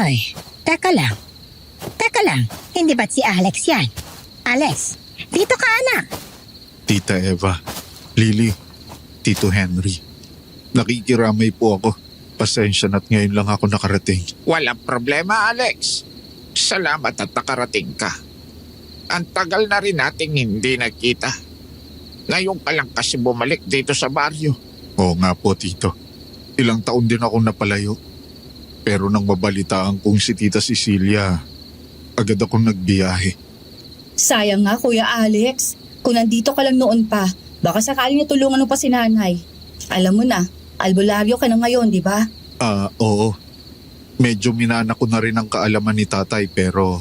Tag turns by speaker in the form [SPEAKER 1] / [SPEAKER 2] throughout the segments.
[SPEAKER 1] Ay, teka lang. Teka lang, hindi ba't si Alex yan? Alex, dito ka anak.
[SPEAKER 2] Tita Eva, Lily, Tito Henry. Nakikiramay po ako. Pasensya na't ngayon lang ako nakarating.
[SPEAKER 3] Walang problema, Alex. Salamat at nakarating ka. Ang tagal na rin nating hindi nagkita. Ngayon ka lang kasi bumalik dito sa baryo.
[SPEAKER 2] Oo nga po, Tito. Ilang taon din ako napalayo. Pero nang mabalitaan kong si Tita Cecilia, agad akong nagbiyahe.
[SPEAKER 4] Sayang nga, Kuya Alex. Kung nandito ka lang noon pa, baka sakaling natulungan mo pa si nanay. Alam mo na, albularyo ka na ngayon, di ba?
[SPEAKER 2] Oo. Medyo minana ko na rin ang kaalaman ni tatay pero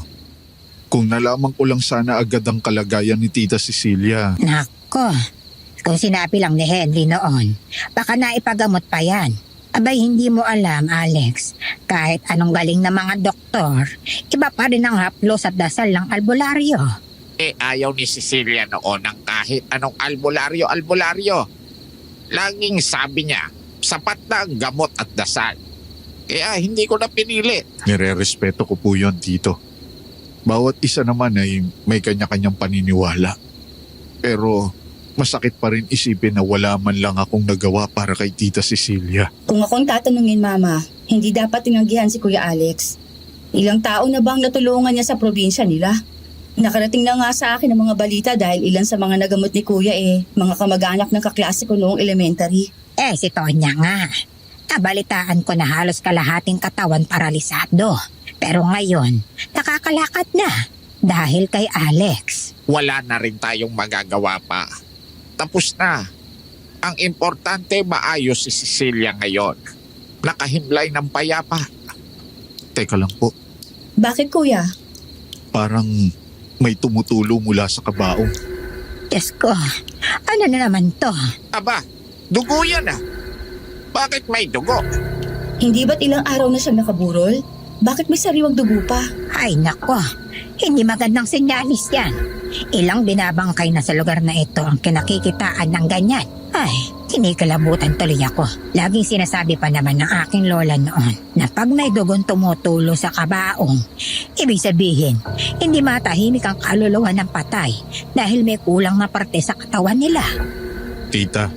[SPEAKER 2] kung nalaman ko lang sana agad ang kalagayan ni Tita Cecilia.
[SPEAKER 1] Nako, kung sinabi lang ni Henry noon, baka naipagamot pa yan. Abay, hindi mo alam, Alex. Kahit anong galing ng mga doktor, iba pa rin ang haplos at dasal ng albularyo.
[SPEAKER 3] Ayaw ni Cecilia noon ng kahit anong albularyo. Laging sabi niya, sapat na ang gamot at dasal. Kaya hindi ko na pinili.
[SPEAKER 2] Nire-respeto ko po yun, Tito. Bawat isa naman ay may kanya-kanyang paniniwala. Pero masakit pa rin isipin na wala man lang akong nagawa para kay Tita Cecilia.
[SPEAKER 4] Kung akong tatanungin, Mama, hindi dapat tinanggihan si Kuya Alex. Ilang tao na bang natulungan niya sa probinsya nila? Nakarating na nga sa akin ang mga balita dahil ilan sa mga nagamot ni Kuya mga kamag-anak ng kaklase ko noong elementary.
[SPEAKER 1] Si Tonya nga. Nabalitaan ko na halos kalahating katawan paralisado. Pero ngayon, nakakalakad na dahil kay Alex.
[SPEAKER 3] Wala na rin tayong magagawa pa. Tapos na. Ang importante maayos si Cecilia ngayon. Nakahimlay ng payapa.
[SPEAKER 2] Teka lang po,
[SPEAKER 4] Bakit, Kuya?
[SPEAKER 2] parang may tumutulo mula sa kabaong.
[SPEAKER 1] Diyos ko, ano na naman to?
[SPEAKER 3] Aba, dugo yan ah. Bakit may dugo?
[SPEAKER 4] Hindi ba't ilang araw na siyang nakaburol? Bakit may sariwang dugo pa?
[SPEAKER 1] Ay nako, hindi magandang senyalis yan. Ilang binabangkay na sa lugar na ito ang kinakikitaan ng ganyan. Ay, kinikilabutan tuloy ako. Laging sinasabi pa naman ng aking lola noon na pag may dugong tumutulo sa kabaong, ibig sabihin, hindi matahimik ang kaluluwa ng patay dahil may kulang na parte sa katawan nila.
[SPEAKER 2] Tita,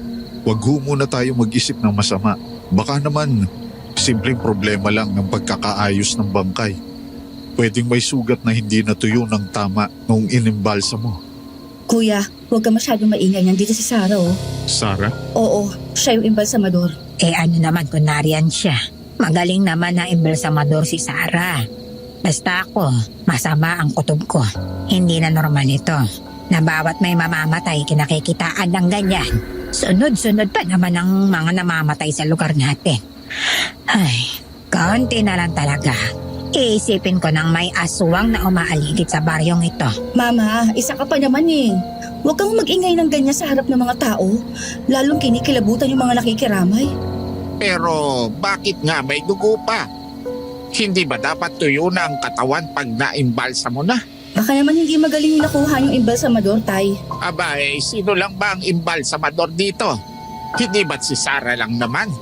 [SPEAKER 2] wag ho muna tayo mag-isip ng masama. Baka naman, simpleng problema lang ng pagkakaayos ng bangkay. Pwedeng may sugat na hindi natuyo ng tama nung inimbalsa mo.
[SPEAKER 4] Kuya, huwag ka masyadong maingay nandito si Sarah, oh.
[SPEAKER 2] Sarah?
[SPEAKER 4] Oo, siya yung imbalsamador.
[SPEAKER 1] Ano naman kung nariyan siya? Magaling naman na embalsamador si Sarah. Basta ako, masama ang kutob ko. Hindi na normal ito. Na bawat may mamamatay kinakikitaan ng ganyan. Sunod-sunod pa naman ang mga namamatay sa lugar natin. Ay, kaunti na lang talaga. Iisipin ko ng may aswang na umaaligid sa baryong ito.
[SPEAKER 4] Mama, isa ka pa naman eh. Huwag kang mag-ingay ng ganyan sa harap ng mga tao. Lalong kinikilabutan yung mga nakikiramay.
[SPEAKER 3] Pero bakit nga may dugo pa? Hindi ba dapat tuyo na ang katawan pag naimbalsa mo na?
[SPEAKER 4] Baka naman hindi magaling nakuha yung imbalsamador, Tay.
[SPEAKER 3] Aba, sino lang ba ang imbalsamador dito? Hindi ba't si Sarah lang naman?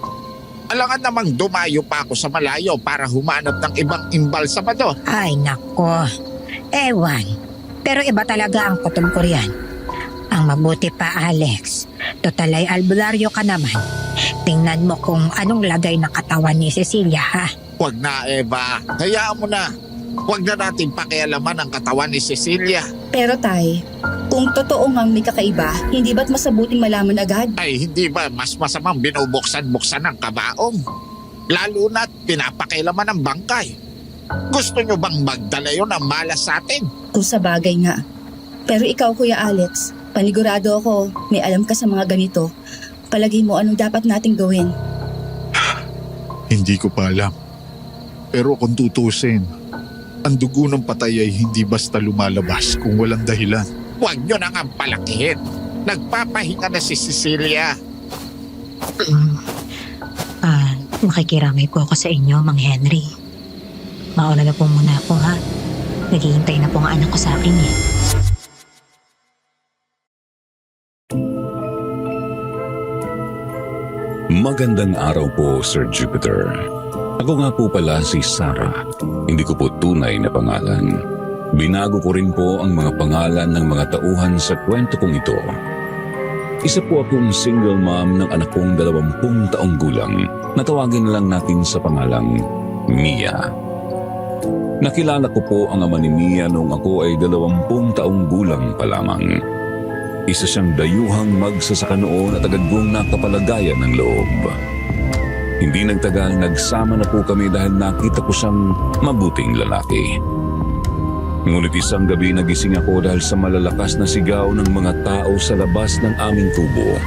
[SPEAKER 3] Alangan namang dumayo pa ako sa malayo para humanap ng ibang imbalsamador.
[SPEAKER 1] Ay nako, ewan. Pero iba talaga ang kutob ko riyan. Ang mabuti pa, Alex, total ay albularyo ka naman. Tingnan mo kung anong lagay ng katawan ni Cecilia, ha?
[SPEAKER 3] Huwag na, Eva. Hayaan mo na. Huwag na natin pakialaman ang katawan ni Cecilia.
[SPEAKER 4] Pero Tay, kung totoo ngang may kakaiba, hindi ba't masabuting malaman agad?
[SPEAKER 3] Ay, hindi ba mas masamang binubuksan-buksan ng kabaong? Lalo na't pinapakialaman ng bangkay. Gusto nyo bang magdala yun ng malas sa atin?
[SPEAKER 4] Kung sa bagay nga. Pero ikaw, Kuya Alex, panigurado ako, may alam ka sa mga ganito. Palagay mo anong dapat nating gawin.
[SPEAKER 2] Hindi ko pa alam. Pero kung tutusin, ang dugo ng patay ay hindi basta lumalabas kung walang dahilan.
[SPEAKER 3] Huwag nyo na nga palakihin. Nagpapahinga na si Cecilia.
[SPEAKER 5] Makikiramay po ako sa inyo, Mang Henry. Mauna na po muna ako, ha? Naghihintay na po ang anak ko sa akin, eh.
[SPEAKER 6] Magandang araw po, Sir Jupiter. Ako nga po pala si Sarah. Hindi ko po tunay na pangalan. Binago ko rin po ang mga pangalan ng mga tauhan sa kwento kong ito. Isa po akong single mom ng anak kong 20 taong gulang. Natawagin lang natin sa pangalang Mia. Nakilala ko po ang ama ni Mia noong ako ay 20 taong gulang pa lamang. Isa siyang dayuhang magsasaka noon at agad kong nakapalagayan ng loob. Hindi nagtagal, nagsama na po kami dahil nakita ko siyang mabuting lalaki. Ngunit isang gabi nagising ako dahil sa malalakas na sigaw ng mga tao sa labas ng aming kubo.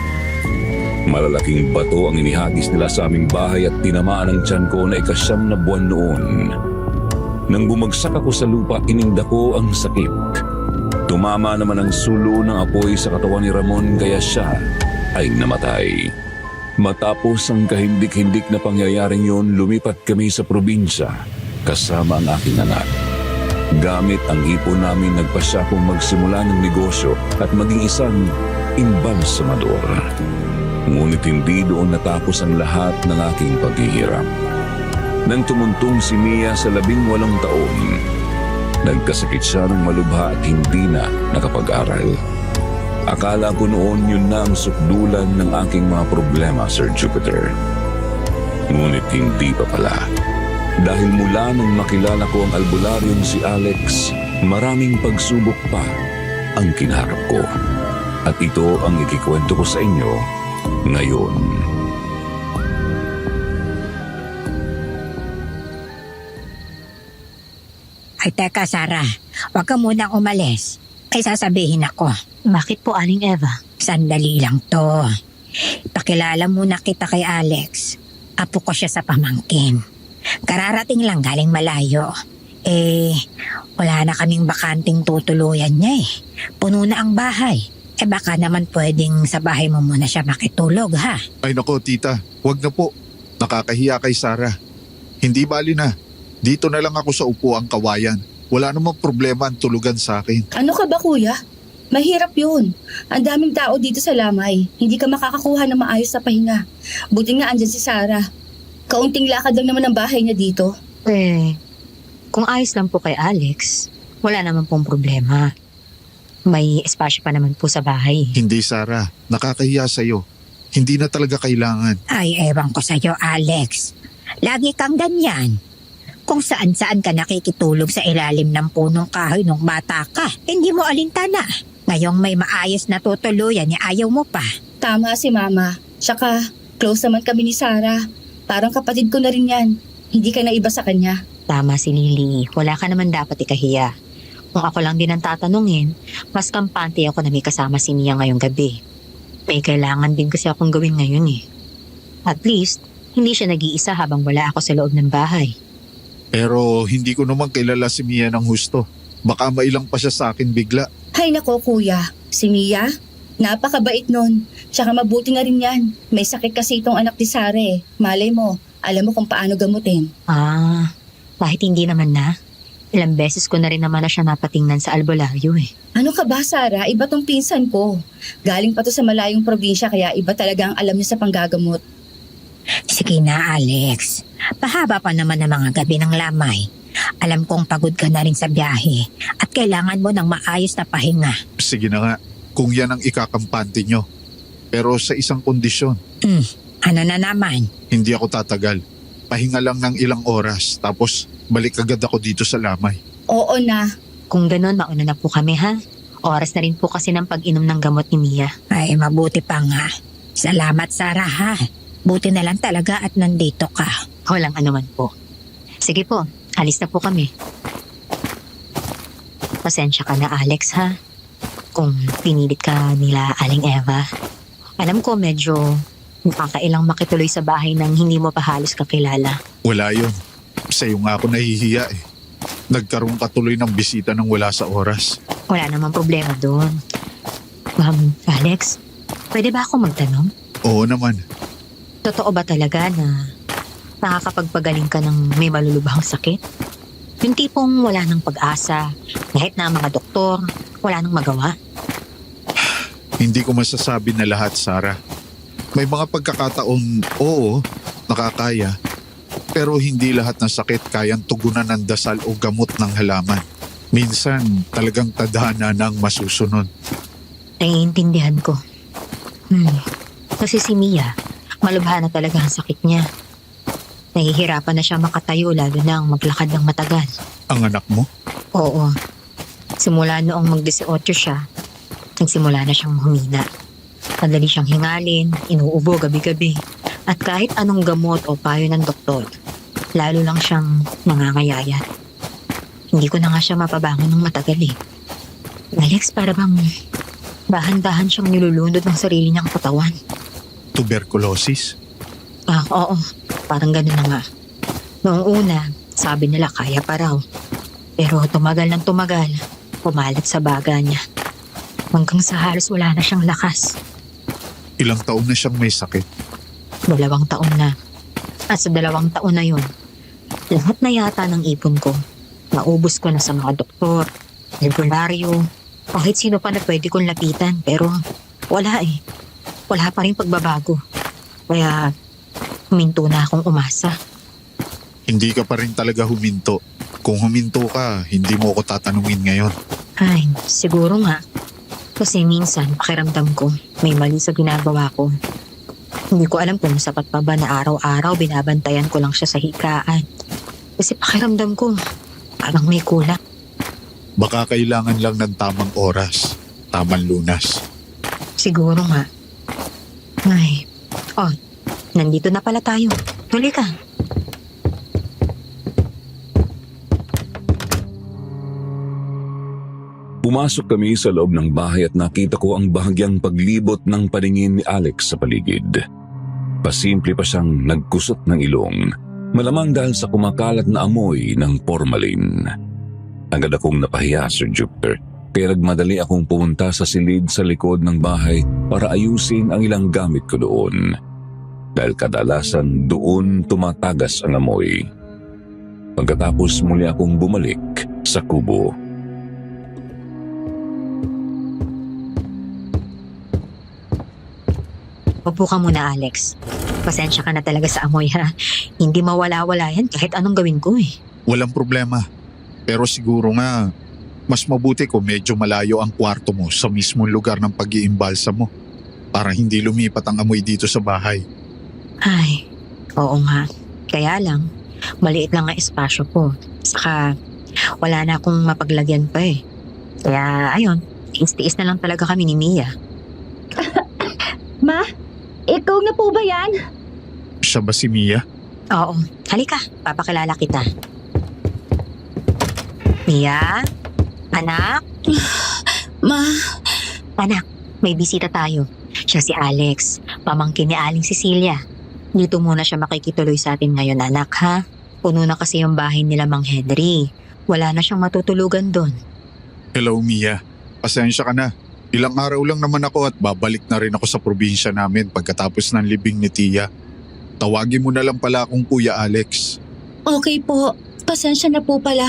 [SPEAKER 6] Malalaking bato ang inihagis nila sa aming bahay at tinamaan ang tiyan ko na 9 na buwan noon. Nang bumagsak ako sa lupa, ininda ko ang sakit. Tumama naman ang sulo ng apoy sa katawan ni Ramon kaya siya ay namatay. Matapos ang kahindik-hindik na pangyayaring yun, lumipat kami sa probinsya kasama ang aking anak. Gamit ang ipon namin, nagpasya kong magsimula ng negosyo at maging isang imbalsamador. Ngunit hindi doon natapos ang lahat ng aking paghihirap. Nang tumuntong si Mia sa 18 taon, nagkasakit siya ng malubha at hindi na nakapag-aral. Akala ko noon yun na ang sukdulan ng aking mga problema, Sir Jupiter. Ngunit hindi pa pala. Dahil mula nung makilala ko ang albularyong si Alex, maraming pagsubok pa ang kinaharap ko. At ito ang ikikwento ko sa inyo ngayon.
[SPEAKER 1] Ay teka Sarah, huwag ka munang umalis. Ay sasabihin ako.
[SPEAKER 5] Bakit po, Aling Eva?
[SPEAKER 1] Sandali lang to. Pakilala muna kita kay Alex. Apo ko siya sa pamangkin. Kararating lang galing malayo. Wala na kaming bakanting tutuluyan niya eh. Puno na ang bahay. Baka naman pwedeng sa bahay mo muna siya makitulog ha.
[SPEAKER 2] Ay nako tita, wag na po. Nakakahiya kay Sarah. Hindi bali na. Dito na lang ako sa upuang kawayan. Wala namang problema ang tulugan sa akin.
[SPEAKER 4] Ano ka ba kuya? Mahirap yun. Ang daming tao dito sa Lamay. Hindi ka makakakuha ng maayos na pahinga. Buti nga andyan si Sarah. Kaunting lakad lang naman ang bahay niya dito.
[SPEAKER 5] Kung ayos lang po kay Alex, wala naman pong problema. May espasyo pa naman po sa bahay.
[SPEAKER 2] Hindi Sarah, nakakahiya sa'yo. Hindi na talaga kailangan.
[SPEAKER 1] Ay ewan ko sa'yo Alex. Lagi kang ganyan. Kung saan-saan ka nakikitulog sa ilalim ng punong kahoy nung bata ka, hindi mo alintana. Ngayong may maayos na tutuluyan, ayaw mo pa.
[SPEAKER 4] Tama si Mama. Tsaka, close naman kami ni Sarah. Parang kapatid ko na rin yan. Hindi ka na iba sa kanya.
[SPEAKER 5] Tama si Lily, wala ka naman dapat ikahiya. Kung ako lang din ang tatanungin, mas kampante ako na may kasama si Mia ngayong gabi. May kailangan din kasi akong gawin ngayon eh. At least, hindi siya nag-iisa habang wala ako sa loob ng bahay.
[SPEAKER 2] Pero hindi ko naman kilala si Mia ng husto. Baka mailang pa siya sa akin bigla.
[SPEAKER 4] Hay nako kuya, si Mia, napakabait nun. Tsaka mabuti nga rin yan. May sakit kasi itong anak ni Sarah eh. Malay mo, alam mo kung paano gamutin.
[SPEAKER 5] Kahit hindi naman na. Ilang beses ko na rin naman na siya napatingnan sa albularyo eh.
[SPEAKER 4] Ano ka ba Sarah? Iba tong pinsan ko. Galing pa to sa malayong probinsya kaya iba talaga ang alam niya sa panggagamot.
[SPEAKER 1] Sige na Alex. Pahaba pa naman ang mga gabi ng Lamay. Alam kong pagod ka na rin sa biyahe at kailangan mo ng maayos na pahinga.
[SPEAKER 2] Sige na nga, kung yan ang ikakampante nyo. Pero sa isang kondisyon.
[SPEAKER 1] Ano na naman?
[SPEAKER 2] Hindi ako tatagal. Pahinga lang ng ilang oras tapos balik agad ako dito sa Lamay.
[SPEAKER 4] Oo na.
[SPEAKER 5] Kung ganun, mauna na po kami ha. Oras na rin po kasi ng pag-inom ng gamot ni Mia.
[SPEAKER 1] Ay mabuti pa nga. Salamat Sarah ha. Buti na lang talaga at nandito ka.
[SPEAKER 5] Walang anuman po. Sige po, alis na po kami. Pasensya ka na Alex ha. Kung pinilit ka nila Aling Eva. Alam ko medyo nakakailang makituloy sa bahay nang hindi mo pa halos kakilala.
[SPEAKER 2] Wala yun. Sa'yo nga ako nahihiya eh. Nagkaroon ka tuloy ng bisita nang wala sa oras.
[SPEAKER 5] Wala namang problema doon. Alex, pwede ba ako magtanong?
[SPEAKER 2] Oo naman.
[SPEAKER 5] Totoo ba talaga na nakakapagpagaling ka ng may malulubhang sakit? Yung tipong wala nang pag-asa, kahit na ang mga doktor, wala nang magawa?
[SPEAKER 2] Hindi ko masasabi na lahat, Sarah. May mga pagkakataon, oo, nakakaya. Pero hindi lahat ng sakit kayang tugunan ng dasal o gamot ng halaman. Minsan talagang tadhana na ang masusunod.
[SPEAKER 5] Naiintindihan ko. Kasi si Mia, malubha na talaga ang sakit niya. Nahihirapan na siya makatayo lalo na ang maglakad ng matagal.
[SPEAKER 2] Ang anak mo?
[SPEAKER 5] Oo. Simula noong mag-18 siya, nagsimula na siyang humina. Madali siyang hingalin, inuubo gabi-gabi. At kahit anong gamot o payo ng doktor, lalo lang siyang nangangayayat. Hindi ko na nga siya mapabangon ng matagal eh. Alex, para bang dahan-dahan siyang nilulunod ng sarili niyang katawan.
[SPEAKER 2] Tuberculosis?
[SPEAKER 5] Oo. Parang ganun na nga. Noong una, sabi nila kaya pa raw. Pero tumagal ng tumagal, pumalit sa baga niya. Hanggang sa halos wala na siyang lakas.
[SPEAKER 2] Ilang taon na siyang may sakit?
[SPEAKER 5] 2 taon na. At sa 2 taon na yun, lahat na yata ng ipon ko, naubos ko na sa mga doktor, albularyo, kahit sino pa na pwede kong lapitan. Pero wala eh. Wala pa rin pagbabago. Kaya huminto na akong umasa.
[SPEAKER 2] Hindi ka pa rin talaga huminto. Kung huminto ka, hindi mo ako tatanungin ngayon.
[SPEAKER 5] Ay, siguro nga. Kasi minsan, pakiramdam ko, may mali sa ginagawa ko. Hindi ko alam kung sapat pa ba na araw-araw binabantayan ko lang siya sa higaan. Kasi pakiramdam ko, parang may kulang.
[SPEAKER 2] Baka kailangan lang ng tamang oras, tamang lunas.
[SPEAKER 5] Siguro nga. Ay, nandito na pala tayo. Tuloy ka.
[SPEAKER 6] Pumasok kami sa loob ng bahay at nakita ko ang bahagyang paglibot ng paningin ni Alex sa paligid. Pasimple pa siyang nagkusot ng ilong, malamang dahil sa kumakalat na amoy ng formalin. Agad akong napahiya, Sir Jupiter, kaya nagmadali akong pumunta sa silid sa likod ng bahay para ayusin ang ilang gamit ko doon. Dahil kadalasan doon tumatagas ang amoy. Pagkatapos muli akong bumalik sa kubo.
[SPEAKER 5] Upo ka muna, Alex. Pasensya ka na talaga sa amoy, ha? Hindi mawala-wala yan kahit anong gawin ko eh.
[SPEAKER 2] Walang problema. Pero siguro nga, mas mabuti kung medyo malayo ang kwarto mo sa mismong lugar ng pag-iimbalsa mo para hindi lumipat ang amoy dito sa bahay.
[SPEAKER 5] Ay, oo nga. Kaya lang, maliit lang ang espasyo ko. Saka, wala na akong mapaglagyan pa eh. Kaya, ayun, tiis-tiis na lang talaga kami ni Mia.
[SPEAKER 4] Ma, ikaw na po ba yan?
[SPEAKER 2] Siya ba si Mia?
[SPEAKER 5] Oo, halika, papakilala kita. Mia? Anak?
[SPEAKER 4] Ma,
[SPEAKER 5] Anak, may bisita tayo. Siya si Alex, pamangkin ni Aling Cecilia. Dito muna siya makikituloy sa atin ngayon, anak, ha? Puno na kasi yung bahay nila Mang Henry. Wala na siyang matutulugan doon.
[SPEAKER 2] Hello Mia, pasensya ka na. Ilang araw lang naman ako at babalik na rin ako sa probinsya namin pagkatapos ng libing ni Tia. Tawagin mo na lang pala akong Kuya Alex.
[SPEAKER 4] okay po. Pasensya na po pala.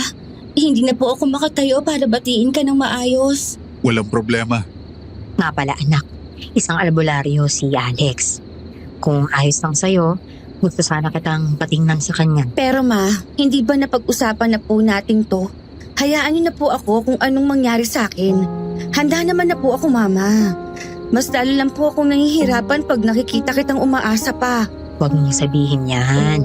[SPEAKER 4] Hindi na po ako makatayo para batiin ka ng maayos.
[SPEAKER 2] Walang problema.
[SPEAKER 5] Nga pala, anak, isang albularyo si Alex. Kung ayos lang sa'yo, gusto sana kitang patingnan sa kanya.
[SPEAKER 4] Pero ma, hindi ba napag-usapan na po natin to? Hayaan niyo na po ako kung anong mangyari sa akin. Handa naman na po ako, mama. Mas lalo lang po akong nahihirapan pag nakikita kitang umaasa pa.
[SPEAKER 5] Huwag mong sabihin yan.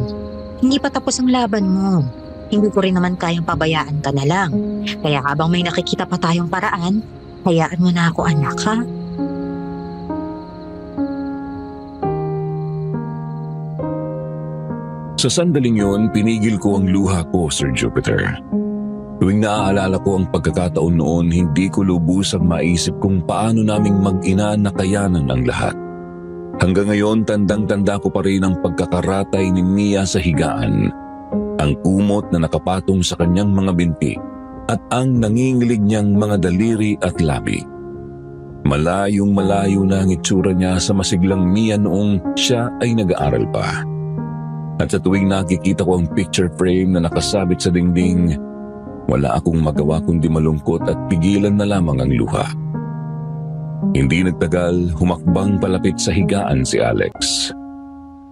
[SPEAKER 5] Hindi pa tapos ang laban mo. Hindi ko rin naman kayang pabayaan ka na lang. Kaya habang may nakikita pa tayong paraan, hayaan mo na ako, anak, ha?
[SPEAKER 6] Sa sandaling yun, pinigil ko ang luha ko, Sir Jupiter. Tuwing naaalala ko ang pagkakataon noon, hindi ko lubusang maisip kung paano naming mag-ina nakayanan ang lahat. Hanggang ngayon, tandang-tanda ko pa rin ang pagkakaratay ni Mia sa higaan, ang kumot na nakapatong sa kanyang mga binti, at ang nangingilig niyang mga daliri at labi. Malayong malayo na ang itsura niya sa masiglang Mia noong siya ay nag-aaral pa. At sa tuwing nakikita ko ang picture frame na nakasabit sa dingding, wala akong magawa kundi malungkot at pigilan na lamang ang luha. Hindi nagtagal, humakbang palapit sa higaan si Alex.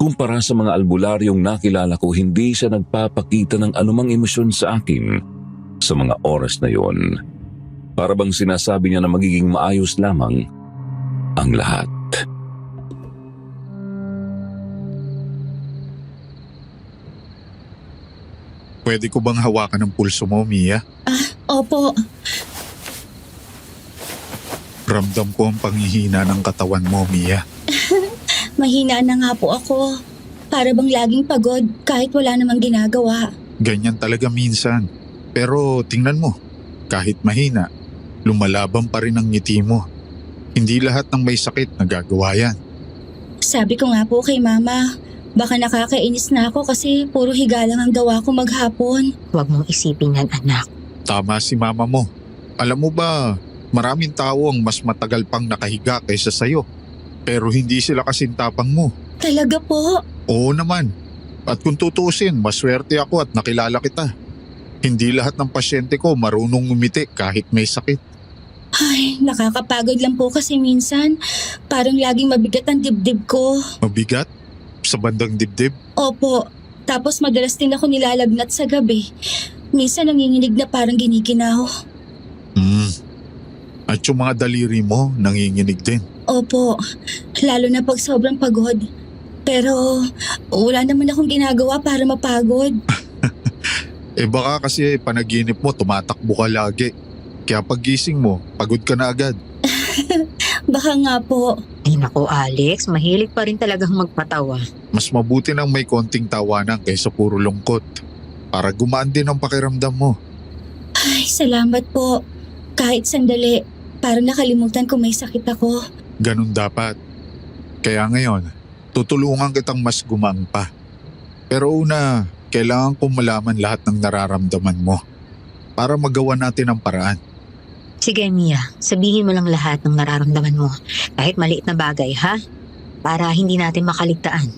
[SPEAKER 6] Kumpara sa mga albularyong nakilala ko, hindi siya nagpapakita ng anumang emosyon sa akin sa mga oras na yon. Para bang sinasabi niya na magiging maayos lamang ang lahat.
[SPEAKER 2] Pwede ko bang hawakan ang pulso mo, Mia?
[SPEAKER 4] Opo,
[SPEAKER 2] Ramdam ko ang panghihina ng katawan mo, Mia.
[SPEAKER 4] mahina na nga po ako. Para bang laging pagod kahit wala namang ginagawa.
[SPEAKER 2] Ganyan talaga minsan. Pero tingnan mo, kahit mahina, lumalaban pa rin ang ngiti mo. Hindi lahat ng may sakit nagagawa yan.
[SPEAKER 4] Sabi ko nga po kay Mama, baka nakakainis na ako kasi puro higa lang ang gawa ko maghapon.
[SPEAKER 5] Huwag mong isipin yan, anak.
[SPEAKER 2] Tama si mama mo. Alam mo ba, maraming tao ang mas matagal pang nakahiga kaysa sayo. Pero hindi sila kasing tapang mo.
[SPEAKER 4] Talaga po?
[SPEAKER 2] Oo naman. At kung tutuusin, maswerte ako at nakilala kita. Hindi lahat ng pasyente ko marunong ngumiti kahit may sakit.
[SPEAKER 4] Ay, nakakapagod lang po kasi minsan. Parang laging mabigat ang dibdib ko.
[SPEAKER 2] Mabigat? Sa bandang dibdib?
[SPEAKER 4] Opo, tapos madalas din ako nilalagnat sa gabi. Minsan nanginginig na parang giniginaw.
[SPEAKER 2] At yung mga daliri mo, nanginginig din.
[SPEAKER 4] Opo, lalo na pag sobrang pagod. Pero wala naman akong ginagawa para mapagod.
[SPEAKER 2] Baka kasi panaginip mo, tumatakbo ka lagi. Kaya paggising mo, pagod ka na agad.
[SPEAKER 4] Baka nga po.
[SPEAKER 5] Ay nako, Alex, mahilig pa rin talagang magpatawa.
[SPEAKER 2] Mas mabuti nang may konting tawanan kaysa puro lungkot. Para gumaan din ang pakiramdam mo.
[SPEAKER 4] Ay, salamat po. Kahit sandali, parang nakalimutan ko may sakit ako.
[SPEAKER 2] Ganun dapat. Kaya ngayon, tutulungan kitang mas gumaang pa. Pero una, kailangan kong malaman lahat ng nararamdaman mo para magawa natin ang paraan.
[SPEAKER 5] Sige, Mia, sabihin mo lang lahat ng nararamdaman mo. Kahit maliit na bagay, ha? Para hindi natin makaligtaan.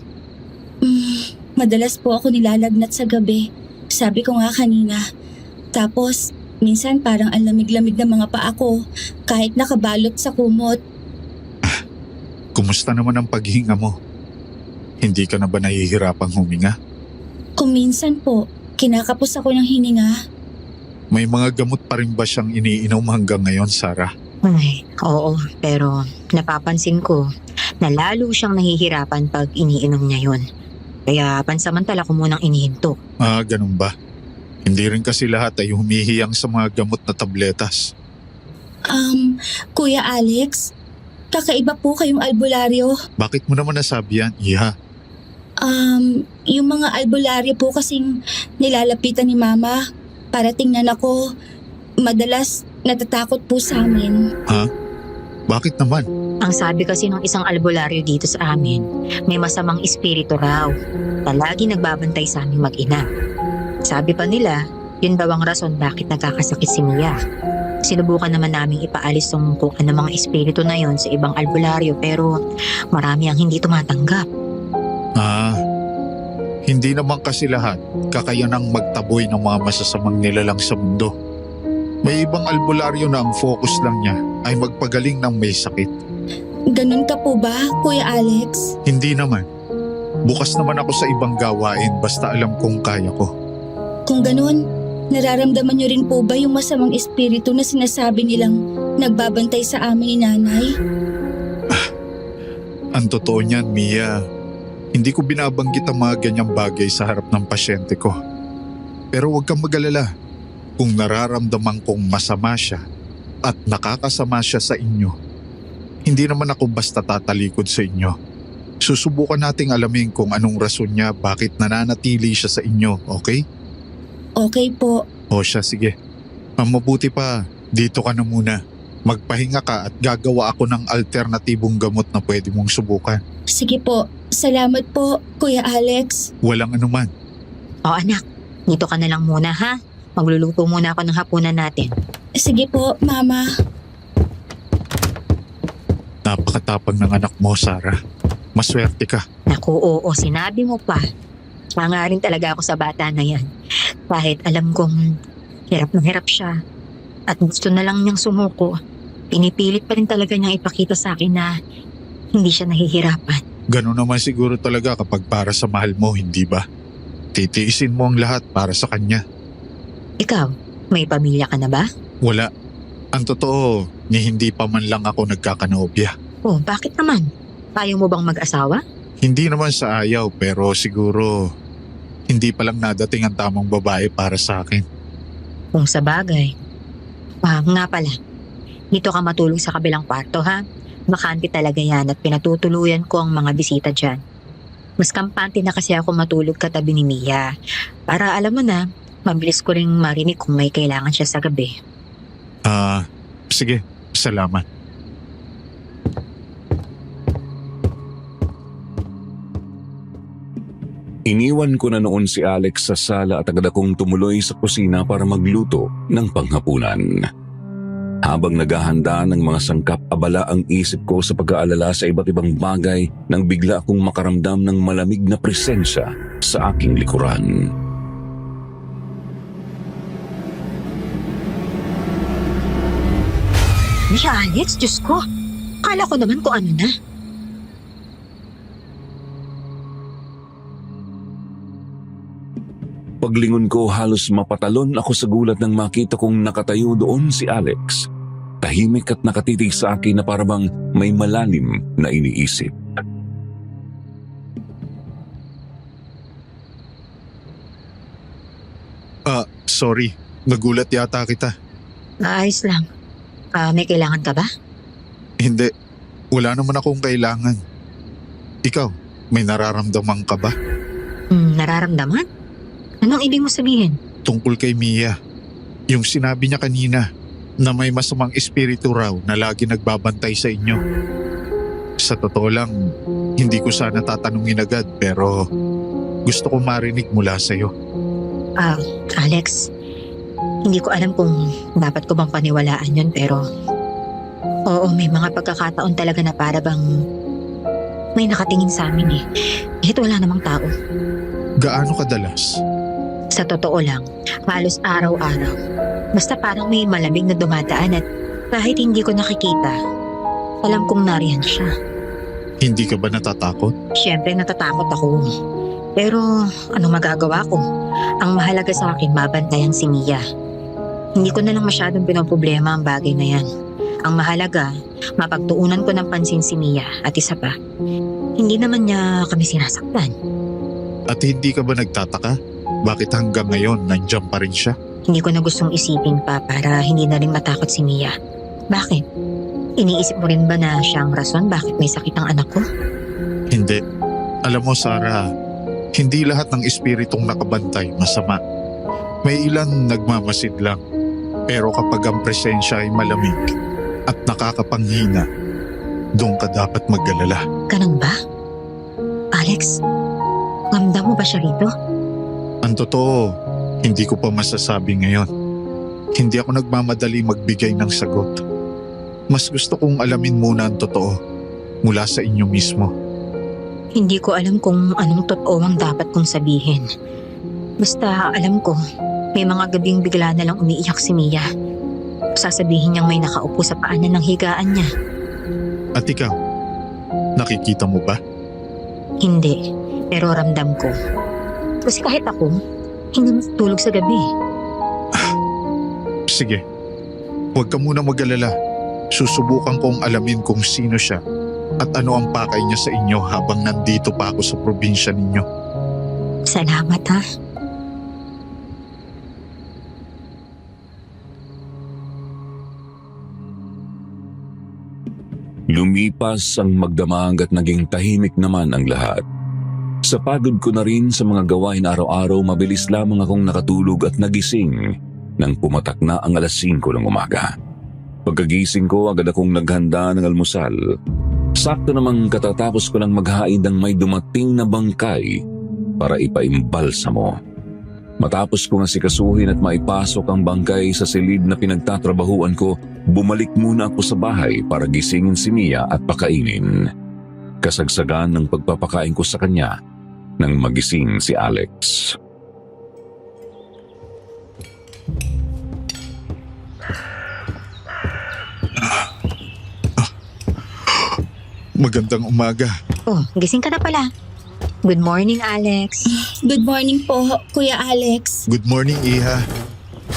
[SPEAKER 4] Madalas po ako nilalagnat sa gabi. Sabi ko nga kanina. Tapos, minsan parang ang lamig-lamig ng mga paa ko kahit nakabalot sa kumot.
[SPEAKER 2] Kumusta naman ang paghinga mo? Hindi ka na ba nahihirapang huminga?
[SPEAKER 4] Kung minsan po, kinakapos ako ng hininga.
[SPEAKER 2] May mga gamot pa rin ba siyang iniinom hanggang ngayon, Sarah?
[SPEAKER 5] Ay, oo, pero napapansin ko na lalo siyang nahihirapan pag iniinom niya yun. Kaya pansamantala ko munang inihinto.
[SPEAKER 2] Ganun ba? Hindi rin kasi lahat ay humihiyang sa mga gamot na tabletas.
[SPEAKER 4] Kuya Alex, kakaiba po kayong albularyo.
[SPEAKER 2] Bakit mo naman nasabi yan, Iha?
[SPEAKER 4] Yung mga albularyo po kasing nilalapitan ni Mama para tingnan ako. Madalas natatakot po sa amin.
[SPEAKER 2] Bakit naman?
[SPEAKER 5] Ang sabi kasi ng isang albularyo dito sa amin, may masamang espiritu raw na lagi nagbabantay sa aming mag-ina. Sabi pa nila, yun daw ang rason bakit nagkakasakit si Mia. Sinubukan naman namin ipaalis kung ano mga espiritu na yon sa ibang albularyo pero marami ang hindi tumatanggap.
[SPEAKER 2] Hindi naman kasi lahat kakayanang magtaboy ng mga masasamang nilalang sa mundo. May ibang albularyo na ang focus lang niya ay magpagaling ng may sakit.
[SPEAKER 4] Ganun ka po ba, Kuya Alex?
[SPEAKER 2] Hindi naman. Bukas naman ako sa ibang gawain basta alam kong kaya ko.
[SPEAKER 4] Kung ganun, nararamdaman niyo rin po ba yung masamang espiritu na sinasabi nilang nagbabantay sa amin ni Nanay?
[SPEAKER 2] Ang totoo niyan, Mia, hindi ko binabanggit ang mga ganyang bagay sa harap ng pasyente ko. Pero huwag kang mag-alala. Kung nararamdaman kong masama siya at nakakasama siya sa inyo, hindi naman ako basta tatalikod sa inyo. Susubukan nating alamin kung anong rason niya bakit nananatili siya sa inyo, okay?
[SPEAKER 4] Okay po.
[SPEAKER 2] O siya, sige. Ang mabuti pa, dito ka na muna. Magpahinga ka at gagawa ako ng alternatibong gamot na pwede mong subukan.
[SPEAKER 4] Sige po. Salamat po, Kuya Alex.
[SPEAKER 2] Walang anuman.
[SPEAKER 5] O anak, dito ka na lang muna ha. Magluluto muna ako ng hapunan natin.
[SPEAKER 4] Sige po, Mama.
[SPEAKER 2] Napakatapang ng anak mo, Sarah. Maswerte ka.
[SPEAKER 5] Naku, oo, sinabi mo pa. Tanga rin talaga ako sa bata na yan. Kahit alam kong hirap na hirap siya at gusto na lang niyang sumuko, pinipilit pa rin talaga niyang ipakita sa akin na hindi siya nahihirapan.
[SPEAKER 2] Ganun naman siguro talaga kapag para sa mahal mo, hindi ba? Titiisin mo ang lahat para sa kanya.
[SPEAKER 5] Ikaw, may pamilya ka na ba?
[SPEAKER 2] Wala. Ang totoo, ni hindi pa man lang ako nagkakanobya.
[SPEAKER 5] Oh, bakit naman? Ayaw mo bang mag-asawa?
[SPEAKER 2] Hindi naman sa ayaw pero siguro hindi pa lang nadating ang tamang babae para sa akin.
[SPEAKER 5] Kung sa bagay. Nga pala, dito ka matulog sa kabilang kwarto ha? Bakante talaga yan at pinatutuluyan ko ang mga bisita dyan. Mas kampante na kasi ako matulog katabi ni Mia. Para alam mo na, mabilis ko ring marinig kung may kailangan siya sa gabi.
[SPEAKER 2] Sige, salamat.
[SPEAKER 6] Iniwan ko na noon si Alex sa sala at agad akong tumuloy sa kusina para magluto ng panghapunan. Habang naghahanda ng mga sangkap, abala ang isip ko sa pag-aalala sa iba't ibang bagay nang bigla akong makaramdam ng malamig na presensya sa aking likuran.
[SPEAKER 5] Mia, Alex, Diyos ko. Kala ko naman kung ano na.
[SPEAKER 6] Paglingon ko, halos mapatalon ako sa gulat nang makita kong nakatayo doon si Alex. Tahimik at nakatitig sa akin na parabang may malalim na iniisip.
[SPEAKER 2] Sorry. Nagulat yata kita.
[SPEAKER 5] Ayos lang. May kailangan ka ba?
[SPEAKER 2] Hindi. Wala naman akong kailangan. Ikaw, may nararamdaman ka ba?
[SPEAKER 5] Nararamdaman? Anong ibig mo sabihin?
[SPEAKER 2] Tungkol kay Mia. Yung sinabi niya kanina na may masamang espiritu raw na lagi nagbabantay sa inyo. Sa totoo lang, hindi ko sana tatanungin agad pero gusto ko marinig mula sa'yo.
[SPEAKER 5] Alex, hindi ko alam kung dapat ko bang paniwalaan yun pero oo, may mga pagkakataon talaga na para bang may nakatingin sa amin eh. Kahit wala namang tao.
[SPEAKER 2] Gaano kadalas?
[SPEAKER 5] Sa totoo lang, halos araw-araw. Basta parang may malamig na dumadaan at kahit hindi ko nakikita, alam kong nariyan siya.
[SPEAKER 2] Hindi ka ba natatakot?
[SPEAKER 5] Siyempre natatakot ako. Pero ano magagawa ko? Ang mahalaga sa akin, mabantayan si Mia. Hindi ko na lang masyadong pinoproblema ang bagay na yan. Ang mahalaga, mapagtuunan ko ng pansin si Mia at isa pa, hindi naman niya kami sinasaktan.
[SPEAKER 2] At hindi ka ba nagtataka? Bakit hanggang ngayon nandiyan pa rin siya?
[SPEAKER 5] Hindi ko na gustong isipin pa para hindi na rin matakot si Mia. Bakit? Iniisip mo rin ba na siya ang rason bakit may sakit ang anak ko?
[SPEAKER 2] Hindi. Alam mo, Sarah, hindi lahat ng espiritong nakabantay masama. May ilan nagmamasid lang. Pero kapag ang presensya ay malamig at nakakapanghina, doon ka dapat mag-alala.
[SPEAKER 5] Ganun ba? Alex, ramdam mo ba siya rito?
[SPEAKER 2] Ang totoo, hindi ko pa masasabi ngayon. Hindi ako nagmamadali magbigay ng sagot. Mas gusto kong alamin muna ang totoo mula sa inyo mismo.
[SPEAKER 5] Hindi ko alam kung anong totoo ang dapat kong sabihin. Basta alam ko, may mga gabing bigla na lang umiiyak si Mia. Sasabihin niyang may nakaupo sa paanan ng higaan niya.
[SPEAKER 2] At ikaw, nakikita mo ba?
[SPEAKER 5] Hindi, pero ramdam ko. Kasi kahit ako, hindi matulog sa gabi.
[SPEAKER 2] Sige, huwag ka muna mag-alala. Susubukan kong alamin kung sino siya at ano ang pakay niya sa inyo habang nandito pa ako sa probinsya ninyo.
[SPEAKER 5] Salamat ha.
[SPEAKER 6] Lumipas ang magdamag at naging tahimik naman ang lahat. Sa pagod ko na rin sa mga gawain araw-araw, mabilis lamang akong nakatulog at nagising nang pumatak na ang 5:00 ng umaga. Pagkagising ko, agad akong naghanda ng almusal. Sakto namang katatapos ko lang maghain ng may dumating na bangkay para ipaimbalsamo. Matapos kong asikasuhin at maipasok ang bangkay sa silid na pinagtatrabahuan ko, bumalik muna ako sa bahay para gisingin si Mia at pakainin. Kasagsagan ng pagpapakain ko sa kanya nang magising si Alex.
[SPEAKER 2] Magandang umaga.
[SPEAKER 5] Oh, gising ka na pala. Good morning, Alex.
[SPEAKER 4] Good morning po, Kuya Alex.
[SPEAKER 2] Good morning, Iha.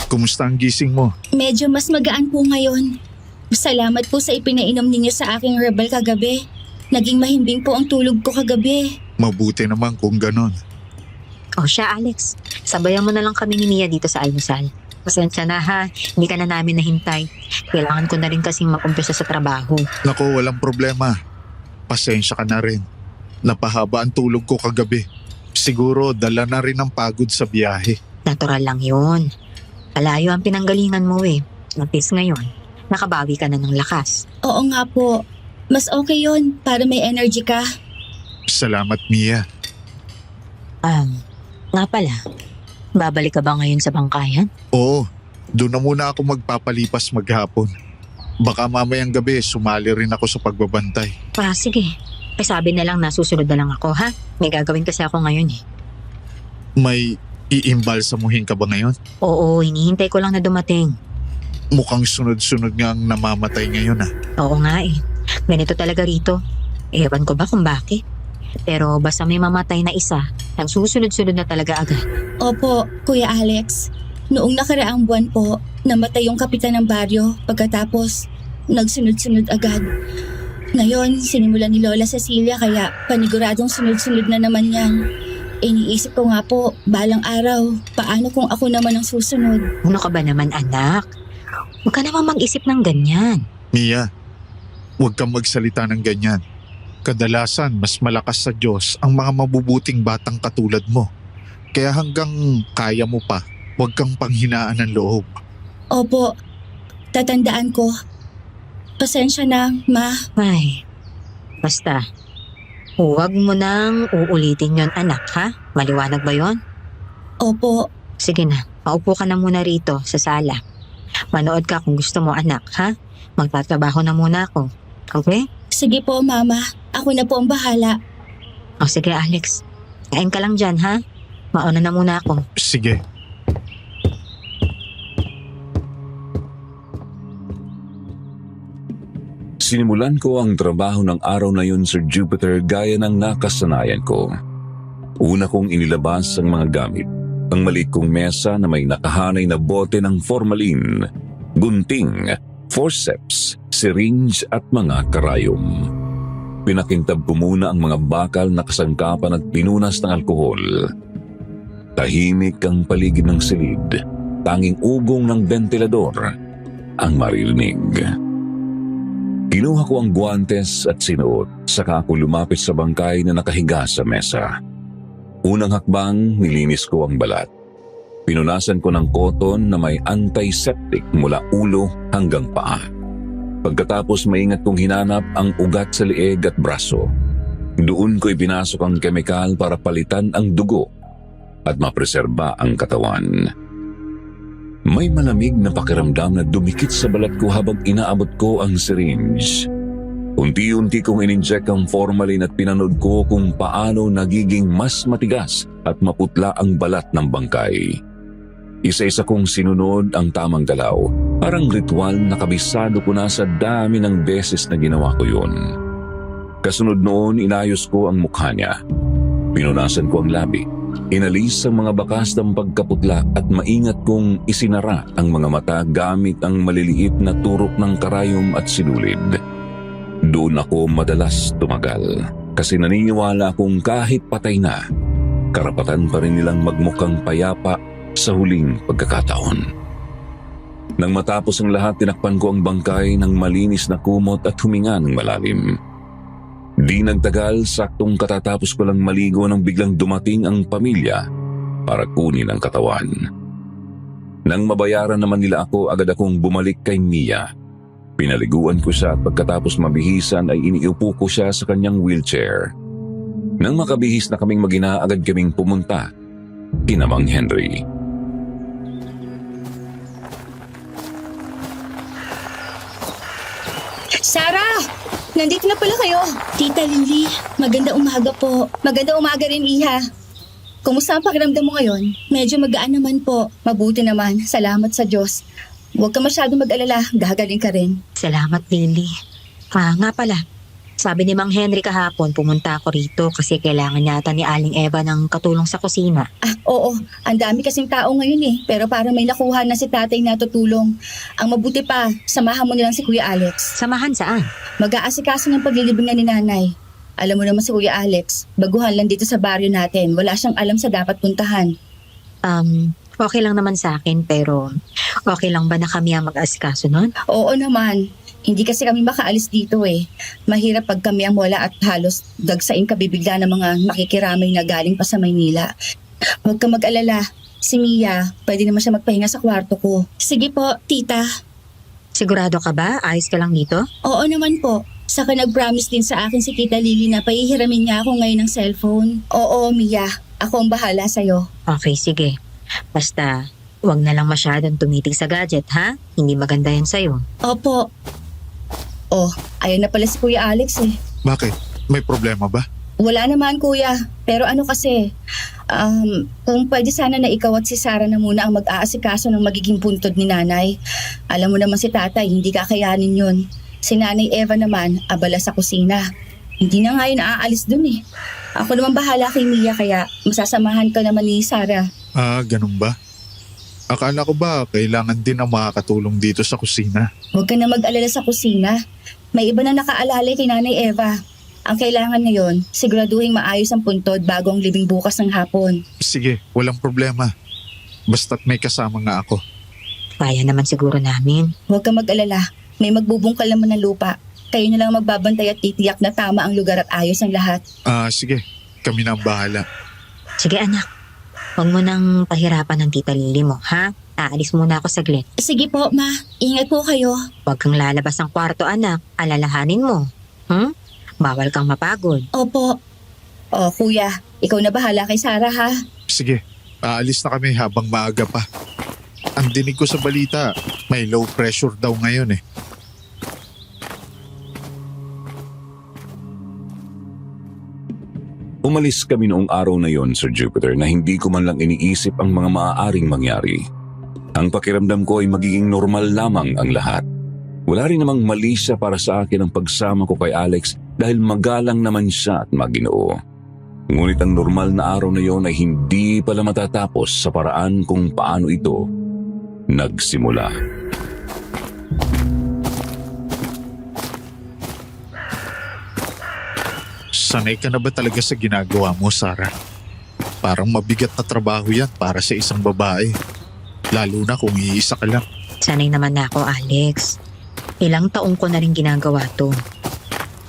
[SPEAKER 2] Kumusta ang gising mo?
[SPEAKER 4] Medyo mas magaan po ngayon. Salamat po sa ipinainom ninyo sa aking herbal kagabi. Naging mahimbing po ang tulog ko kagabi.
[SPEAKER 2] Mabuti naman kung ganon.
[SPEAKER 5] Oh, siya, Alex. Sabayan mo na lang kami ni Mia dito sa almusal. Pasensya na ha, hindi ka na namin nahintay. Kailangan ko na rin kasing mag-umpisa sa trabaho.
[SPEAKER 2] Nako, walang problema. Pasensya ka na rin. Napahaba ang tulog ko kagabi. Siguro dala na rin ang pagod sa biyahe.
[SPEAKER 5] Natural lang yun. Palayo ang pinanggalingan mo eh. Napis ngayon, nakabawi ka na ng lakas.
[SPEAKER 4] Oo nga po. Mas okay yun para may energy ka.
[SPEAKER 2] Salamat, Mia.
[SPEAKER 5] Nga pala, babalik ka ba ngayon sa bangkayan?
[SPEAKER 2] Oo, doon na muna ako magpapalipas maghapon. Baka mamayang gabi sumali rin ako sa pagbabantay.
[SPEAKER 5] Sige. Sabi na lang na susunod na lang ako ha. May gagawin kasi ako ngayon eh.
[SPEAKER 2] May iimbalsamuhin ka ba ngayon?
[SPEAKER 5] Oo, hinihintay ko lang na dumating.
[SPEAKER 2] Mukhang sunod-sunod nga ang namamatay ngayon ah.
[SPEAKER 5] Oo nga eh. Ganito talaga rito. Ewan ko ba kung bakit. Pero basta may mamatay na isa, nagsusunod-sunod na talaga agad.
[SPEAKER 4] Opo, Kuya Alex. Noong nakaraang buwan po, namatay yung kapitan ng baryo pagkatapos nagsunod-sunod agad. Ngayon, sinimulan ni Lola Cecilia kaya paniguradong sunod-sunod na naman yan. Iniisip ko nga po, balang araw, paano kung ako naman ang susunod?
[SPEAKER 5] Ano ka ba naman anak? Huwag ka naman mag-isip ng ganyan.
[SPEAKER 2] Mia, huwag kang magsalita ng ganyan. Kadalasan, mas malakas sa Diyos ang mga mabubuting batang katulad mo. Kaya hanggang kaya mo pa, huwag kang panghinaan ng loob.
[SPEAKER 4] Opo, tatandaan ko. Pasensya na, Ma.
[SPEAKER 5] Ay, basta. Huwag mo nang uulitin yon anak ha? Maliwanag ba yon?
[SPEAKER 4] Opo,
[SPEAKER 5] Sige na, maupo ka na muna rito sa sala. Manood ka kung gusto mo anak ha? Magtatrabaho na muna ako. Okay?
[SPEAKER 4] sige po, Mama. Ako na po ang bahala.
[SPEAKER 5] O sige Alex, kain ka lang dyan ha? Mauna na muna ako.
[SPEAKER 2] Sige.
[SPEAKER 6] Sinimulan ko ang trabaho ng araw na yun, Sir Jupiter, gaya ng nakasanayan ko. Una kong inilabas ang mga gamit. Ang maliit kong mesa na may nakahanay na bote ng formalin, gunting, forceps, syringe at mga karayom. Pinakintab ko muna ang mga bakal na kasangkapan at pinunas ng alkohol. Tahimik ang paligid ng silid. Tanging ugong ng ventilador ang maririnig. Kinuha ko ang guwantes at sinuot, saka ako lumapit sa bangkay na nakahiga sa mesa. Unang hakbang, nilinis ko ang balat. Pinunasan ko ng koton na may antiseptic mula ulo hanggang paa. Pagkatapos maingat kong hinanap ang ugat sa leeg at braso. Doon ko ibinasok ang kemikal para palitan ang dugo at mapreserba ang katawan. May malamig na pakiramdam na dumikit sa balat ko habang inaabot ko ang syringe. Unti-unti kong in-inject ang formalin at pinanood ko kung paano nagiging mas matigas at maputla ang balat ng bangkay. Isa-isa kong sinunod ang tamang galaw. Parang ritual na kabisado ko na sa dami ng beses na ginawa ko yun. Kasunod noon, inayos ko ang mukha niya. Pinunasan ko ang labi. Inalis ang mga bakas ng pagkaputla at maingat kong isinara ang mga mata gamit ang maliliit na turok ng karayom at sinulid. Doon ako madalas tumagal kasi naniniwala akong kahit patay na, karapatan pa rin nilang magmukhang payapa sa huling pagkakataon. Nang matapos ang lahat, tinakpan ko ang bangkay ng malinis na kumot at huminga ng malalim. Di nagtagal, saktong katatapos ko lang maligo nang biglang dumating ang pamilya para kunin ang katawan. Nang mabayaran naman nila ako, agad akong bumalik kay Mia. Pinaliguan ko siya at pagkatapos mabihisan ay iniupo ko siya sa kanyang wheelchair. Nang makabihis na kaming mag-ina, agad kaming pumunta kina Mang Henry.
[SPEAKER 4] Sarah! Nandito na pala kayo. Tita Lily, maganda umaga po. Maganda umaga rin, Iha. Kumusta ang pakiramdam mo ngayon? Medyo magaan naman po. Mabuti naman. Salamat sa Diyos. Huwag ka masyadong mag-alala. Gagaling ka rin.
[SPEAKER 5] Salamat Lily. Nga pala, Sabi ni Mang Henry kahapon, pumunta ako rito kasi kailangan yata ni Aling Eva ng katulong sa kusina.
[SPEAKER 4] Oo, ang dami kasing tao ngayon eh. Pero parang may nakuha na si tatay na tutulong. Ang mabuti pa, samahan mo nilang si Kuya Alex.
[SPEAKER 5] Samahan saan?
[SPEAKER 4] Mag-aasikaso ng paglilibingan ni nanay. Alam mo naman si Kuya Alex, baguhan lang dito sa baryo natin. Wala siyang alam sa dapat puntahan.
[SPEAKER 5] Okay lang naman sa akin pero okay lang ba na kami ang mag-asikaso nun?
[SPEAKER 4] Oo naman. Hindi kasi kami makaalis dito eh. Mahirap pag kami ang wala at halos dagsain kabibigla ng mga makikiramay na galing pa sa Maynila. Huwag ka mag-alala. Si Mia, pwede naman siya magpahinga sa kwarto ko. Sige po, tita.
[SPEAKER 5] Sigurado ka ba? Ayos ka lang dito?
[SPEAKER 4] Oo naman po. Saka nag-promise din sa akin si Tita Lily na pahihiramin niya ako ngayon ng cellphone. Oo, Mia. Ako ang bahala sa'yo.
[SPEAKER 5] Okay, sige. Basta, wag na lang masyadong tumitig sa gadget, ha? Hindi maganda yan sa'yo.
[SPEAKER 4] Opo. Oh, ayun na pala si Kuya Alex eh.
[SPEAKER 2] Bakit? May problema ba?
[SPEAKER 4] Wala naman kuya, pero ano kasi, kung pwede sana na ikaw at si Sarah na muna ang mag-aasikaso ng magiging puntod ni nanay. Alam mo naman si tatay, hindi kakayanin yun. Si nanay Eva naman, abala sa kusina. Hindi na nga yun naaalis dun eh. Ako naman bahala kay Mia kaya masasamahan ka naman ni Sarah.
[SPEAKER 2] Ganun ba? Akala ko ba kailangan din ang makakatulong dito sa kusina?
[SPEAKER 4] Huwag ka na mag-alala sa kusina. May iba na nakaalalay kay nanay Eva. Ang kailangan ngayon, siguraduhin maayos ang puntod bago ang libing bukas ng hapon.
[SPEAKER 2] Sige, walang problema. Basta't may kasama nga ako.
[SPEAKER 5] Kaya naman siguro namin.
[SPEAKER 4] Huwag ka mag-alala. May magbubungkal naman ng lupa. Kayo na lang magbabantay at titiyak na tama ang lugar at ayos ang lahat.
[SPEAKER 2] Sige. Kami na ang bahala.
[SPEAKER 5] Sige anak, huwag mo nang pahirapan ng tita Lily mo, ha? Aalis muna ako saglit.
[SPEAKER 4] Sige po, ma. Ingat po kayo.
[SPEAKER 5] Huwag kang lalabas ng kwarto anak, alalahanin mo. Bawal kang mapagod.
[SPEAKER 4] Opo. O, kuya, ikaw na bahala kay Sarah, ha?
[SPEAKER 2] Sige, aalis na kami habang maaga pa. Ang dinig ko sa balita, may low pressure daw ngayon eh.
[SPEAKER 6] Umalis kami noong araw na yon, Sir Jupiter, na hindi ko man lang iniisip ang mga maaaring mangyari. Ang pakiramdam ko ay magiging normal lamang ang lahat. Wala rin namang mali siya para sa akin ang pagsama ko kay Alex dahil magalang naman siya at maginoo. Ngunit ang normal na araw na yon ay hindi pala matatapos sa paraan kung paano ito nagsimula.
[SPEAKER 2] Sanay ka na ba talaga sa ginagawa mo, Sarah? Parang mabigat na trabaho yan para sa isang babae. Lalo na kung iisa ka lang.
[SPEAKER 5] Sanay naman na ako, Alex. Ilang taong ko na rin ginagawa to.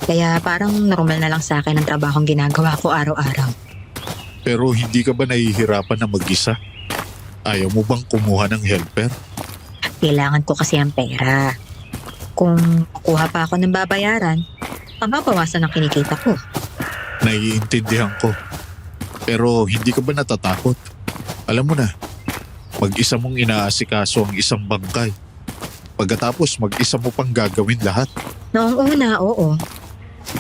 [SPEAKER 5] Kaya parang normal na lang sa akin ang trabahong ginagawa ko araw-araw.
[SPEAKER 2] Pero hindi ka ba nahihirapan na mag-isa? Ayaw mo bang kumuha ng helper?
[SPEAKER 5] Kailangan ko kasi ang pera. Kung kuha pa ako ng babayaran, mababawasan ang kinikita ko.
[SPEAKER 2] Naiintindihan ko. Pero hindi ka ba natatakot? Alam mo na, mag-isa mong inaasikaso ang isang bangkay. Pagkatapos mag-isa mo pang gagawin lahat.
[SPEAKER 5] Noong una, oo.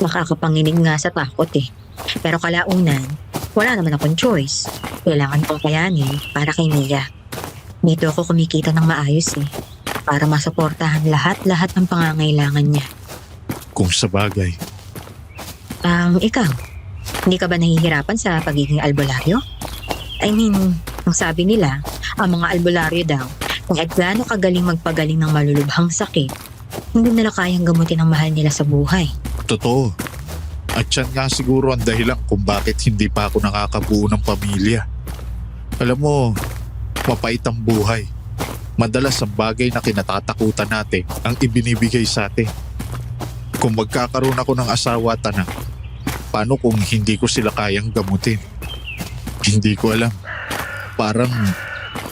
[SPEAKER 5] Nakakapanginig nga sa takot eh. Pero kalaunan, wala naman akong choice. Kailangan kong kayanin para kay Mia. Dito ako kumikita ng maayos eh. Para masuportahan lahat-lahat ng pangangailangan niya.
[SPEAKER 2] Kung sa bagay.
[SPEAKER 5] Ikaw, hindi ka ba nahihirapan sa pagiging albularyo? I mean, ang sabi nila, ang mga albularyo daw, kung gaano kagaling magpagaling ng malulubhang sakit, hindi nila kayang gamutin ang mahal nila sa buhay.
[SPEAKER 2] Totoo. At yan nga siguro ang dahilan kung bakit hindi pa ako nakakabuo ng pamilya. Alam mo, mapait ang buhay. Madalas ang bagay na kinatatakutan natin ang ibinibigay sa atin. Kung magkakaroon ako ng asawa at anak, paano kung hindi ko sila kayang gamutin? Hindi ko alam. Parang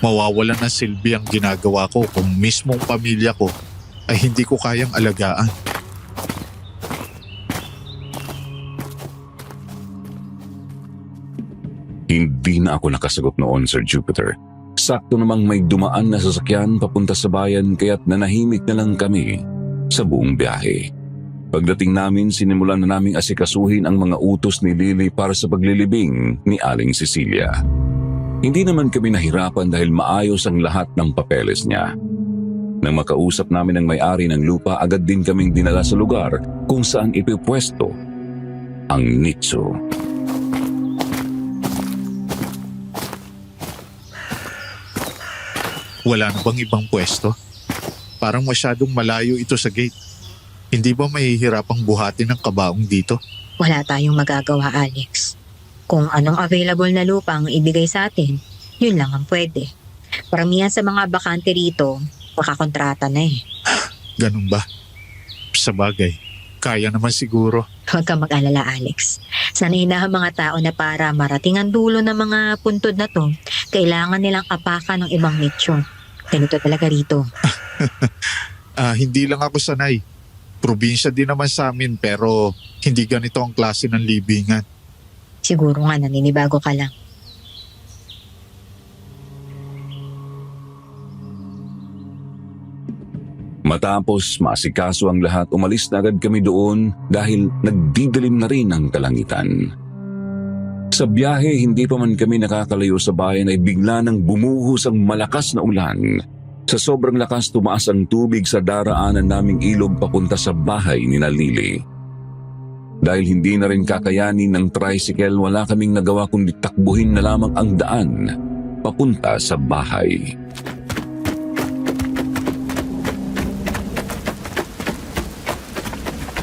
[SPEAKER 2] mawawalan ng silbi ang ginagawa ko kung mismong pamilya ko ay hindi ko kayang alagaan.
[SPEAKER 6] Hindi na ako nakasagot noon, Sir Jupiter. Sakto namang may dumaan na sasakyan papunta sa bayan kaya't nanahimik na lang kami sa buong biyahe. Pagdating namin, sinimulan na naming asikasuhin ang mga utos ni Lily para sa paglilibing ni Aling Cecilia. Hindi naman kami nahirapan dahil maayos ang lahat ng papeles niya. Nang makausap namin ang may-ari ng lupa, agad din kaming dinala sa lugar kung saan ipipwesto ang nicho.
[SPEAKER 2] Wala na bang ibang pwesto? Parang masyadong malayo ito sa gate. Hindi ba mahihirapang buhatin ng kabaong dito?
[SPEAKER 5] Wala tayong magagawa, Alex. Kung anong available na lupa ang ibigay sa atin, yun lang ang pwede. Paramihan sa mga bakante rito, makakontrata na eh.
[SPEAKER 2] Ganun ba? Sa bagay, kaya naman siguro.
[SPEAKER 5] Huwag kang mag-alala, Alex. Sanay na ang mga tao na para marating ang dulo ng mga puntod na to, kailangan nilang apakan ng ibang nicho. Ganito talaga rito.
[SPEAKER 2] Hindi lang ako sanay. Probinsya din naman sa amin pero hindi ganito ang klase ng libingan.
[SPEAKER 5] Siguro nga naninibago ka lang.
[SPEAKER 6] Matapos masikaso ang lahat, umalis na agad kami doon dahil nagdidilim na rin ang kalangitan. Sa biyahe, hindi pa man kami nakakalayo sa bayan ay bigla nang bumuhos ang malakas na ulan. Sa sobrang lakas, tumaas ang tubig sa daraanan naming ilog papunta sa bahay ni Lily. Dahil hindi na rin kakayanin ng tricycle, wala kaming nagawa kundi takbuhin na lamang ang daan papunta sa bahay.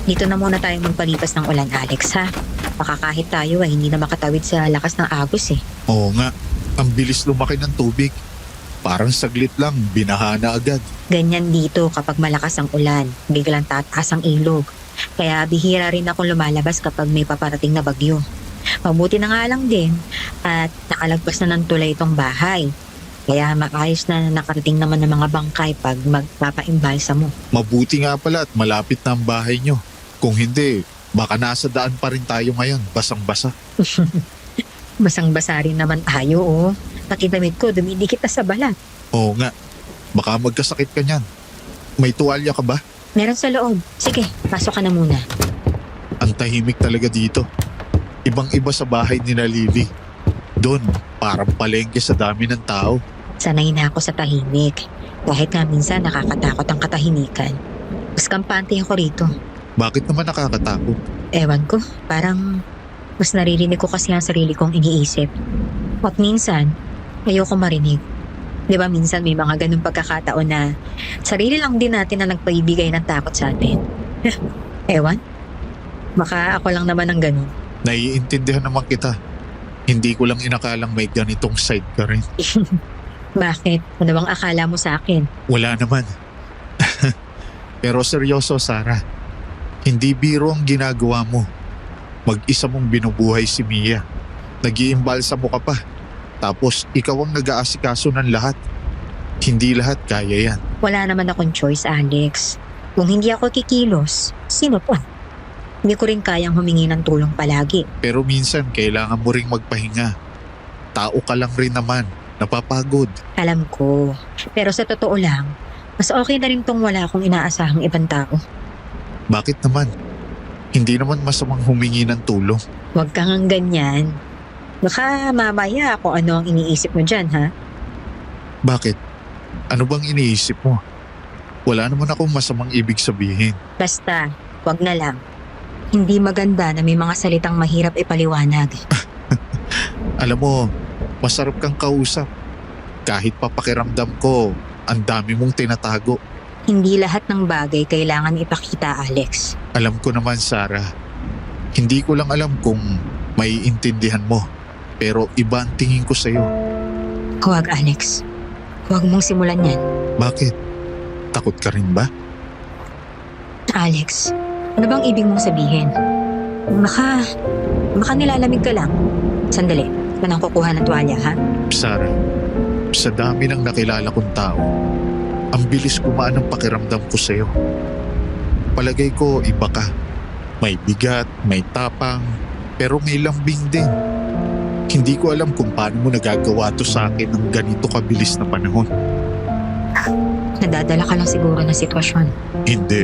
[SPEAKER 5] Dito na muna tayo magpalipas ng ulan, Alex, ha? Baka kahit tayo ay hindi na makatawid sa lakas ng agos eh.
[SPEAKER 2] Oo nga, ang bilis lumaki ng tubig. Parang saglit lang, binaha na agad.
[SPEAKER 5] Ganyan dito kapag malakas ang ulan, biglang tataas ang ilog. Kaya bihira rin akong lumalabas kapag may paparating na bagyo. Mabuti na nga lang din at nakalagpas na ng tulay itong bahay. Kaya maayos na nakarating naman ng mga bangkay pag magpapaimbalsa mo.
[SPEAKER 2] Mabuti nga pala at malapit na ang bahay nyo. Kung hindi, baka nasa daan pa rin tayo ngayon, basang-basa.
[SPEAKER 5] Basang-basa rin naman tayo, oh. Pati damit ko, dumidikit na sa balat.
[SPEAKER 2] Oo nga, baka magkasakit ka niyan. May tuwalya ka ba?
[SPEAKER 5] Meron sa loob. Sige, pasok ka na muna.
[SPEAKER 2] Ang tahimik talaga dito. Ibang-iba sa bahay ni Lily. Doon, parang palengke sa dami ng tao.
[SPEAKER 5] Sanay na ako sa tahimik. Kahit nga minsan nakakatakot ang katahimikan. Mas kampante ako rito.
[SPEAKER 2] Bakit naman nakakatakot?
[SPEAKER 5] Ewan ko, parang mas naririnig ko kasi ang sarili kong iniisip. At minsan, ayoko marinig. Di ba minsan may mga ganung pagkakataon na sarili lang din natin na nagpaibigay ng takot sa atin. Ewan, baka ako lang naman ang ganun.
[SPEAKER 2] Naiintindihan naman kita. Hindi ko lang inakalang may ganitong side ka rin.
[SPEAKER 5] Bakit? Ano bang akala mo sa akin?
[SPEAKER 2] Wala naman. Pero seryoso, Sarah. Hindi biro ang ginagawa mo. Mag-isa mong binubuhay si Mia. Nag-iimbalsa mo ka pa. Tapos ikaw ang nag-aasikaso ng lahat. Hindi lahat kaya yan.
[SPEAKER 5] Wala naman akong choice, Alex. Kung hindi ako kikilos, sino pa? Hindi ko rin kayang humingi ng tulong palagi.
[SPEAKER 2] Pero minsan kailangan mo ring magpahinga. Tao ka lang rin naman. Napapagod.
[SPEAKER 5] Alam ko. Pero sa totoo lang, mas okay na rin tong wala akong inaasahang ibang tao.
[SPEAKER 2] Bakit naman? Hindi naman masamang humingi ng tulong.
[SPEAKER 5] Huwag kang ganyan. Baka mamaya kung ano ang iniisip mo dyan, ha?
[SPEAKER 2] Bakit? Ano bang iniisip mo? Wala naman akong masamang ibig sabihin.
[SPEAKER 5] Basta, wag na lang. Hindi maganda na may mga salitang mahirap ipaliwanag.
[SPEAKER 2] Alam mo, masarap kang kausap. Kahit papakiramdam ko, ang dami mong tinatago.
[SPEAKER 5] Hindi lahat ng bagay kailangan ipakita, Alex.
[SPEAKER 2] Alam ko naman, Sarah. Hindi ko lang alam kung maiintindihan mo. Pero iba ang tingin ko sa'yo.
[SPEAKER 5] Huwag, Alex. Huwag mong simulan yan.
[SPEAKER 2] Bakit? Takot ka rin ba?
[SPEAKER 5] Alex, ano bang ibig mong sabihin? Baka nilalamig ka lang. Sandali, manang kukuha ng tuwalya, ha?
[SPEAKER 2] Sarah, sa dami ng nakilala kong tao, ang bilis kumaan ang pakiramdam ko sa'yo. Palagay ko, iba ka. May bigat, may tapang, pero may lambing din. Hindi ko alam kung paano mo nagagawa to sa akin ng ganito kabilis na panahon.
[SPEAKER 5] Nadadala ka lang siguro ng sitwasyon.
[SPEAKER 2] Hindi.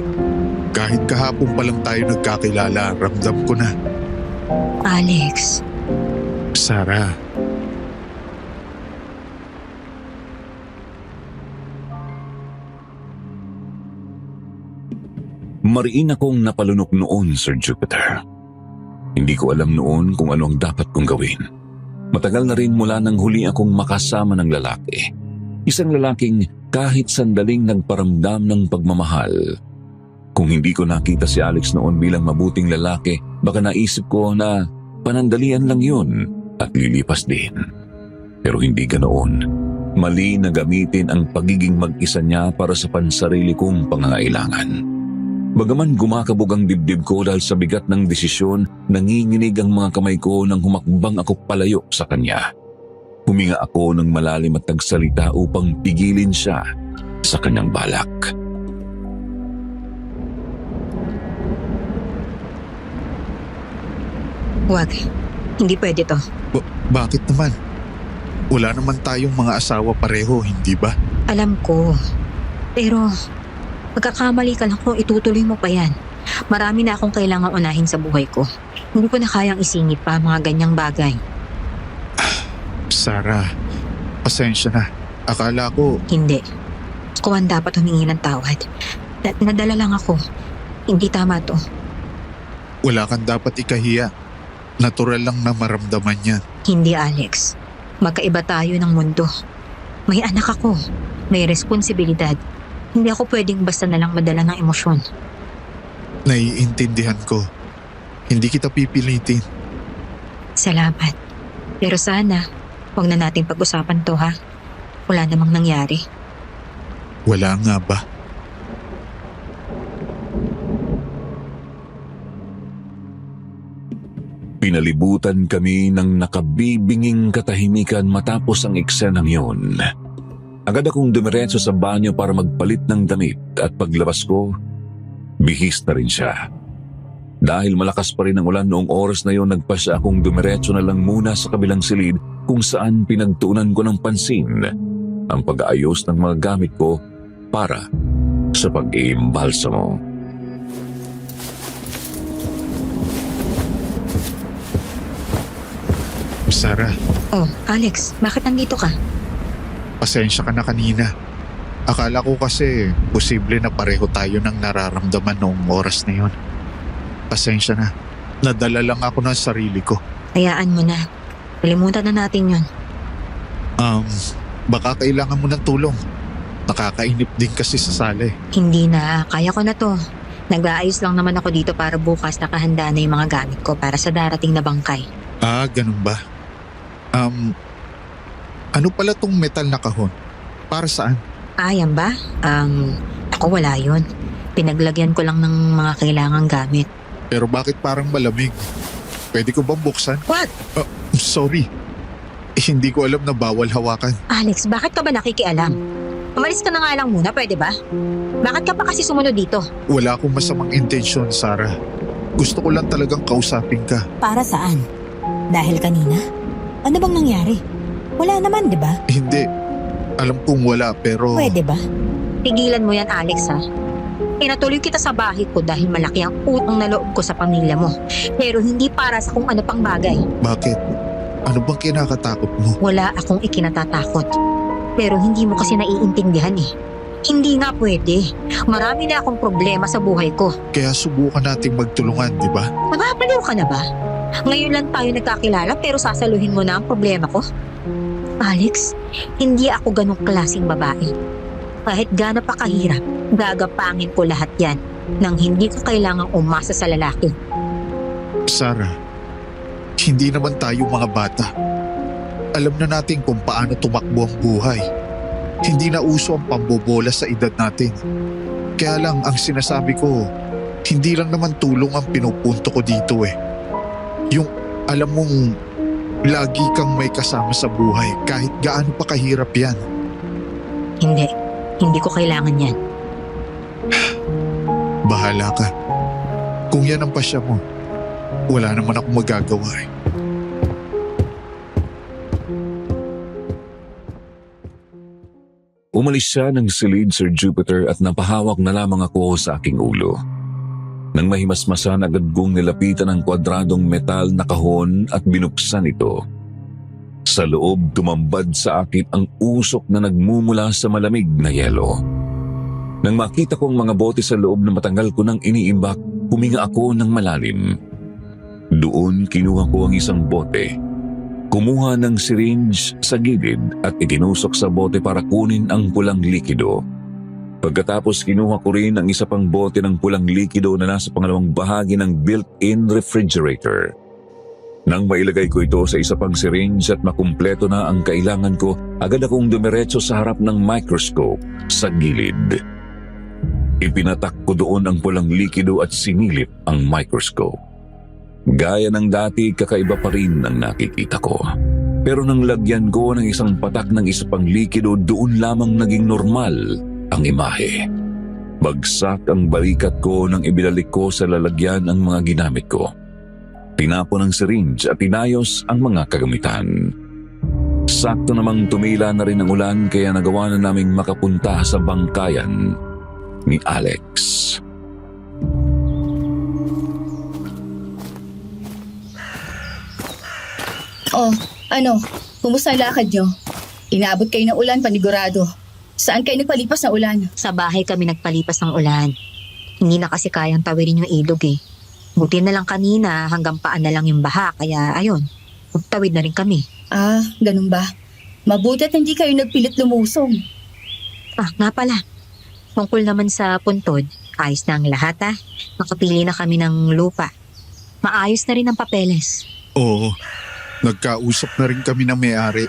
[SPEAKER 2] Kahit kahapon pa lang tayo nagkakilala, ramdam ko na.
[SPEAKER 5] Alex,
[SPEAKER 2] Sarah,
[SPEAKER 6] Mariin akong napalunok noon, Sir Jupiter. Hindi ko alam noon kung ano ang dapat kong gawin. Matagal na rin mula nang huli akong makasama ng lalaki. Isang lalaking kahit sandaling nagparamdam ng pagmamahal. Kung hindi ko nakita si Alex noon bilang mabuting lalaki, baka naisip ko na panandalian lang yun at lilipas din. Pero hindi ganoon. Mali na gamitin ang pagiging mag-isa niya para sa pansarili kong pangangailangan. Bagaman gumakabog ang dibdib ko dahil sa bigat ng desisyon, nanginginig ang mga kamay ko nang humakbang ako palayo sa kanya. Huminga ako ng malalim at nagsalita upang pigilin siya sa kanyang balak.
[SPEAKER 5] Huwag. Hindi pwede to.
[SPEAKER 2] Bakit naman? Wala naman tayong mga asawa pareho, hindi ba?
[SPEAKER 5] Alam ko. Pero magkakamali ka lang kung itutuloy mo pa yan. Marami na akong kailangang unahin sa buhay ko. Hindi ko na kayang isingit pa ang mga ganyang bagay.
[SPEAKER 2] Sarah, pasensya na. Akala ko,
[SPEAKER 5] Hindi. Ako ang dapat humingi ng tawad. Nadala lang ako. Hindi tama to.
[SPEAKER 2] wala kang dapat ikahiya. Natural lang na maramdaman yan.
[SPEAKER 5] Hindi, Alex. Magkaiba tayo ng mundo. May anak ako. May responsibilidad. Hindi ako pwedeng basta na lang madala ng emosyon.
[SPEAKER 2] Naiintindihan ko. Hindi kita pipilitin.
[SPEAKER 5] Salamat. Pero sana, huwag na natin pag-usapan to, ha? Wala namang nangyari.
[SPEAKER 2] Wala nga ba?
[SPEAKER 6] Pinalibutan kami ng nakabibinging katahimikan matapos ang eksenang yun. Agad akong dumiretso sa banyo para magpalit ng damit at paglabas ko, bihis na rin siya. Dahil malakas pa rin ang ulan noong oras na yon, nagpasya akong dumiretso na lang muna sa kabilang silid kung saan pinagtuunan ko ng pansin ang pag-aayos ng mga gamit ko para sa pag-iimbalsamo.
[SPEAKER 2] Sarah,
[SPEAKER 5] Oh, Alex, bakit nandito ka?
[SPEAKER 2] pasensya ka na kanina. Akala ko kasi posible na pareho tayo ng nararamdaman noong oras na yon. Pasensya na. Nadala lang ako ng sarili ko.
[SPEAKER 5] Hayaan mo na. Kalimutan na natin yon.
[SPEAKER 2] Baka kailangan mo ng tulong. Nakakainip din kasi sa sala eh.
[SPEAKER 5] Hindi na, kaya ko na to. Nag-aayos lang naman ako dito para bukas nakahanda na yung mga gamit ko para sa darating na bangkay.
[SPEAKER 2] Ah, ganun ba? Ano pala tong metal na kahon? Para saan?
[SPEAKER 5] Yan ba? Ako wala yun. Pinaglagyan ko lang ng mga kailangang gamit.
[SPEAKER 2] Pero bakit parang malamig? Pwede ko bang buksan?
[SPEAKER 5] What?
[SPEAKER 2] Sorry. Hindi ko alam na bawal hawakan.
[SPEAKER 5] Alex, bakit ka ba nakikialam? Umalis ka na nga lang muna, pwede ba? Bakit ka pa kasi sumunod dito?
[SPEAKER 2] Wala akong masamang intensyon, Sarah. Gusto ko lang talagang kausapin ka.
[SPEAKER 5] Para saan? Dahil kanina? Ano bang nangyari? Wala naman, di ba?
[SPEAKER 2] Hindi. Alam kong wala pero...
[SPEAKER 5] Pwede ba? Pigilan mo yan, Alex, ha? Inatuloy kita sa bahay ko dahil malaki ang utang na loob ko sa pamilya mo. Pero hindi para sa kung ano pang bagay.
[SPEAKER 2] Bakit? Ano bang kinakatakot mo?
[SPEAKER 5] Wala akong ikinatatakot. Pero hindi mo kasi naiintindihan eh. Hindi nga pwede. Marami na akong problema sa buhay ko.
[SPEAKER 2] Kaya subukan nating magtulungan, di ba?
[SPEAKER 5] Mababaliw ka na ba? Ngayon lang tayo nagkakilala pero sasaluhin mo na ang problema ko? Alex, hindi ako ganong klaseng babae. Kahit gaano pa kahirap, gagapangin ko lahat yan nang hindi ko kailangang umasa sa lalaki.
[SPEAKER 2] Sarah, hindi naman tayo mga bata. Alam na natin kung paano tumakbo ang buhay. Hindi na uso ang pambobola sa edad natin. Kaya lang ang sinasabi ko, hindi lang naman tulong ang pinupunto ko dito eh. Yung alam mong lagi kang may kasama sa buhay kahit gaano pa kahirap yan.
[SPEAKER 5] Hindi ko kailangan yan.
[SPEAKER 2] Bahala ka. Kung yan ang pasya mo, wala naman akong magagawa eh.
[SPEAKER 6] Umalis siya ng silid, Sir Jupiter, at napahawak na lamang ako sa aking ulo. Nang mahimasmasan, agad kong nilapitan ang kwadradong metal na kahon at binuksan ito. Sa loob, tumambad sa akin ang usok na nagmumula sa malamig na yelo. Nang makita ko ang mga bote sa loob na matagal ko nang iniimbak, huminga ako ng malalim. Doon kinuha ko ang isang bote. Kumuha ng syringe sa gilid at itinusok sa bote para kunin ang pulang likido. Pagkatapos kinuha ko rin ang isa pang bote ng pulang likido na nasa pangalawang bahagi ng built-in refrigerator. Nang mailagay ko ito sa isa pang syringe at makumpleto na ang kailangan ko, agad akong dumiretso sa harap ng microscope sa gilid. Ipinatak ko doon ang pulang likido at sinilip ang microscope. Gaya ng dati, kakaiba pa rin ang nakikita ko. Pero nang lagyan ko ng isang patak ng isa pang likido, doon lamang naging normal ang imahe. Bagsak ang balikat ko nang ibinalik ko sa lalagyan ang mga ginamit ko. Tinapon ang syringe at inayos ang mga kagamitan. Sakto namang tumila na rin ang ulan kaya nagawa na naming makapunta sa bangkayan ni Alex.
[SPEAKER 4] Oh, ano? Kumusta ang lakad nyo? Inaabot kayo ng ulan, panigurado. Saan kayo nagpalipas ng ulan?
[SPEAKER 5] Sa bahay kami nagpalipas ng ulan. Hindi na kasi kayang tawirin yung ilog eh. Buti na lang kanina hanggang paan na lang yung baha kaya ayun, magtawid na rin kami.
[SPEAKER 4] Ah, ganun ba? Mabuti at hindi kayo nagpilit lumusong.
[SPEAKER 5] Ah, nga pala. Tungkol naman sa puntod, ayos na ang lahat ah. Nakapili na kami ng lupa. Maayos na rin ang papeles.
[SPEAKER 2] Oo, nagkausap na rin kami ng may-ari.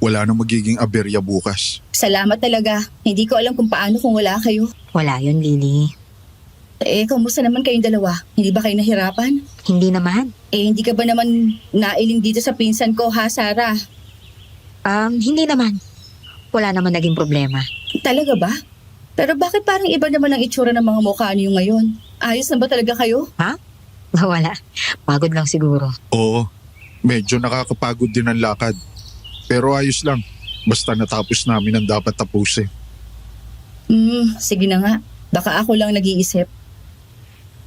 [SPEAKER 2] Wala na magiging aberya bukas.
[SPEAKER 4] Salamat talaga. Hindi ko alam kung paano kung wala kayo.
[SPEAKER 5] Wala yun, Lily.
[SPEAKER 4] Kamusta naman kayong dalawa? Hindi ba kayo nahirapan?
[SPEAKER 5] Hindi naman.
[SPEAKER 4] Hindi ka ba naman nailing dito sa pinsan ko, ha, Sarah?
[SPEAKER 5] Hindi naman. Wala naman naging problema.
[SPEAKER 4] Talaga ba? Pero bakit parang iba naman ang itsura ng mga mukha niyo ngayon? Ayos na ba talaga kayo?
[SPEAKER 5] Wala. Pagod lang siguro.
[SPEAKER 2] Oo, medyo nakakapagod din ang lakad. Pero ayos lang, basta natapos namin ang dapat tapusin.
[SPEAKER 4] Sige na nga. Baka ako lang nag-iisip.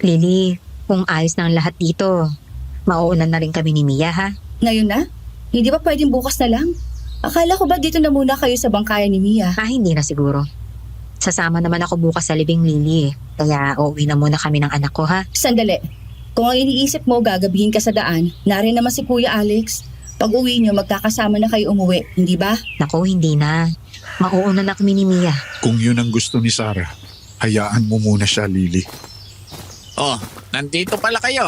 [SPEAKER 5] Lily, kung ayos na ang lahat dito, mauunan na rin kami ni Mia ha?
[SPEAKER 4] Ngayon na? Hindi ba pwedeng bukas na lang? Akala ko ba dito na muna kayo sa bangkayan ni Mia?
[SPEAKER 5] Hindi na siguro. Sasama naman ako bukas sa libing, Lily. Kaya uuwi na muna kami ng anak ko ha?
[SPEAKER 4] Sandali. Kung ang iniisip mo gagabihin ka sa daan, narin naman si Kuya Alex. Pag uwi niyo, magkakasama na kayo umuwi, hindi ba?
[SPEAKER 5] Naku, hindi na. Mauuna na kami ni Mia.
[SPEAKER 2] Kung yun ang gusto ni Sarah, hayaan mo muna siya, Lily.
[SPEAKER 3] Oh, nandito pala kayo.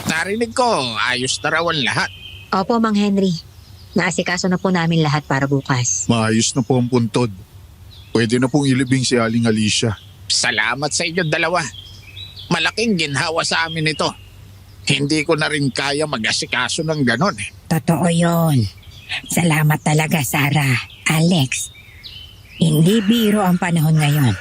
[SPEAKER 3] Narinig ko, ayos na raw ang lahat.
[SPEAKER 5] Opo, Mang Henry. Naasikaso na po namin lahat para bukas.
[SPEAKER 2] Maayos na po ang puntod. Pwede na pong ilibing si Aling Alicia.
[SPEAKER 3] Salamat sa inyo dalawa. Malaking ginhawa sa amin ito. Hindi ko na rin kaya mag-asikaso ng ganon eh.
[SPEAKER 1] Totoo yun. Salamat talaga, Sarah. Alex, hindi biro ang panahon ngayon.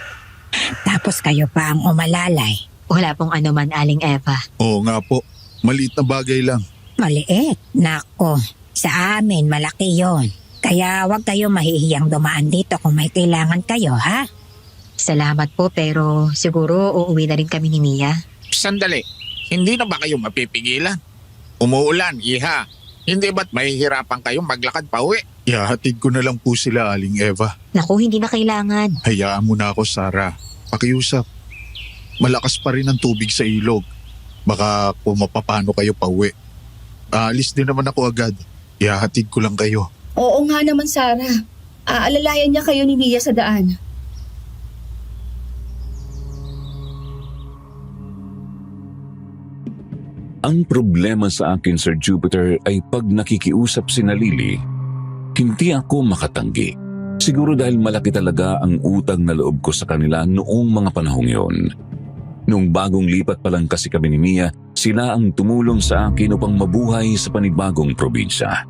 [SPEAKER 1] Tapos kayo pa ang umalalay.
[SPEAKER 5] Wala pong anuman, Aling Eva.
[SPEAKER 2] Oo nga po, maliit na bagay lang.
[SPEAKER 1] Maliit. Nako, sa amin malaki yon. Kaya wag kayo mahihiyang dumaan dito kung may kailangan kayo, ha?
[SPEAKER 5] Salamat po pero siguro uuwi na rin kami ni Mia.
[SPEAKER 3] Sandali, hindi na ba kayo mapipigilan? Umuulan, iha. Hindi ba't mahihirapan kayong maglakad pa uwi?
[SPEAKER 2] Ihahatid ko na lang po sila, Aling Eva.
[SPEAKER 5] Naku, hindi na kailangan.
[SPEAKER 2] Hayaan mo na ako, Sarah. Pakiusap. Malakas pa rin ang tubig sa ilog. Baka kung mapapano kayo pa uwi. Aalis din naman ako agad. Ihahatid ko lang kayo.
[SPEAKER 4] Oo nga naman, Sarah. Aalalayan niya kayo ni Mia sa daan.
[SPEAKER 6] Ang problema sa akin, Sir Jupiter, ay pag nakikiusap si Lily, hindi ako makatanggi. Siguro dahil malaki talaga ang utang na loob ko sa kanila noong mga panahong yon. Noong bagong lipat pa lang kasi kami ni Mia, sila ang tumulong sa akin upang mabuhay sa panibagong probinsya.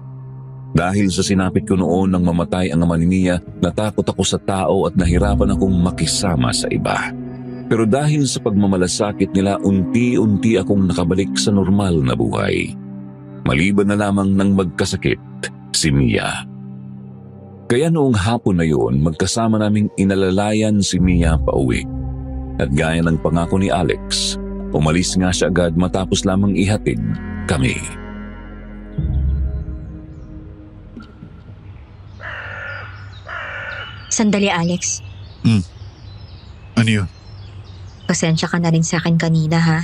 [SPEAKER 6] Dahil sa sinapit ko noon nang mamatay ang ama ni Mia, natakot ako sa tao at nahirapan akong makisama sa iba. Pero dahil sa pagmamalasakit nila, unti-unti akong nakabalik sa normal na buhay. Maliban na lamang ng magkasakit si Mia. Kaya noong hapon na yun, magkasama naming inalalayan si Mia pauwi. At gaya ng pangako ni Alex, umalis nga siya agad matapos lamang ihatid kami.
[SPEAKER 5] Sandali, Alex.
[SPEAKER 2] Ano yun?
[SPEAKER 5] Pasensya ka na rin sa akin kanina ha.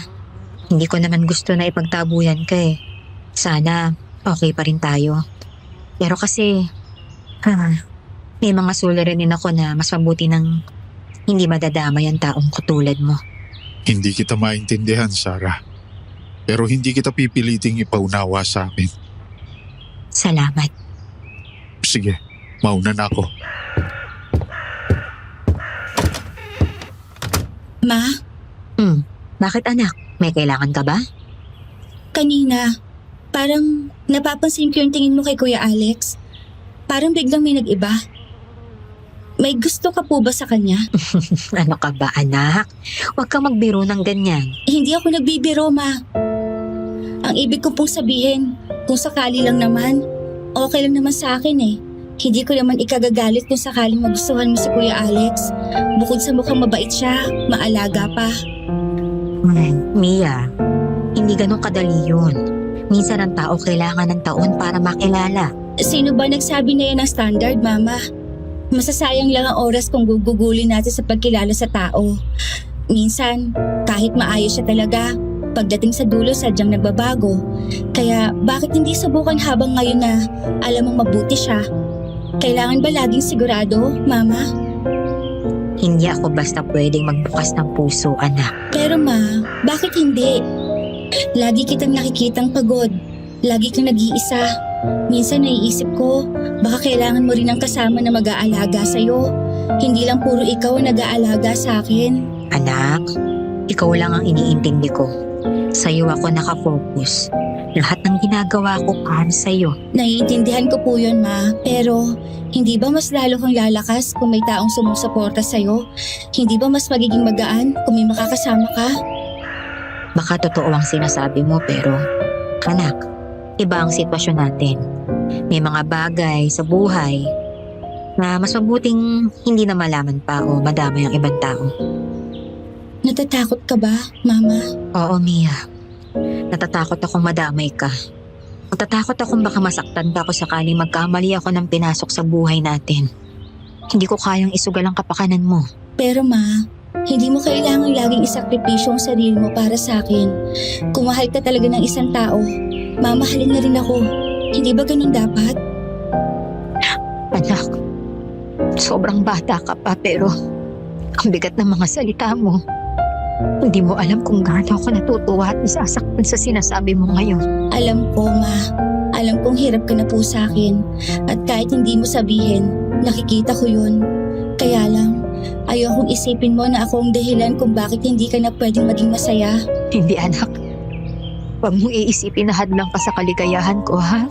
[SPEAKER 5] Hindi ko naman gusto na ipagtabuyan ka eh. Sana okay pa rin tayo. Pero kasi, may mga suliranin ako na mas mabuti ng hindi madadamay ang taong katulad mo.
[SPEAKER 2] Hindi kita maintindihan, Sarah. Pero hindi kita pipiliting ipaunawa sa amin.
[SPEAKER 5] Salamat.
[SPEAKER 2] Sige, mauna na ako.
[SPEAKER 4] Ma,
[SPEAKER 5] Bakit anak? May kailangan ka ba?
[SPEAKER 4] kanina, parang napapansin ko yung tingin mo kay Kuya Alex. Parang biglang may nag-iba. May gusto ka po ba sa kanya?
[SPEAKER 5] Ano ka ba anak? Huwag kang magbiro ng ganyan.
[SPEAKER 4] Hindi ako nagbibiro, Ma. Ang ibig ko pong sabihin, kung sakali lang naman, okay lang naman sa akin eh. Hindi ko naman ikagagalit kung sakaling magustuhan mo si Kuya Alex. Bukod sa mukhang mabait siya, maalaga pa.
[SPEAKER 5] Mia, hindi ganun kadali yun. Minsan ang tao kailangan ng taon para makilala.
[SPEAKER 4] Sino ba nagsabi na yan ng standard, Mama? Masasayang lang ang oras kung gugugulin natin sa pagkilala sa tao. Minsan, kahit maayos siya talaga, pagdating sa dulo sadyang nagbabago. Kaya bakit hindi subukan habang ngayon na alam mong mabuti siya? Kailangan ba laging sigurado, Mama?
[SPEAKER 5] Hindi ako basta pwedeng magbukas ng puso, anak.
[SPEAKER 4] Pero Ma, bakit hindi? Lagi kitang nakikitang pagod. Lagi kang nag-iisa. Minsan naiisip ko, baka kailangan mo rin ng kasama na mag-aalaga sa'yo. Hindi lang puro ikaw ang nag-aalaga sa akin.
[SPEAKER 5] Anak, ikaw lang ang iniintindi ko. Sa'yo ako nakafocus. Lahat ng ginagawa ko para sa'yo.
[SPEAKER 4] Naiintindihan ko po yun, Ma. Pero, hindi ba mas lalo kang lalakas kung may taong sumusuporta sa'yo? Hindi ba mas magiging magaan kung may makakasama ka?
[SPEAKER 5] Baka totoo ang sinasabi mo pero, anak, iba ang sitwasyon natin. May mga bagay sa buhay na mas mabuting hindi na malaman pa o madamay ang ibang tao.
[SPEAKER 4] Natatakot ka ba, Mama?
[SPEAKER 5] Oo, Mia. Natatakot akong madamay ka. Natatakot akong baka masaktan ka kung sakaling magkamali ako ng pinasok sa buhay natin. Hindi ko kayang isugal ang kapakanan mo.
[SPEAKER 4] Pero Ma, hindi mo kailangang laging isakripisyo ang sarili mo para sa akin. Kung mahal ka talaga ng isang tao, mamahalin na rin ako. Hindi ba ganun dapat?
[SPEAKER 5] Anak, sobrang bata ka pa pero ang bigat ng mga salita mo. Hindi mo alam kung gaano ako natutuwa at nasasaktan sa sinasabi mo ngayon.
[SPEAKER 4] Alam ko, Ma. Alam kong hirap ka na po sa akin. At kahit hindi mo sabihin, nakikita ko yun. Kaya lang, ayokong isipin mo na ako ang dahilan kung bakit hindi ka na pwedeng maging masaya.
[SPEAKER 5] Hindi anak. Huwag mong iisipin na hadlang ka sa kaligayahan ko, ha?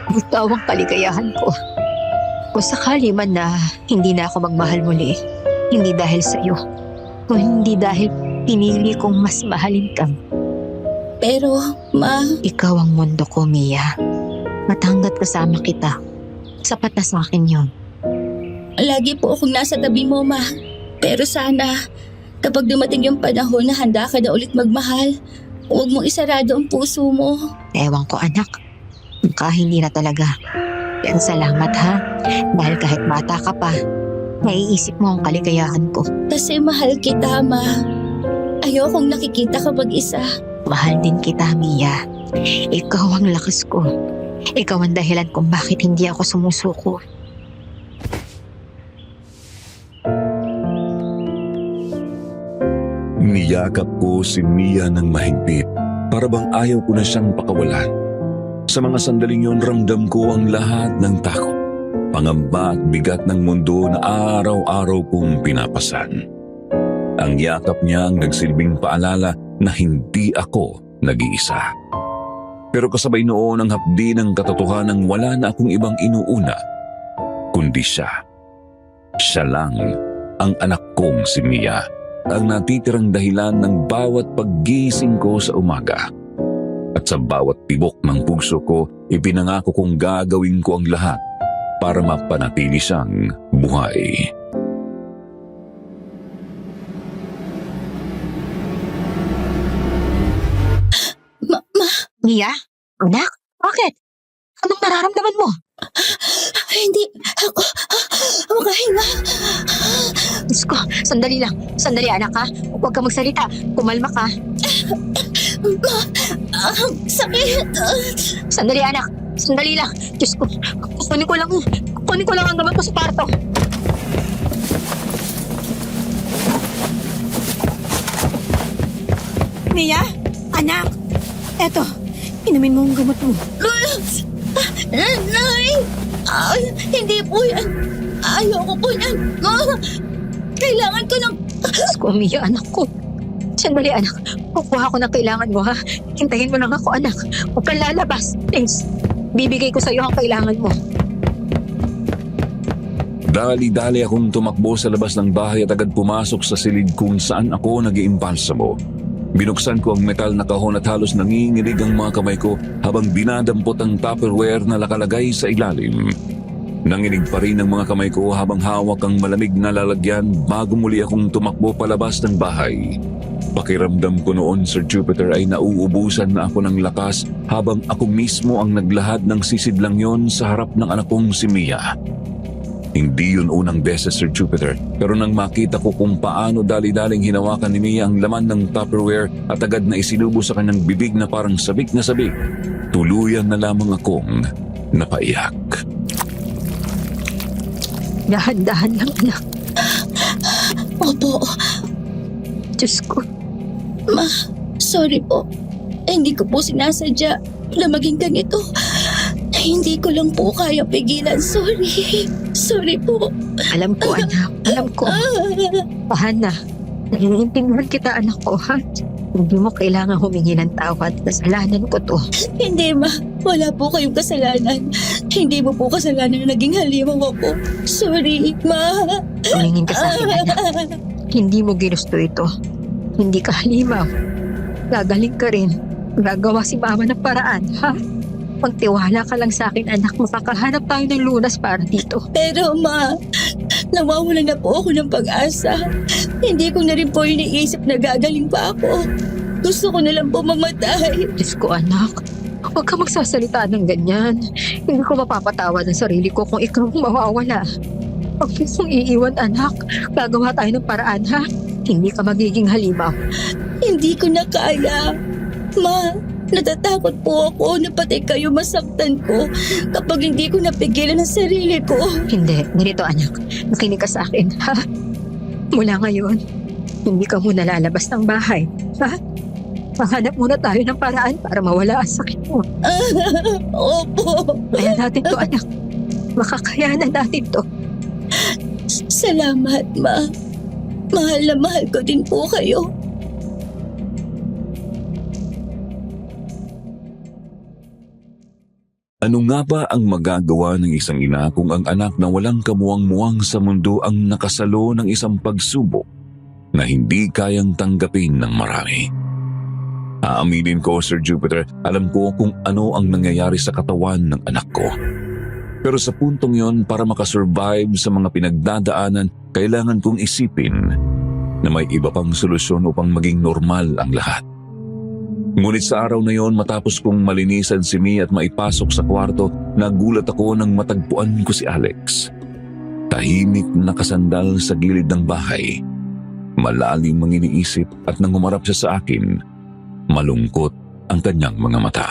[SPEAKER 5] Butawang kaligayahan ko. Kung sakali man na hindi na ako magmahal muli, hindi dahil sa'yo, kung hindi dahil pinili kong mas mahalin ka.
[SPEAKER 4] Pero, Ma,
[SPEAKER 5] Ikaw ang mundo ko, Mia. Matanggat kasama kita. Sapat na sa akin yun.
[SPEAKER 4] lagi po akong nasa tabi mo, Ma. Pero sana, kapag dumating yung panahon na handa ka na ulit magmahal, huwag mong isarado ang puso mo.
[SPEAKER 5] Ewan ko, anak. Baka hindi na talaga. Pero salamat, ha? Dahil kahit bata ka pa, naiisip mo ang kaligayahan ko.
[SPEAKER 4] Kasi mahal kita, Ma. Ayokong nakikita ka mag-isa.
[SPEAKER 5] Mahal din kita, Mia. Ikaw ang lakas ko. Ikaw ang dahilan kung bakit hindi ako sumusuko.
[SPEAKER 6] Niyakap ko si Mia ng mahigpit para bang ayaw ko na siyang pakawalan. Sa mga sandaling yon ramdam ko ang lahat ng takot, pangamba at bigat ng mundo na araw-araw kong pinapasan. Ang yakap niya ang nagsilbing paalala na hindi ako nag-iisa. Pero kasabay noon ang hapdi ng katotohanang wala na akong ibang inuuna, kundi siya. Siya lang ang anak kong si Mia, ang natitirang dahilan ng bawat paggising ko sa umaga. At sa bawat tibok ng puso ko, ipinangako kong gagawin ko ang lahat para mapanatili siyang buhay.
[SPEAKER 5] Mia? Anak? Bakit? Anong nararamdaman mo?
[SPEAKER 4] Hindi, ako, Makahinga.
[SPEAKER 5] Diyos ko, sandali lang. Sandali anak ha. Huwag ka magsalita. Kumalma ka.
[SPEAKER 4] Sakit.
[SPEAKER 5] Sandali anak. Sandali lang. Diyos ko, kukunin ko lang ang gamot ko sa kwarto.
[SPEAKER 7] Mia, anak, eto, inumin mo ang gamot mo.
[SPEAKER 4] Nay! Hindi po yan. Ayoko po yan. Kailangan ko ng...
[SPEAKER 5] Diyos ko, Mia, anak ko. Sandali anak. Kukuha ko ng kailangan mo ha. Hintayin mo lang ako anak. Huwag kang lalabas. Please. Bibigay ko sa iyo ang kailangan mo.
[SPEAKER 6] Dali-dali akong tumakbo sa labas ng bahay at agad pumasok sa silid kung saan ako nag-iimpalsamo. Binuksan ko ang metal na kahon at halos nanginginig ang mga kamay ko habang binadampot ang Tupperware na nakalagay sa ilalim. Nanginig pa rin ang mga kamay ko habang hawak ang malamig na lalagyan bago muli akong tumakbo palabas ng bahay. Pakiramdam ko noon, Sir Jupiter, ay nauubusan na ako ng lakas habang ako mismo ang naglahad ng sisidlang yon sa harap ng anak kong si Mia. Hindi yun unang beses, Sir Jupiter, pero nang makita ko kung paano dali-daling hinawakan ni Mia ang laman ng Tupperware at agad na isinubo sa kanyang bibig na parang sabik na sabik, tuluyan na lamang akong napaiyak.
[SPEAKER 5] Dahan-dahan lang anak.
[SPEAKER 4] Opo.
[SPEAKER 5] Diyos ko.
[SPEAKER 4] Ma, sorry po. Hindi ko po sinasadya na maging ganito. Hindi ko lang po kaya pigilan. Sorry. Sorry po.
[SPEAKER 5] Alam ko anak. Alam ko. Hana, naiintindihan kita anak ko ha. Hindi mo kailangan humingi ng tawad. Kasalanan ko to.
[SPEAKER 4] Hindi ma, wala po kayong kasalanan. Hindi mo po kasalanan na naging halimaw ako. Sorry, ma.
[SPEAKER 5] Tumingin ka sa akin anak. Hindi mo ginusto ito. Hindi ka halimaw. Gagaling ka rin. Gagawa si mama ng paraan, ha? Magtiwala ka lang sa akin, anak. Makakahanap tayo ng lunas para dito.
[SPEAKER 4] Pero ma, nawawalan na po ako ng pag-asa. Hindi ko na rin po iniisip na gagaling pa ako. Gusto ko na lang po mamatay.
[SPEAKER 5] Diyos ko, anak. Huwag ka magsasalita ng ganyan. Hindi ko mapapatawad ang sarili ko kung ikaw ang mawawala. Huwag mo kong iiwan, anak. Gagawa tayo ng paraan, ha? Hindi ka magiging halimaw.
[SPEAKER 4] Hindi ko na kaya. Ma, natatakot po ako na pati kayo masaktan ko kapag hindi ko napigilan ang sarili ko.
[SPEAKER 5] Hindi. Ganito, anak. Makinig ka sa akin, ha? Mula ngayon, hindi ka muna lalabas ng bahay, ha? Mahanap muna tayo ng paraan para mawala ang sakit mo.
[SPEAKER 4] Opo.
[SPEAKER 5] Kaya natin to, anak. Makakayanan natin to.
[SPEAKER 4] Salamat, ma. Mahal na mahal ko din po kayo.
[SPEAKER 6] Ano nga ba ang magagawa ng isang ina kung ang anak na walang kamuwang-muwang sa mundo ang nakasalo ng isang pagsubok na hindi kayang tanggapin ng marami? Aaminin ko, Sir Jupiter, alam ko kung ano ang nangyayari sa katawan ng anak ko. Pero sa puntong yon, para makasurvive sa mga pinagdadaanan, kailangan kong isipin na may iba pang solusyon upang maging normal ang lahat. Ngunit sa araw na yon, matapos kong malinisan si Mia at maipasok sa kwarto, nagulat ako nang matagpuan ko si Alex. Tahimik na nakasandal sa gilid ng bahay. Malalim ang iniisip at nang humarap siya sa akin, malungkot ang kanyang mga mata.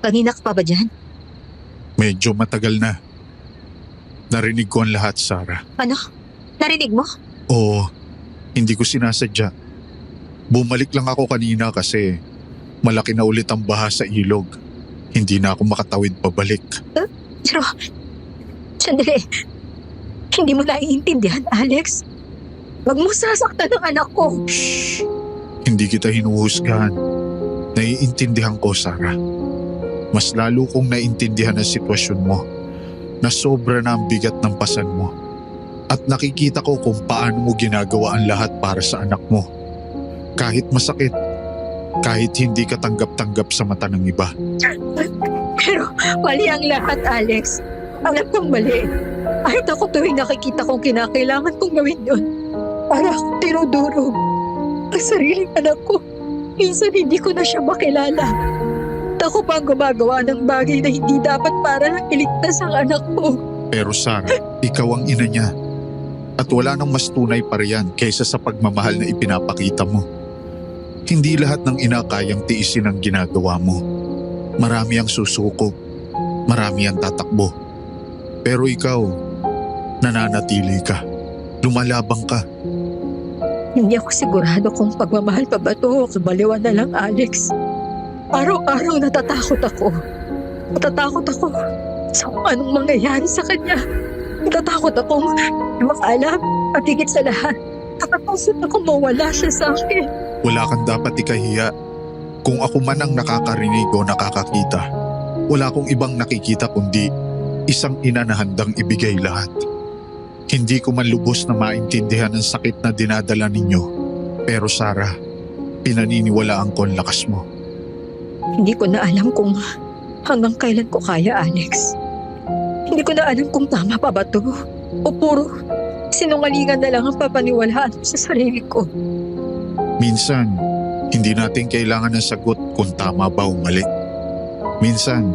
[SPEAKER 5] Kanina ka pa ba dyan?
[SPEAKER 2] Medyo matagal na. Narinig ko ang lahat, Sarah.
[SPEAKER 5] Ano? Narinig mo?
[SPEAKER 2] Oo, hindi ko sinasadya. Bumalik lang ako kanina kasi malaki na ulit ang baha sa ilog. Hindi na ako makatawid pabalik.
[SPEAKER 5] Pero, sandali. Hindi mo naiintindihan, Alex. Huwag mo sasaktan ng anak ko.
[SPEAKER 2] Shh! Hindi kita hinuhusgahan. Naiintindihan ko, Sarah. Mas lalo kong naiintindihan ang sitwasyon mo na sobra na ang bigat ng pasan mo. At nakikita ko kung paano mo ginagawa ang lahat para sa anak mo. Kahit masakit, kahit hindi ka tanggap-tanggap sa mata ng iba.
[SPEAKER 5] Pero mali ang lahat, Alex. Alam kong mali. Kahit ako tuwing nakikita kong kinakailangan kong gawin yun. Para akong tinudurog. Ang sariling anak ko, minsan hindi ko na siya makilala.
[SPEAKER 7] ako pa ang gumagawa ng bagay na hindi dapat para lang iligtas ang anak ko.
[SPEAKER 2] Pero Sarah, ikaw ang ina niya. At wala nang mas tunay pa riyan kaysa sa pagmamahal na ipinapakita mo. Hindi lahat ng ina kayang tiisin ang ginagawa mo. Marami ang susuko. Marami ang tatakbo. Pero ikaw, nananatili ka. Lumalabang ka.
[SPEAKER 7] Hindi ako sigurado kung pagmamahal pa ba to o kabaliwan na lang, Alex. Araw-araw natatakot ako. Natatakot ako sa kung anong mangyayari sa kanya. Natatakot akong makaalam at higit sa lahat. Natatakot akong mawala siya sa akin.
[SPEAKER 2] Wala kang dapat ikahiya. Kung ako man ang nakakarinig o nakakakita, wala akong ibang nakikita kundi isang ina na handang ibigay lahat. Hindi ko man lubos na maintindihan ang sakit na dinadala ninyo. Pero Sarah, pinaniniwalaan ko ang lakas mo.
[SPEAKER 7] Hindi ko na alam kung hanggang kailan ko kaya, Alex. Hindi ko na alam kung tama pa ba to o puro sinungalingan na lang ang papaniwalaan ko sa sarili ko.
[SPEAKER 2] Minsan, hindi natin kailangan ng sagot kung tama ba o mali. Minsan,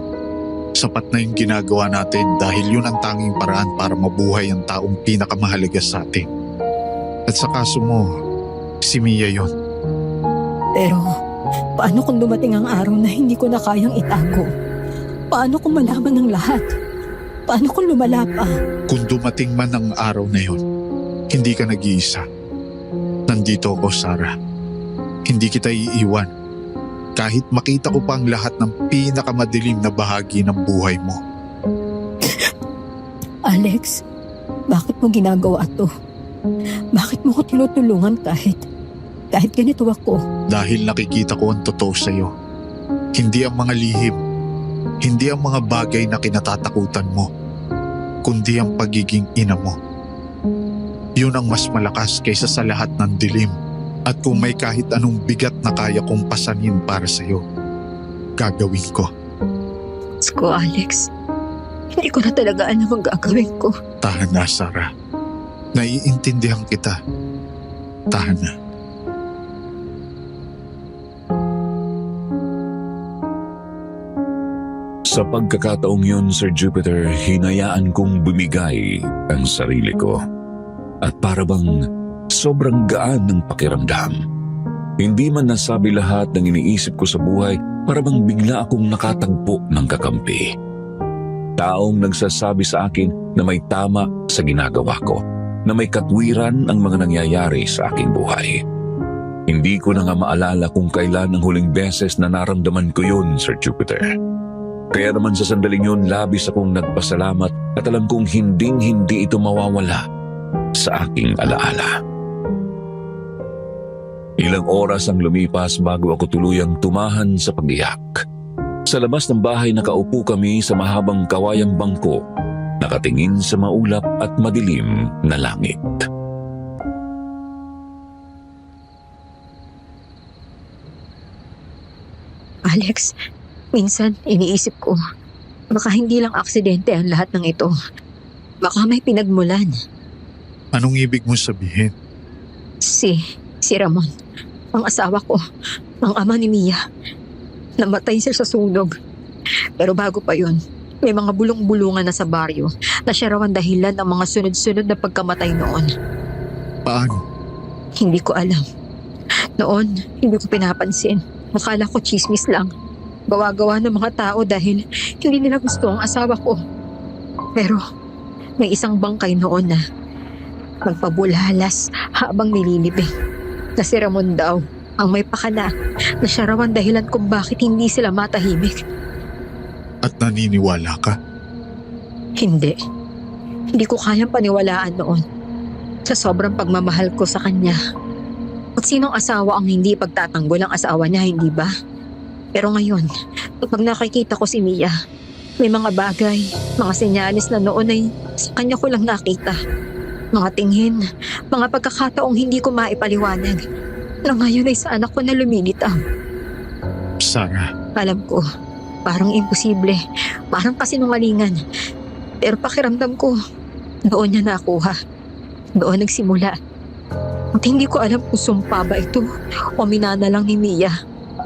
[SPEAKER 2] sapat na yung ginagawa natin dahil yun ang tanging paraan para mabuhay ang taong pinakamahalaga sa atin. At sa kaso mo, si Mia yun.
[SPEAKER 7] Pero paano kung dumating ang araw na hindi ko na kayang itago? Paano kung malaman ng lahat? Paano kung lumala pa?
[SPEAKER 2] Kung dumating man ang araw na yun, hindi ka nag-iisa. Nandito ako, Sarah. Hindi kita iiwan. Kahit makita ko pa ang lahat ng pinakamadilim na bahagi ng buhay mo.
[SPEAKER 7] Alex, bakit mo ginagawa to? Bakit mo ko tinutulungan kahit ganito ako?
[SPEAKER 2] Dahil nakikita ko ang totoo sa'yo. Hindi ang mga lihim. Hindi ang mga bagay na kinatatakutan mo. Kundi ang pagiging ina mo. Yun ang mas malakas kaysa sa lahat ng dilim. At kung may kahit anong bigat na kaya kong pasanin para sa'yo, gagawin ko.
[SPEAKER 7] Sko, Alex, hindi ko na talaga alam ang gagawin ko.
[SPEAKER 2] Tahan na, Sarah. Naiintindihan kita. Tahan na.
[SPEAKER 6] Sa pagkakataong yun, Sir Jupiter, hinayaan kong bumigay ang sarili ko. At para bang sobrang gaan ng pakiramdam. Hindi man nasabi lahat ng iniisip ko sa buhay, para bang bigla akong nakatagpo ng kakampi. Taong nagsasabi sa akin na may tama sa ginagawa ko, na may katwiran ang mga nangyayari sa aking buhay. Hindi ko na nga maalala kung kailan ang huling beses na naramdaman ko yun, Sir Jupiter. Kaya naman sa sandaling yun, labis akong nagpasalamat at alam kong hinding-hindi ito mawawala sa aking alaala. Ilang oras ang lumipas bago ako tuluyang tumahan sa pag-iyak. Sa labas ng bahay nakaupo kami sa mahabang kawayang bangko, nakatingin sa maulap at madilim na langit.
[SPEAKER 7] Alex, minsan iniisip ko, baka hindi lang aksidente ang lahat ng ito. Baka may pinagmulan.
[SPEAKER 2] Anong ibig mo sabihin?
[SPEAKER 7] Si Ramon, ang asawa ko, ang ama ni Mia. Namatay siya sa sunog. Pero bago pa yun, may mga bulong-bulungan na sa baryo na siya raw ang dahilan ng mga sunod-sunod na pagkamatay noon.
[SPEAKER 2] Paano?
[SPEAKER 7] Hindi ko alam. Noon, hindi ko pinapansin. Akala ko chismis lang. Gawa-gawa ng mga tao dahil hindi nila gusto ang asawa ko. Pero may isang bangkay noon na magpabulalas habang nililibing. Na si Ramon daw ang may pakana na siya raw ang dahilan kung bakit hindi sila matahimik.
[SPEAKER 2] At naniniwala ka?
[SPEAKER 7] Hindi. Hindi ko kayang paniwalaan noon. Sa sobrang pagmamahal ko sa kanya. At sinong asawa ang hindi pagtatanggol ang asawa niya, hindi ba? Pero ngayon, pag nakikita ko si Mia, may mga bagay, mga senyales na noon ay sa kanya ko lang nakita. Mga tingin, mga pagkakataong hindi ko maipaliwanag na ngayon ay sa anak ko na lumilitaw.
[SPEAKER 2] Sarah,
[SPEAKER 7] Alam ko, parang imposible, parang kasinungalingan. Pero pakiramdam ko, doon niya nakuha. Doon nagsimula. At hindi ko alam kung sumpa ba ito o minana lang ni Mia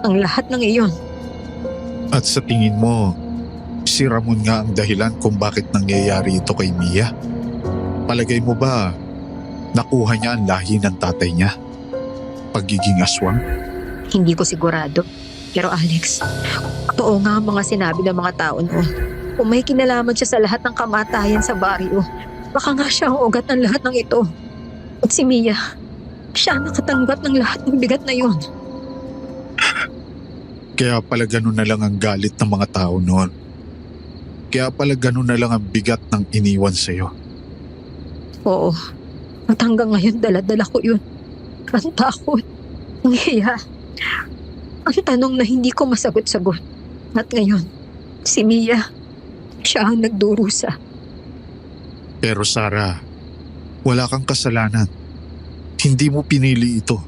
[SPEAKER 7] ang lahat ng iyon.
[SPEAKER 2] At sa tingin mo, si Ramon nga ang dahilan kung bakit nangyayari ito kay Mia? Palagay mo ba nakuha niya ang lahi ng tatay niya? Pagiging aswang?
[SPEAKER 7] Hindi ko sigurado. Pero Alex, totoo nga ang mga sinabi ng mga tao noon. Kung may kinalaman siya sa lahat ng kamatayan sa baryo, baka nga siya ang ugat ng lahat ng ito. At si Mia, siya ang nakatanggap ng lahat ng bigat na yun.
[SPEAKER 2] Kaya pala ganun na lang ang galit ng mga tao noon. Kaya pala ganun na lang ang bigat ng iniwan sa'yo.
[SPEAKER 7] Oo. At hanggang ngayon dala-dala ko yun. Ang takot. Ang hiya. Ang tanong na hindi ko masagot-sagot. At ngayon, si Mia, siya ang nagdurusa.
[SPEAKER 2] Pero Sarah, wala kang kasalanan. Hindi mo pinili ito.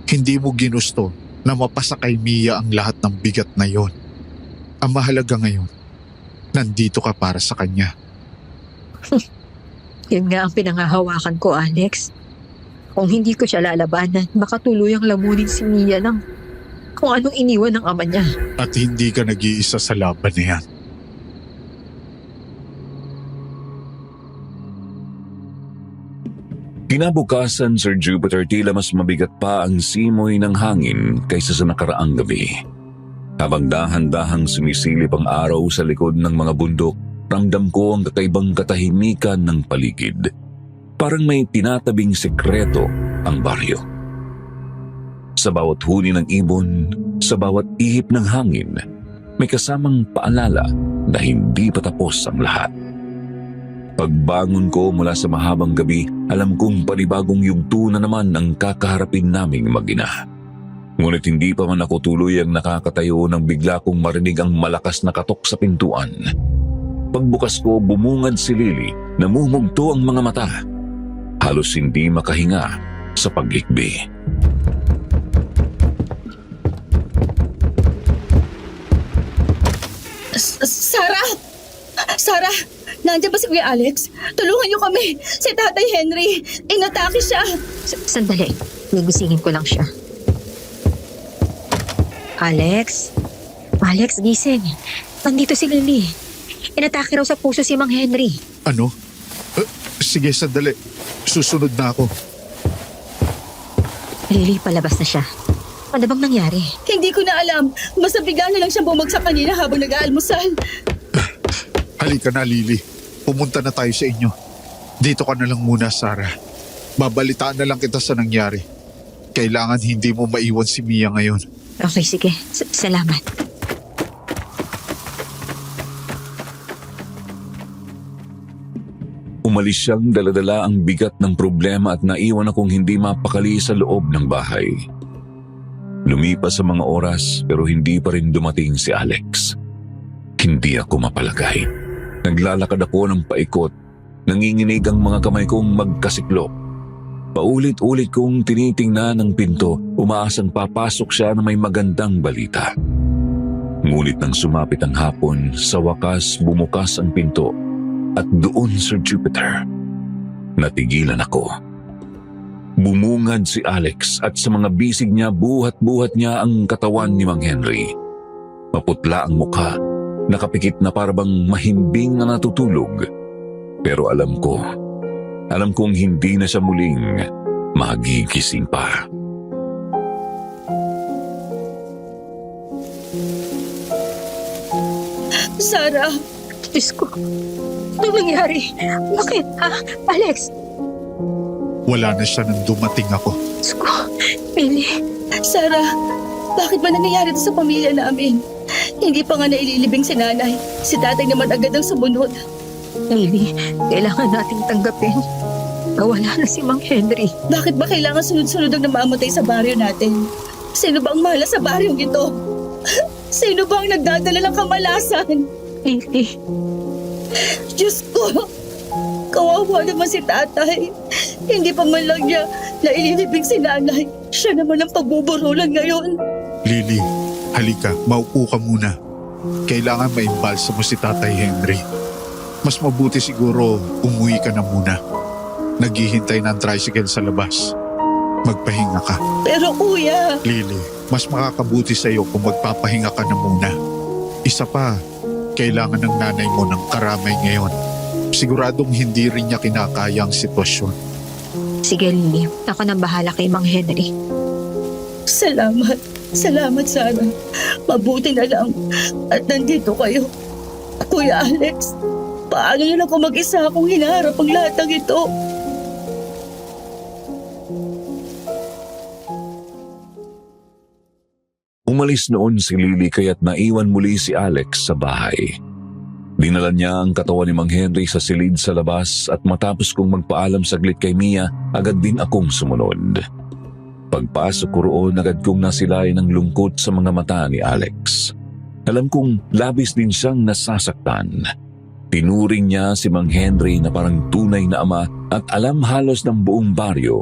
[SPEAKER 2] Hindi mo ginusto na mapasa kay Mia ang lahat ng bigat na yon. Ang mahalaga ngayon, nandito ka para sa kanya.
[SPEAKER 7] Yun nga ang pinangahawakan ko, Alex. Kung hindi ko siya lalabanan, baka tuluyang lamunin si Mia ng kung anong iniwan ng ama niya.
[SPEAKER 2] At hindi ka nag-iisa sa laban na yan.
[SPEAKER 6] Kinabukasan, Sir Jupiter, tila mas mabigat pa ang simoy ng hangin kaysa sa nakaraang gabi. Habang dahan-dahang sumisilip ang araw sa likod ng mga bundok, ramdam ko ang kakaibang katahimikan ng paligid. Parang may tinatabing sekreto ang baryo. Sa bawat huni ng ibon, sa bawat ihip ng hangin, may kasamang paalala na hindi pa tapos ang lahat. Pagbangon ko mula sa mahabang gabi, alam kong panibagong yugto na naman ang kakaharapin naming mag-ina. Ngunit hindi pa man ako tuluyang nakakatayo nang bigla kong marinig ang malakas na katok sa pintuan. Pagbukas ko, bumungad si Lily, namumugto ang mga mata. Halos hindi makahinga sa pag-ikbi.
[SPEAKER 4] Sarah! Sarah! Nandiyan ba si Kuya Alex? Tulungan niyo kami! Si Tatay Henry! Inatake siya!
[SPEAKER 7] Sandali, gigisingin ko lang siya. Alex? Alex, gising. Nandito si Lily. Inatake raw sa puso si Mang Henry.
[SPEAKER 2] Ano? Sige, sandali. Susunod na ako.
[SPEAKER 7] Lily, palabas na siya. Ano bang nangyari?
[SPEAKER 4] Hindi ko na alam. Basta bigla na lang siyang bumagsak kanina habang nag-aalmusal.
[SPEAKER 2] Halika na, Lily. Pumunta na tayo sa inyo. Dito ka na lang muna, Sarah. Babalitaan na lang kita sa nangyari. Kailangan hindi mo maiwan si Mia ngayon.
[SPEAKER 7] Okay, sige. Salamat.
[SPEAKER 6] Umalis siyang daladala ang bigat ng problema at naiwan akong hindi mapakali sa loob ng bahay. Lumipas ang mga oras pero hindi pa rin dumating si Alex. Hindi ako mapalagay. Naglalakad ako ng paikot. Nanginginig ang mga kamay kong magkasiklop. Paulit-ulit kong tinitingnan ang pinto, umaasang papasok siya na may magandang balita. Ngunit nang sumapit ang hapon, sa wakas bumukas ang pinto. At doon, Sir Jupiter, natigilan ako. Bumungad si Alex at sa mga bisig niya, buhat-buhat niya ang katawan ni Mang Henry. Maputla ang mukha, nakapikit na parabang mahimbing na natutulog. Pero alam kong hindi na siya muling magigising pa.
[SPEAKER 4] Sarah!
[SPEAKER 7] Diyos ko. Anong nangyari? Bakit, ha? Alex?
[SPEAKER 2] Wala na siya nang dumating ako.
[SPEAKER 7] Diyos ko. Lily.
[SPEAKER 4] Sarah! Bakit ba nangyayari ito sa pamilya namin? Hindi pa nga naililibing si nanay. Si tatay naman agad ang sumunod.
[SPEAKER 7] Lily, kailangan nating tanggapin. Nawala na si Mang Henry.
[SPEAKER 4] Bakit ba kailangan sunod-sunod ang namamatay sa baryo natin? Sino ba ang mahala sa baryong ito? Sino ba ang nagdadala ng kamalasan?
[SPEAKER 7] Lily.
[SPEAKER 4] Diyos ko! Kawawa naman si tatay. Hindi pa man lang niya naililibing si nanay. Siya naman ang pagbuburulan ngayon.
[SPEAKER 2] Lily, halika, maupo ka muna. Kailangan maimbalsa mo si Tatay Henry. Mas mabuti siguro umuwi ka na muna. Naghihintay na ang tricycle sa labas. Magpahinga ka.
[SPEAKER 4] Pero kuya,
[SPEAKER 2] Lily, mas makakabuti sa iyo kung magpapahinga ka na muna. Isa pa, kailangan ng nanay mo ng karamay ngayon. Siguradong hindi rin niya kinakaya ang sitwasyon.
[SPEAKER 7] Sige, Lily. Ako nang bahala kay Mang Henry.
[SPEAKER 4] Salamat. Salamat, Sarah. Mabuti na lang at nandito kayo. Kuya Alex, paano na lang kung mag-isa akong hinaharap ang lahat ng ito?
[SPEAKER 6] Umalis noon si Lily kaya't naiwan muli si Alex sa bahay. Dinala niya ang katawan ni Mang Henry sa silid sa labas at matapos kong magpaalam saglit kay Mia, agad din akong sumunod. Pagpasok ko roon, agad kong nasilayan ng lungkot sa mga mata ni Alex. Alam kong labis din siyang nasasaktan. Tinuring niya si Mang Henry na parang tunay na ama at alam halos ng buong baryo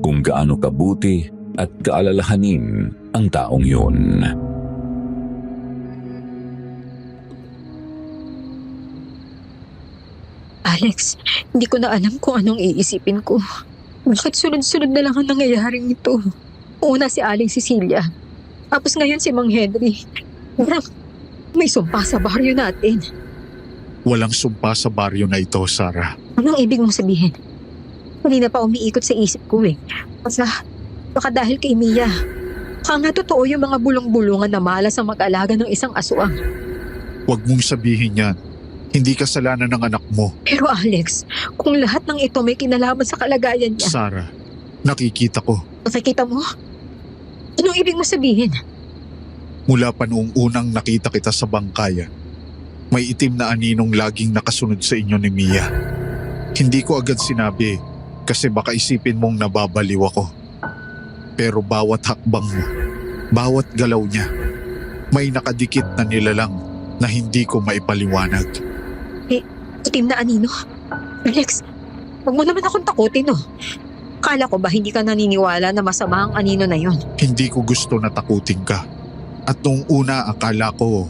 [SPEAKER 6] kung gaano kabuti at kaalalahanin ang taong yun.
[SPEAKER 7] Alex, hindi ko na alam kung anong iisipin ko. Bakit sunod-sunod na lang ang nangyayaring ito? Una si Aling Cecilia. Tapos ngayon si Mang Henry. Parang may sumpa sa baryo natin.
[SPEAKER 2] Walang sumpa sa baryo na ito, Sarah.
[SPEAKER 7] Anong ibig mong sabihin? Hindi na pa umiikot sa isip ko eh. Baka dahil kay Mia. Baka nga totoo yung mga bulong-bulungan na malas ang mag-alaga ng isang aswang.
[SPEAKER 2] Huwag mong sabihin yan. Hindi kasalanan ng anak mo.
[SPEAKER 7] Pero Alex, kung lahat ng ito may kinalaman sa kalagayan niya,
[SPEAKER 2] Sarah, nakikita ko.
[SPEAKER 7] nakikita mo? Anong ibig mo sabihin?
[SPEAKER 2] Mula pa noong unang nakita kita sa bangkayan, may itim na aninong laging nakasunod sa inyo ni Mia. Hindi ko agad sinabi kasi baka isipin mong nababaliw ako. Pero bawat hakbang mo, bawat galaw niya, may nakadikit na nilalang na hindi ko maipaliwanag.
[SPEAKER 7] Itim na anino? Alex, huwag mo naman akong takutin, no? Kala ko ba hindi ka naniniwala na masama ang anino na yon?
[SPEAKER 2] Hindi ko gusto na takutin ka. At nung una akala ko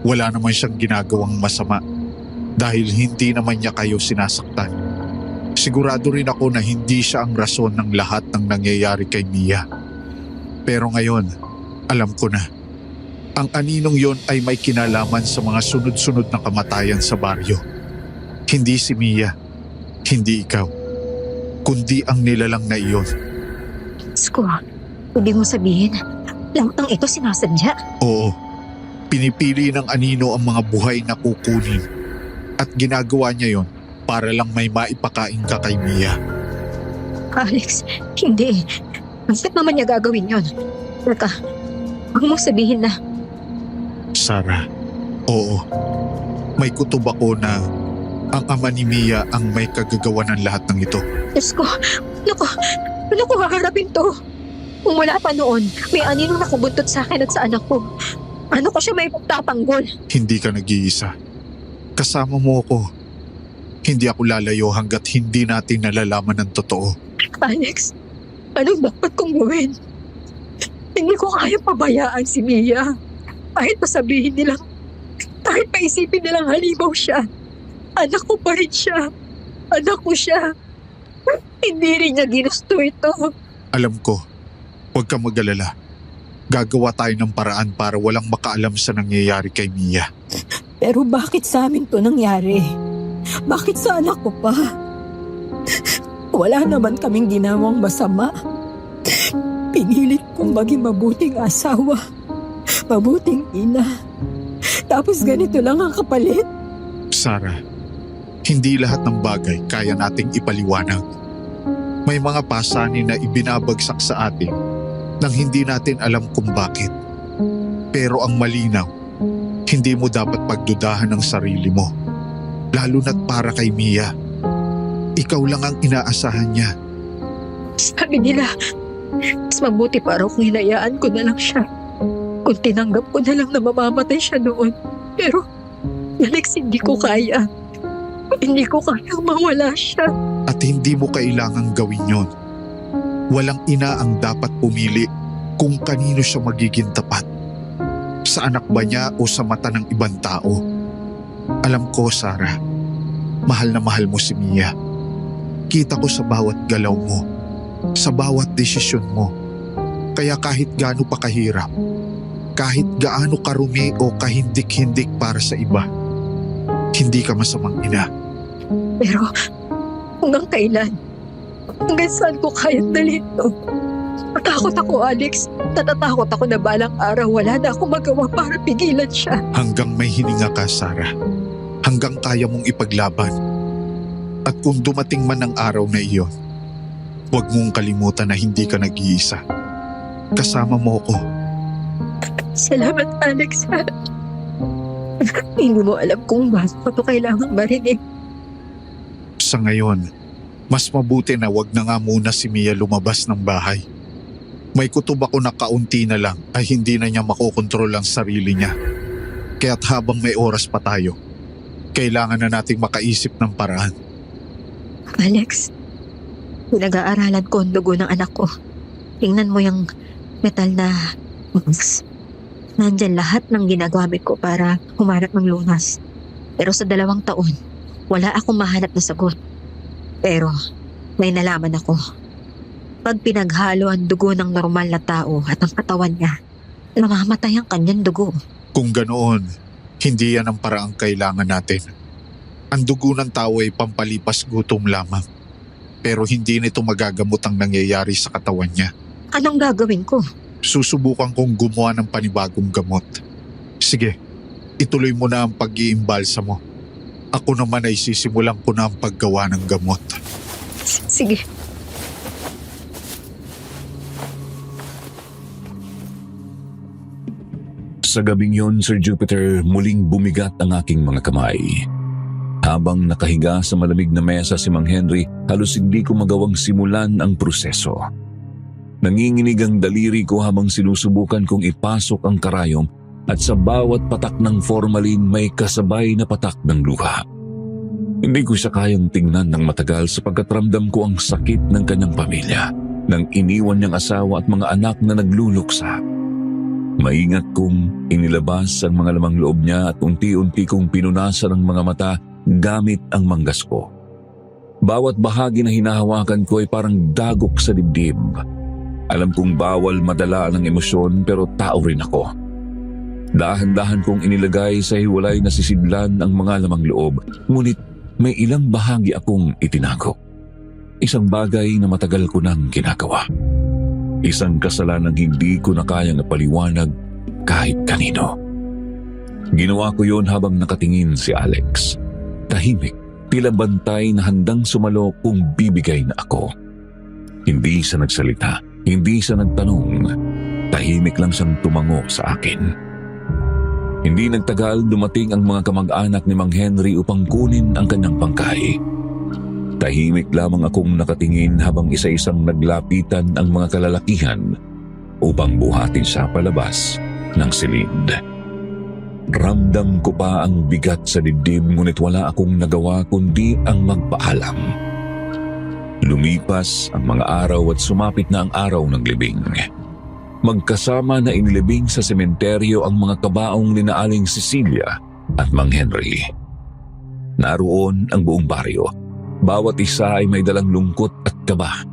[SPEAKER 2] wala naman siyang ginagawang masama dahil hindi naman niya kayo sinasaktan. Sigurado rin ako na hindi siya ang rason ng lahat ng nangyayari kay Mia. Pero ngayon, alam ko na. Ang aninong yon ay may kinalaman sa mga sunod-sunod na kamatayan sa baryo. Hindi si Mia, hindi ikaw, kundi ang nilalang na iyon.
[SPEAKER 7] Sko, ibig mo sabihin, lahat ng ito sinasadya?
[SPEAKER 2] Oo, pinipili ng anino ang mga buhay na kukunin at ginagawa niya yon para lang may maipakain ka kay Mia.
[SPEAKER 7] Alex, hindi. Bakit naman niya gagawin yon? Teka, huwag mong sabihin na
[SPEAKER 2] Sarah, oo, may kutob ako na ang ama ni Mia ang may kagagawa ng lahat ng ito.
[SPEAKER 7] Diyos ko, ano ko haharapin to? Kung wala pa noon, may aninong nakabuntot sa akin at sa anak ko. Ano ko siya may pagtatanggol?
[SPEAKER 2] Hindi ka nag-iisa. Kasama mo ako. Hindi ako lalayo hanggat hindi natin nalalaman ang totoo.
[SPEAKER 7] Alex, anong dapat kong gawin? Hindi ko kaya pabayaan si Mia. Kahit pasabihin nilang, kahit paisipin nilang halimaw siya. Anak ko pa rin siya. Anak ko siya. Hindi rin niya ginusto ito.
[SPEAKER 2] Alam ko, huwag kang mag-alala. Gagawa tayo ng paraan para walang makaalam sa nangyayari kay Mia.
[SPEAKER 8] Pero bakit sa amin to nangyari? Bakit sa anak ko pa? Wala naman kaming ginawang masama. Pinilit kong maging mabuting asawa, mabuting ina. Tapos ganito lang ang kapalit.
[SPEAKER 2] Sarah, hindi lahat ng bagay kaya nating ipaliwanag. May mga pasanin na ibinabagsak sa atin nang hindi natin alam kung bakit. Pero ang malinaw, hindi mo dapat pagdudahan ng sarili mo. Lalo na't para kay Mia. Ikaw lang ang inaasahan niya.
[SPEAKER 7] Sabi nila, mas mabuti pa raw kung hinayaan ko na lang siya. Kung tinanggap ko na lang na mamamatay siya noon. Pero, Alex, hindi ko kaya. Hindi ko kayang mawala siya.
[SPEAKER 2] At hindi mo kailangang gawin yon. Walang ina ang dapat pumili kung kanino siya magiging tapat. Sa anak ba niya o sa mata ng ibang tao? Alam ko, Sarah, mahal na mahal mo si Mia. Kita ko sa bawat galaw mo, sa bawat desisyon mo. Kaya kahit gaano pa kahirap, Kahit gaano karumi o kahindik-hindik para sa iba, hindi ka masamang ina.
[SPEAKER 7] Pero hanggang kailan? Hanggang saan ko kayang dalhin to? Natakot ako, Alex. Natatakot ako na balang araw wala na akong magawa para pigilan siya.
[SPEAKER 2] Hanggang may hininga ka, Sarah. Hanggang kaya mong ipaglaban. At kung dumating man ang araw na iyon, huwag mong kalimutan na hindi ka nag-iisa. Kasama mo ko.
[SPEAKER 7] Salamat, Alex. Hindi mo alam kung bakit ko kailangan marinig.
[SPEAKER 2] Sa ngayon, mas mabuti na wag na nga muna si Mia lumabas ng bahay. May kutob ako na kaunti na lang ay hindi na niya makokontrol ang sarili niya. Kaya't habang may oras pa tayo, kailangan na nating makaisip ng paraan.
[SPEAKER 7] Alex, pinag-aaralan ko ang dugo ng anak ko. Tingnan mo yung metal na box. Nandyan lahat ng ginagamit ko para humanap ng lunas. Pero sa 2 taon, wala akong mahanap na sagot. Pero may nalaman ako. Pag pinaghalo ang dugo ng normal na tao at ang katawan niya, namamatay ang kanyang dugo.
[SPEAKER 2] Kung ganoon, hindi yan ang paraang kailangan natin. Ang dugo ng tao ay pampalipas gutom lamang. Pero hindi nito magagamot ang nangyayari sa katawan niya.
[SPEAKER 7] Anong gagawin ko?
[SPEAKER 2] Susubukan kong gumawa ng panibagong gamot. Sige, ituloy mo na ang pag-iimbalsa mo. Ako naman ay sisimulan ko na ang paggawa ng gamot.
[SPEAKER 7] Sige.
[SPEAKER 6] Sa gabing yon, Sir Jupiter, muling bumigat ang aking mga kamay. Habang nakahiga sa malamig na mesa si Mang Henry, halos hindi ko magawang simulan ang proseso. Nanginginig ang daliri ko habang sinusubukan kong ipasok ang karayom at sa bawat patak ng formalin may kasabay na patak ng luha. Hindi ko siya kayang tingnan ng matagal sapagkat ramdam ko ang sakit ng kanyang pamilya, ng iniwan niyang asawa at mga anak na nagluluksa. Maingat kong inilabas ang mga lamang loob niya at unti-unti kong pinunasan ang mga mata gamit ang manggas ko. Bawat bahagi na hinahawakan ko ay parang dagok sa dibdib. Alam kong bawal madala ng emosyon pero tao rin ako. Dahan-dahan kong inilagay sa hiwalay na sisidlan ang mga lamang loob, ngunit may ilang bahagi akong itinago. Isang bagay na matagal ko nang ginagawa. Isang kasalanang hindi ko na kayang napaliwanag kahit kanino. Ginawa ko yon habang nakatingin si Alex. Tahimik, tila bantay na handang sumalo kung bibigay na ako. Hindi siya nagsalita, hindi siya nagtanong. Tahimik lang siyang tumango sa akin. Hindi nagtagal dumating ang mga kamag-anak ni Mang Henry upang kunin ang kanyang bangkay. Tahimik lamang akong nakatingin habang isa-isang naglapitan ang mga kalalakihan upang buhatin siya palabas ng silid. Ramdam ko pa ang bigat sa dibdib ngunit wala akong nagawa kundi ang magpaalam. Lumipas ang mga araw at sumapit na ang araw ng libing. Magkasama na inilibing sa sementeryo ang mga kabaong ni Aling Cecilia at Mang Henry. Naroon ang buong baryo. Bawat isa ay may dalang lungkot at kaba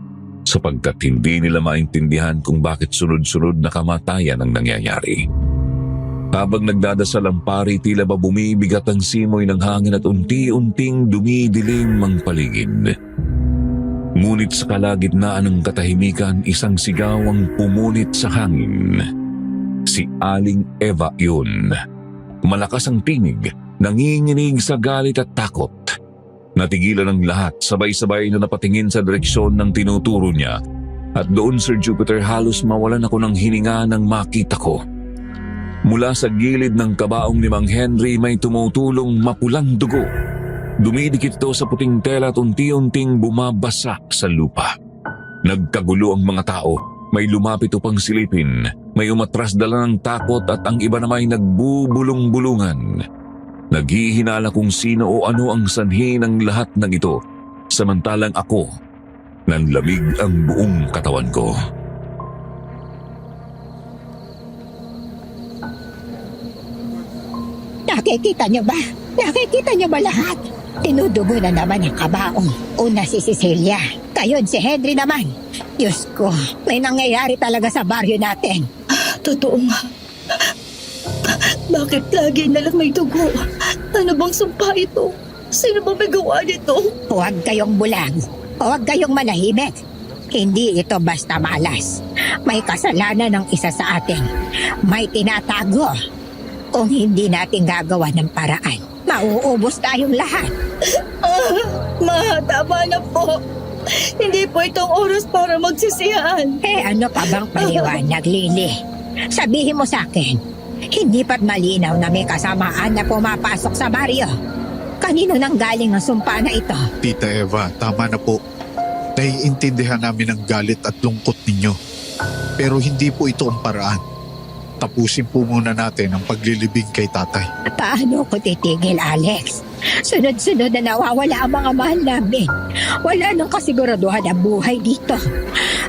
[SPEAKER 6] sapagkat hindi nila maintindihan kung bakit sunod-sunod na kamatayan ang nangyayari. Habang nagdadasal ang pari, tila ba bumibigat ang simoy ng hangin at unti-unting dumidilim ang paligid. Ngunit sa kalagitnaan ng katahimikan, isang sigaw ang pumunit sa hangin. Si Aling Eva yun. Malakas ang tinig, nanginginig sa galit at takot. Natigilan ang lahat, sabay-sabay na napatingin sa direksyon ng tinuturo niya. At doon, Sir Jupiter, halos mawalan ako ng hininga nang makita ko. Mula sa gilid ng kabaong ni Mang Henry may tumutulong mapulang dugo. Dumidikit ito sa puting tela at unti-unting bumabasa sa lupa. Nagkagulo ang mga tao, may lumapit upang silipin, may umatras dala ng takot at ang iba naman ay nagbubulong-bulungan. Naghihinala kung sino o ano ang sanhi ng lahat ng ito, samantalang ako, nanlamig ang buong katawan ko.
[SPEAKER 1] Nakikita niyo ba? Nakikita niyo ba lahat? Tinudugo na naman ang kabaong. Una si Cecilia, kayon si Henry naman. Diyos ko, may nangyayari talaga sa baryo natin.
[SPEAKER 4] Totoo nga. Bakit lagi na lang may dugo? Ano bang sumpa ito? Sino ba may gawa nito?
[SPEAKER 1] Huwag kayong bulag. Huwag kayong manahimik. Hindi ito basta malas. May kasalanan ng isa sa atin. May tinatago. Kung hindi natin gagawa ng paraan, mauubos tayong lahat.
[SPEAKER 4] Ma, tama na po. Hindi po itong oras para magsisihan.
[SPEAKER 1] Ano pa bang paliwanag, Lily? Sabihin mo sa akin, hindi pa't malinaw na may kasamaan na pumapasok sa baryo. Kanino nang galing ang sumpa na ito?
[SPEAKER 2] Tita Eva, tama na po. Naiintindihan namin ang galit at lungkot ninyo. Pero hindi po ito ang paraan. Tapusin po muna natin ang paglilibing kay tatay.
[SPEAKER 1] Paano ko titigil, Alex? Sunod-sunod na nawawala ang mga mahal namin. Wala nang kasiguraduhan ang buhay dito.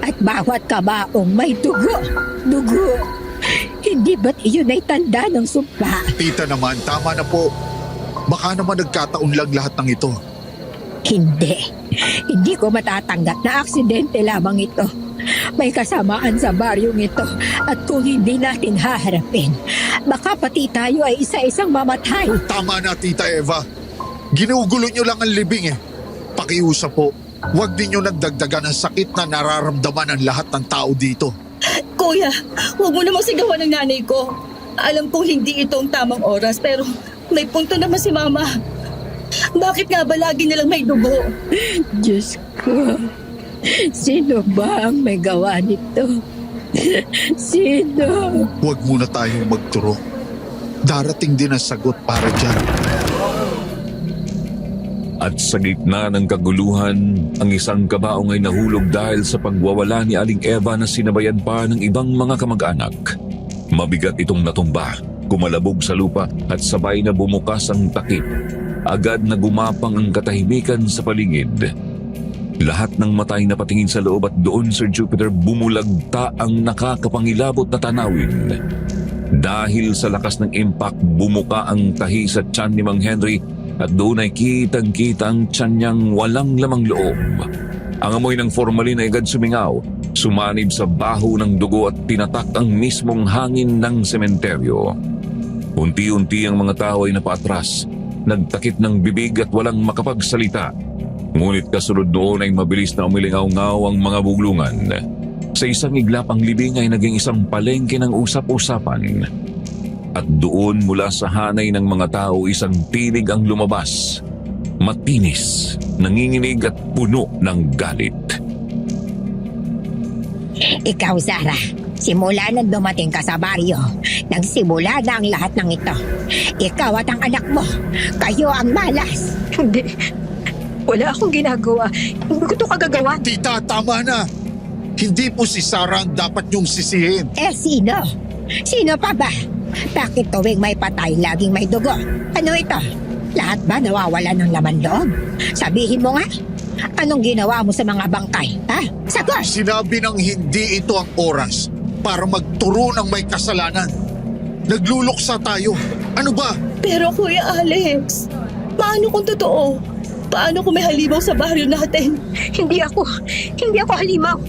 [SPEAKER 1] At bawat kabaong may dugo. Dugo. Hindi ba't iyon ay tanda ng sumpa?
[SPEAKER 2] Tita naman, tama na po. Baka naman nagkataon lang lahat ng ito.
[SPEAKER 1] Hindi. Hindi ko matatanggap na aksidente lamang ito. May kasamaan sa baryong ito at kung hindi natin haharapin, baka pati tayo ay isa-isang mamatay.
[SPEAKER 2] Tama na, Tita Eva. Ginugulo nyo lang ang libing eh. Pakiusap po, huwag ninyo nagdagdagan ng sakit na nararamdaman ng lahat ng tao dito.
[SPEAKER 4] Kuya, huwag mo namang sigawan ng nanay ko. Alam kong hindi ito ang tamang oras pero may punto naman si Mama. Bakit nga ba lagi nilang may dugo?
[SPEAKER 1] Diyos ko, sino ba ang may gawa nito? Sino?
[SPEAKER 2] Huwag muna tayong magturo. Darating din ang sagot para dyan.
[SPEAKER 6] At sa gitna ng kaguluhan, ang isang kabaong ay nahulog dahil sa pagwawala ni Aling Eva na sinabayan pa ng ibang mga kamag-anak. Mabigat itong natumba, kumalabog sa lupa at sabay na bumukas ang takip. Agad na gumapang ang katahimikan sa paligid. Lahat ng matay na patingin sa loob at doon, Sir Jupiter, bumulagta ang nakakapangilabot na tanawin. Dahil sa lakas ng impact, bumuka ang tahi sa tiyan ni Mang Henry at doon ay kitang-kita ang tiyan niyang walang lamang loob. Ang amoy ng formalin ay agad sumingaw, sumanib sa baho ng dugo at tinatak ang mismong hangin ng sementeryo. Unti-unti ang mga tao ay napaatras, nagtakip ng bibig at walang makapagsalita. Ngunit kasunod noon ay mabilis na umilingaw-ngaw ang mga buglungan. Sa isang iglap ang libing ay naging isang palengke ng usap-usapan. At doon mula sa hanay ng mga tao isang tinig ang lumabas. Matinis, nanginginig at puno ng galit.
[SPEAKER 1] Ikaw, Zara, simula nang dumating ka sa baryo, nagsimula na ang lahat ng ito. Ikaw at ang anak mo, kayo ang malas.
[SPEAKER 7] Hindi. Wala akong ginagawa. Hindi ko ito kagagawan.
[SPEAKER 2] Tita, tama na. Hindi po si Sarah ang dapat niyong sisihin.
[SPEAKER 1] Sino? Sino pa ba? Bakit tuwing may patay, laging may dugo? Ano ito? Lahat ba nawawala ng laman loob? Sabihin mo nga, anong ginawa mo sa mga bangkay? Ha? Sagot!
[SPEAKER 2] Sinabi ng hindi ito ang oras para magturo ng may kasalanan. Nagluluksa tayo. Ano ba?
[SPEAKER 4] Pero Kuya Alex, paano kung totoo? Paano kung may halimaw sa baryo natin?
[SPEAKER 7] Hindi ako halimaw.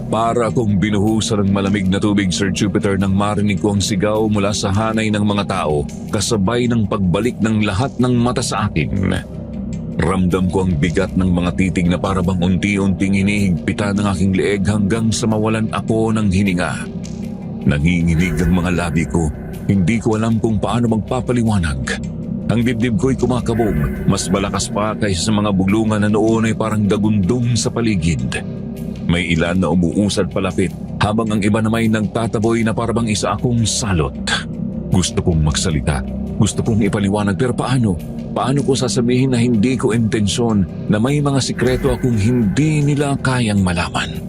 [SPEAKER 6] Para akong binuhusan ng malamig na tubig, Sir Jupiter, nang marinig ko ang sigaw mula sa hanay ng mga tao, kasabay ng pagbalik ng lahat ng mata sa akin. Ramdam ko ang bigat ng mga titig na parabang unti-unting hinihigpitan ng aking leeg hanggang sa mawalan ako ng hininga. Nanginginig ang mga labi ko. Hindi ko alam kung paano magpapaliwanag. Ang dibdib ko'y kumakabog, mas malakas pa kaysa sa mga buglungan na noon ay parang gagundong sa paligid. May ilan na umuusad palapit, habang ang iba naman ay nagtataboy na parabang isa akong salot. Gusto kong magsalita, gusto kong ipaliwanag, pero paano? Paano ko sasabihin na hindi ko intensyon na may mga sikreto akong hindi nila kayang malaman?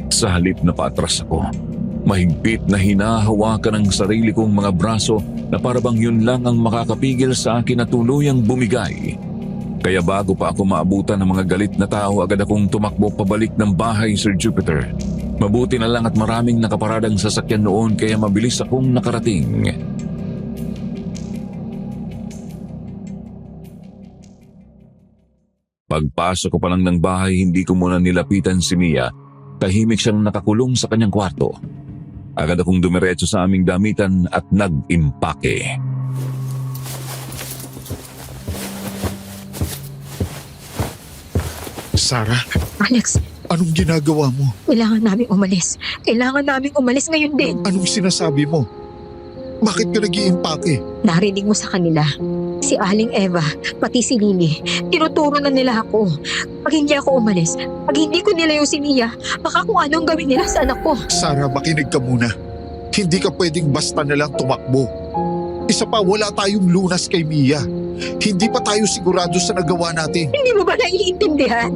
[SPEAKER 6] Sa halip na paatras ako, mahigpit na hinahawakan ang sarili kong mga braso na parabang yun lang ang makakapigil sa akin na tuluyang bumigay. Kaya bago pa ako maabutan ng mga galit na tao, agad akong tumakbo pabalik ng bahay, Sir Jupiter. Mabuti na lang at maraming nakaparadang sasakyan noon kaya mabilis akong nakarating. Pagpasok ko pa lang ng bahay, hindi ko muna nilapitan si Mia. Tahimik siyang nakakulong sa kanyang kwarto. Agad akong dumiretso sa aming damitan at nag-impake.
[SPEAKER 2] Sarah,
[SPEAKER 7] Alex,
[SPEAKER 2] anong ginagawa mo?
[SPEAKER 7] kailangan namin umalis. Kailangan namin umalis ngayon din.
[SPEAKER 2] Anong sinasabi mo? Bakit ka nag-iimpake?
[SPEAKER 7] Narinig mo sa kanila. Si Aling Eva, pati si Lily, tinuturo na nila ako. Pag hindi ako umalis, pag hindi ko nilayo si Mia, baka kung anong gawin nila sa anak ko.
[SPEAKER 2] Sarah, makinig ka muna. Hindi ka pwedeng basta na lang tumakbo. Isa pa, wala tayong lunas kay Mia. Hindi pa tayo sigurado sa nagawa natin.
[SPEAKER 7] Hindi mo ba naiintindihan?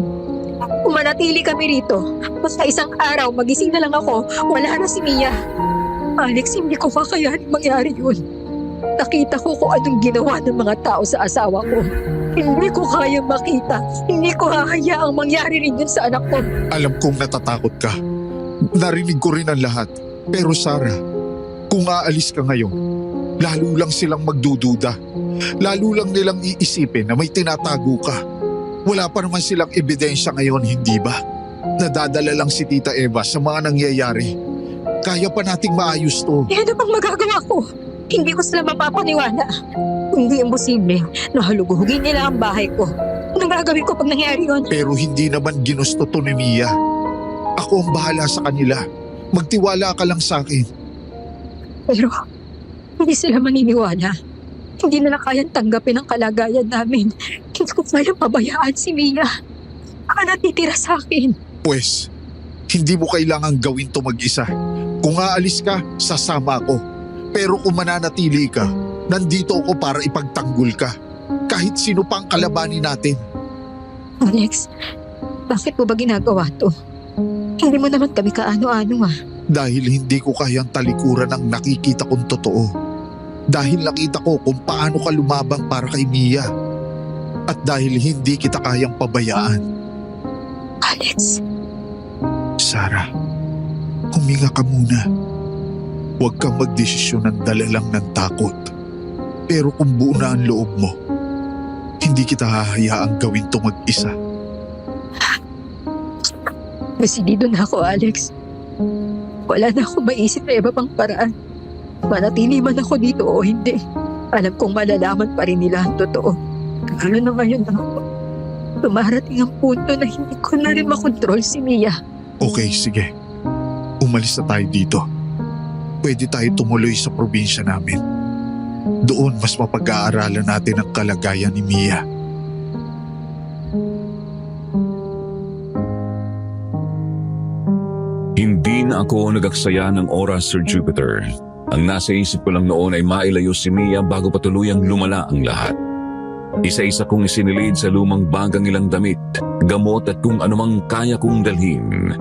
[SPEAKER 7] Kung manatili kami rito, basta isang araw magising na lang ako, wala na si Mia. Alex, hindi ko kakayanin mangyari yun. Nakita ko kung anong ginawa ng mga tao sa asawa ko. Hindi ko kaya makita. Hindi ko hahayaang mangyari rin yun sa anak ko.
[SPEAKER 2] Alam kong natatakot ka. Narinig ko rin ang lahat. Pero Sarah, kung aalis ka ngayon, lalo lang silang magdududa. Lalo lang nilang iisipin na may tinatago ka. Wala pa naman silang ebidensya ngayon, hindi ba? Nadadala lang si Tita Eva sa mga nangyayari. Kaya pa nating maayos to.
[SPEAKER 7] Eh, ano pang magagawa ko? Hindi ko sila mapapaniwala. Hindi imposible na halugugin nila ang bahay ko. Anong gagawin ko pag nangyari yun?
[SPEAKER 2] Pero hindi naman ginusto to ni Mia. Ako ang bahala sa kanila. Magtiwala ka lang sa akin.
[SPEAKER 7] Pero hindi sila maniniwala. Hindi nila kayang tanggapin ang kalagayan namin. Hindi ko kayang pabayaan si Mia. Baka natitira sa akin.
[SPEAKER 2] Pwes, hindi mo kailangang gawin to mag-isa. Kung aalis ka, sasama ako. Pero kung mananatili ka, nandito ako para ipagtanggol ka. Kahit sino pang kalabanin natin.
[SPEAKER 7] Alex, bakit mo ba ginagawa to? Hindi mo naman kami kaano-ano ah.
[SPEAKER 2] Dahil hindi ko kayang talikuran ang nakikita kong totoo. Dahil nakita ko kung paano ka lumabang para kay Mia. At dahil hindi kita kayang pabayaan.
[SPEAKER 7] Alex,
[SPEAKER 2] Sarah, huminga ka muna. Huwag kang magdesisyon ng dala lang ng takot. Pero kung buo na ang loob mo, hindi kita hahayaang gawin to mag-isa.
[SPEAKER 7] decidido na ako, Alex. Wala na akong maisip na iba pang paraan. Manatili man ako dito o hindi. Alam kong malalaman pa rin nila ang totoo. Lalo na ngayon na ako. Tumarating ang punto na hindi ko na rin makontrol si Mia.
[SPEAKER 2] Okay, sige. Umalis na tayo dito. Pwede tayo tumuloy sa probinsya namin. Doon mas mapag-aaralan natin ang kalagayan ni Mia.
[SPEAKER 6] Hindi na ako nagaksaya ng oras, Sir Jupiter. Ang nasa isip ko lang noon ay mailayo si Mia bago pa tuluyang lumala ang lahat. Isa-isa kong isinilid sa lumang bagang ilang damit, gamot at kung anumang kaya kong dalhin.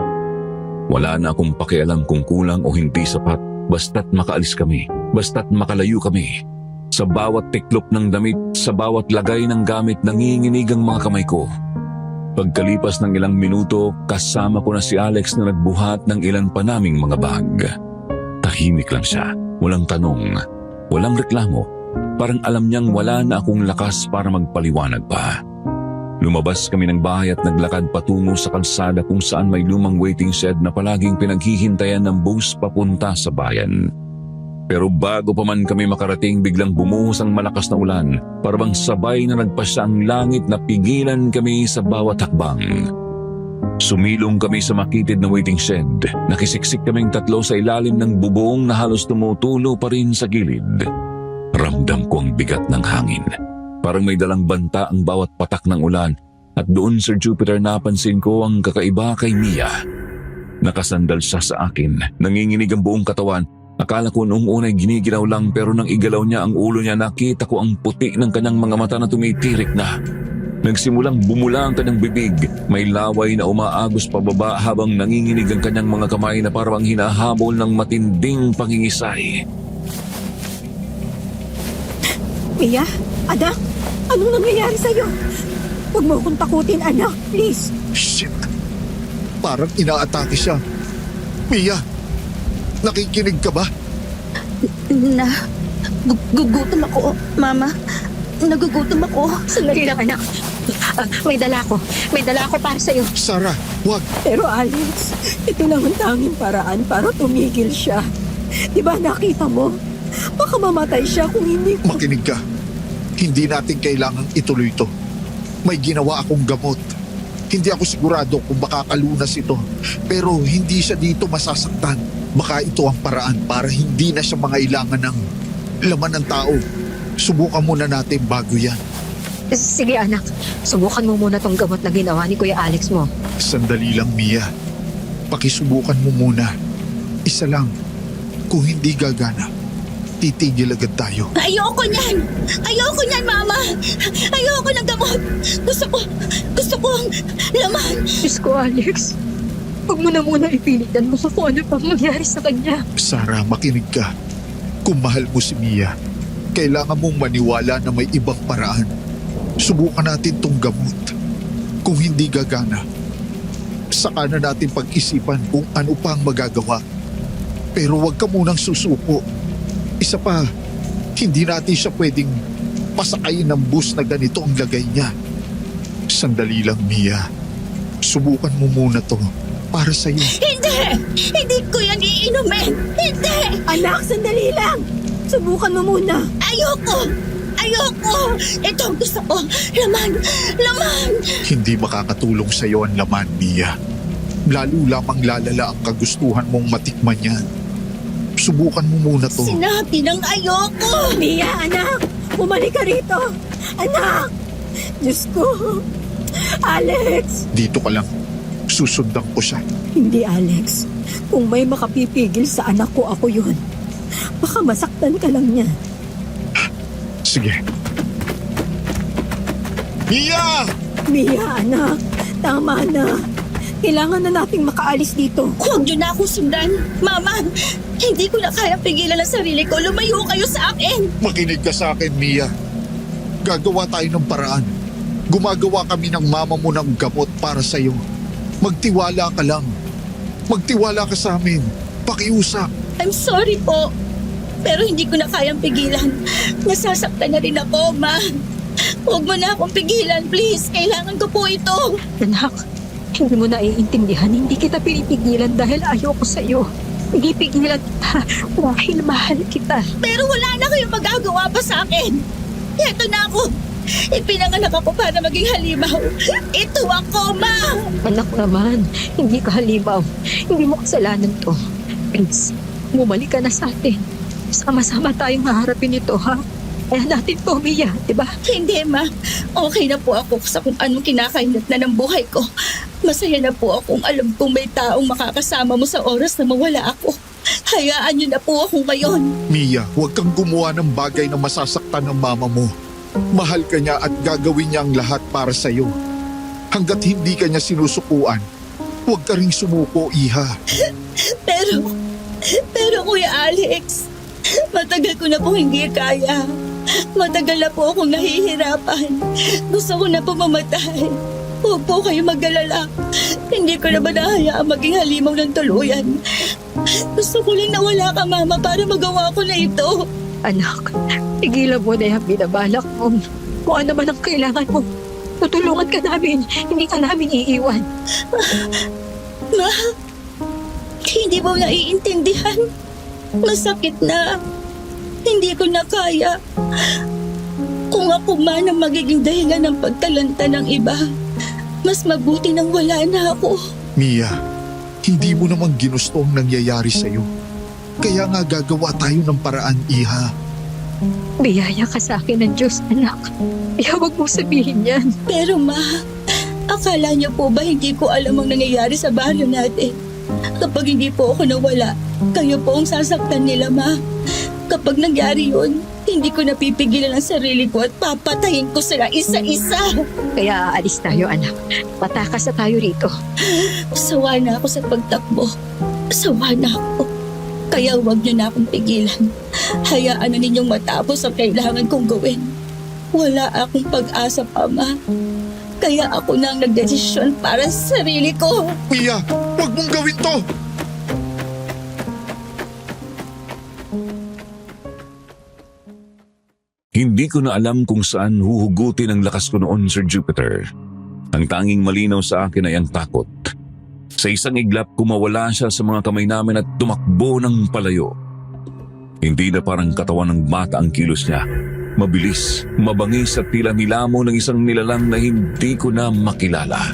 [SPEAKER 6] Wala na akong pakialam kung kulang o hindi sapat, basta't makaalis kami, basta't makalayo kami. Sa bawat tiklop ng damit, sa bawat lagay ng gamit, nanginginig ang mga kamay ko. Pagkalipas ng ilang minuto, kasama ko na si Alex na nagbuhat ng ilan pa naming mga bag. Tahimik lang siya, walang tanong, walang reklamo. Parang alam niyang wala na akong lakas para magpaliwanag pa. Lumabas kami ng bahay at naglakad patungo sa kalsada kung saan may lumang waiting shed na palaging pinaghihintayan ng bus papunta sa bayan. Pero bago pa man kami makarating, biglang bumuhos ang malakas na ulan. Parang sabay na nagpasya ang langit na pigilan kami sa bawat hakbang. Sumilong kami sa makitid na waiting shed. Nakisiksik kaming tatlo sa ilalim ng bubong na halos tumutulo pa rin sa gilid. Ramdam ko ang bigat ng hangin. Parang may dalang banta ang bawat patak ng ulan. At doon, Sir Jupiter, napansin ko ang kakaiba kay Mia. Nakasandal siya sa akin. Nanginginig ang buong katawan. Akala ko noong unay ginigiraw lang, pero nang igalaw niya ang ulo niya, nakita ko ang puti ng kanyang mga mata na tumitirik na. Nagsimulang bumula ang kanyang bibig. May laway na umaagos pababa habang nanginginig ang kanyang mga kamay na parang hinahabol ng matinding pangingisay.
[SPEAKER 8] Mia, anak, anong nangyayari sa'yo? Huwag mo akong takutin, anak, please.
[SPEAKER 2] Shit! Parang inaatake siya. Mia, nakikinig ka ba?
[SPEAKER 4] Gugutom ako, Mama. Nagugutom ako.
[SPEAKER 7] Sandali lang, anak. May dala ko. May dala ko para sa'yo.
[SPEAKER 2] Sarah, wag!
[SPEAKER 8] Pero Alex, ito lang ang tanging paraan para tumigil siya. Di ba nakita mo? Baka mamatay siya kung hindi ko...
[SPEAKER 2] Makinig ka. Hindi natin kailangang ituloy to. May ginawa akong gamot. Hindi ako sigurado kung makakalunas ito. Pero hindi siya dito masasaktan. Baka ito ang paraan para hindi na siya mangailangan ng laman ng tao. Subukan muna natin bago yan.
[SPEAKER 7] Sige anak, subukan mo muna tong gamot na ginawa ni Kuya Alex mo.
[SPEAKER 2] Sandali lang, Mia. Pakisubukan mo muna. Isa lang. Kung hindi gagana, titigil agad tayo.
[SPEAKER 4] Ayoko niyan! Ayoko niyan, Mama! Ayoko ng gamot! Gusto ko ang laman!
[SPEAKER 7] Diyos ko Alex, huwag mo na muna ipilitan mo kung ano pang mangyari sa kanya.
[SPEAKER 2] Sarah, makinig ka. Kung mahal mo si Mia, kailangan mong maniwala na may ibang paraan. Subukan natin tong gamot. Kung hindi gagana, saka na natin pag-isipan kung ano pa ang magagawa. Pero huwag ka munang susuko. Isa pa, hindi natin siya pwedeng pasakayin ng bus na ganito ang lagay niya. Sandali lang, Mia. Subukan mo muna to para sa'yo.
[SPEAKER 4] Hindi! Hindi ko yan iinumin! Hindi!
[SPEAKER 8] Anak, sandali lang! Subukan mo muna.
[SPEAKER 4] Ayoko! Ito ang gusto ko! Laman!
[SPEAKER 2] Hindi makakatulong sa'yo ang laman, Mia. Lalo lamang lalala ang kagustuhan mong matikman yan. Subukan mo muna to.
[SPEAKER 4] Sinabi ng ayoko!
[SPEAKER 8] Mia, anak! Bumalik ka rito! Anak! Diyos ko! Alex!
[SPEAKER 2] Dito ka lang. Susundan ko siya.
[SPEAKER 8] Hindi, Alex. Kung may makapipigil sa anak ko, ako yun. Baka masaktan ka lang niya.
[SPEAKER 2] Sige. Mia!
[SPEAKER 8] Mia, anak. Tama na. Kailangan na nating makaalis dito.
[SPEAKER 4] Huwag niyo na akong sundan! Mama! Hindi ko na kaya pigilan ang sarili ko. Lumayo kayo sa akin!
[SPEAKER 2] Makinig ka sa akin, Mia. Gagawa tayo ng paraan. Gumagawa kami ng mama mo ng gamot para sa'yo. Magtiwala ka lang. Magtiwala ka sa amin. Pakiusap.
[SPEAKER 4] I'm sorry po. Pero hindi ko na kayang pigilan. Nasasaktan na rin ako, Ma. Huwag mo na akong pigilan, please. Kailangan ko po ito.
[SPEAKER 7] Anak, hindi mo naiintindihan. Hindi kita pinipigilan dahil ayoko sa'yo. Hindi pigilan kita dahil mahal kita.
[SPEAKER 4] Pero wala na kayong magagawa pa sa akin. Ito na ako. Ipinanganak ako para maging halimaw. Ito ako, Ma.
[SPEAKER 7] Anak naman, hindi ka halimaw. Hindi mo kasalanan to. Please, bumalik ka na sa atin. Sama-sama tayong haharapin ito, ha? Kaya natin to, Mia, di ba?
[SPEAKER 4] Hindi, Ma. Okay na po ako sa kung anong kinakainat na ng buhay ko. Masaya na po akong alam kong may taong makakasama mo sa oras na mawala ako. Hayaan niyo na po ako ngayon.
[SPEAKER 2] Mia, huwag kang gumawa ng bagay na masasaktan ng mama mo. Mahal ka niya at gagawin niya ang lahat para sa'yo. Hanggat hindi ka niya sinusukuan, huwag ka ring sumuko, iha.
[SPEAKER 4] Pero Kuya Alex, matagal ko na po hindi kaya. Matagal na po akong nahihirapan. Gusto ko na po mamatay. Huwag po kayo mag-alala. Hindi ko na ba nahayaan maging halimaw ng tuluyan. Gusto ko lang na wala ka, Mama, para magawa ko na ito.
[SPEAKER 7] Anak, tigilan mo na yung binabalak mo. Kung ano man ang kailangan mo, tutulungan ka namin. Hindi ka namin iiwan.
[SPEAKER 4] Ma, hindi mo naiintindihan. Masakit na. Hindi ko na kaya. Kung ako man ang magiging dahilan ng pagtalanta ng iba, mas mabuti nang wala na ako.
[SPEAKER 2] Mia, hindi mo namang ginusto ang nangyayari sa'yo. Kaya nga gagawa tayo ng paraan, iha.
[SPEAKER 7] Biyaya ka sa akin ng Diyos, anak. Kaya huwag mong sabihin yan.
[SPEAKER 4] Pero Ma, akala niyo po ba hindi ko alam ang nangyayari sa baryo natin? Kapag hindi po ako nawala, kayo po ang sasaktan nila, Ma. Kapag nangyari yun, hindi ko napipigilan ang sarili ko at papatayin ko sila isa-isa.
[SPEAKER 7] Kaya aalis tayo, anak. Patakas na tayo rito.
[SPEAKER 4] Sawa na ako sa pagtakbo. Sawa na ako. Kaya huwag niyo na akong pigilan. Hayaan na ninyong matapos ang kailangan kong gawin. Wala akong pag-asa pa, Ma. Kaya ako na ang nagdesisyon para sa sarili ko.
[SPEAKER 2] Mia, huwag mong gawin to!
[SPEAKER 6] Hindi ko na alam kung saan huhugutin ang lakas ko noon, Sir Jupiter. Ang tanging malinaw sa akin ay ang takot. Sa isang iglap, kumawala siya sa mga kamay namin at tumakbo ng palayo. Hindi na parang katawan ng bata ang kilos niya. Mabilis, mabangis at tila nilamo ng isang nilalang na hindi ko na makilala.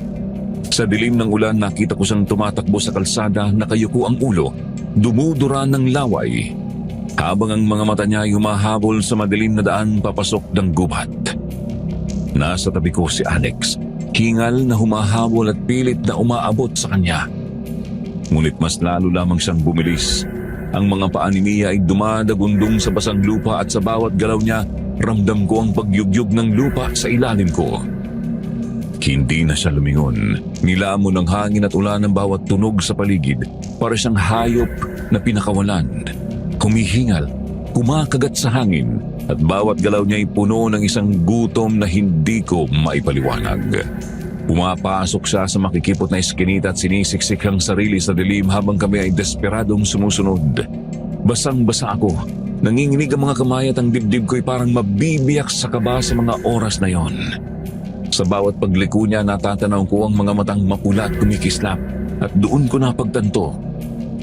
[SPEAKER 6] Sa dilim ng ulan, nakita ko siyang tumatakbo sa kalsada, nakayuko ang ulo, dumudura ng laway, habang ang mga mata niya ay humahabol sa madilim na daan papasok ng gubat. Nasa tabi ko si Alex, hingal na humahabol at pilit na umaabot sa kanya. Ngunit mas lalo lamang siyang bumilis. Ang mga paa ni Mia ay dumadagundong sa basang lupa at sa bawat galaw niya, ramdam ko ang pagyugyug ng lupa sa ilalim ko. Hindi na siya lumingon. Nilamon ng hangin at ulan ang bawat tunog sa paligid. Para siyang hayop na pinakawalan. Humihingal, kumakagat sa hangin, at bawat galaw niya ay puno ng isang gutom na hindi ko maipaliwanag. Pumapasok siya sa makikipot na eskinita at sinisiksik ang sarili sa dilim habang kami ay desperadong sumusunod. Basang-basa ako. Nanginginig ang mga kamay at ang dibdib ko'y parang mabibiyak sa kaba sa mga oras na yon. Sa bawat pagliko niya, natatanaw ko ang mga matang mapula at kumikislap, at doon ko napagtanto,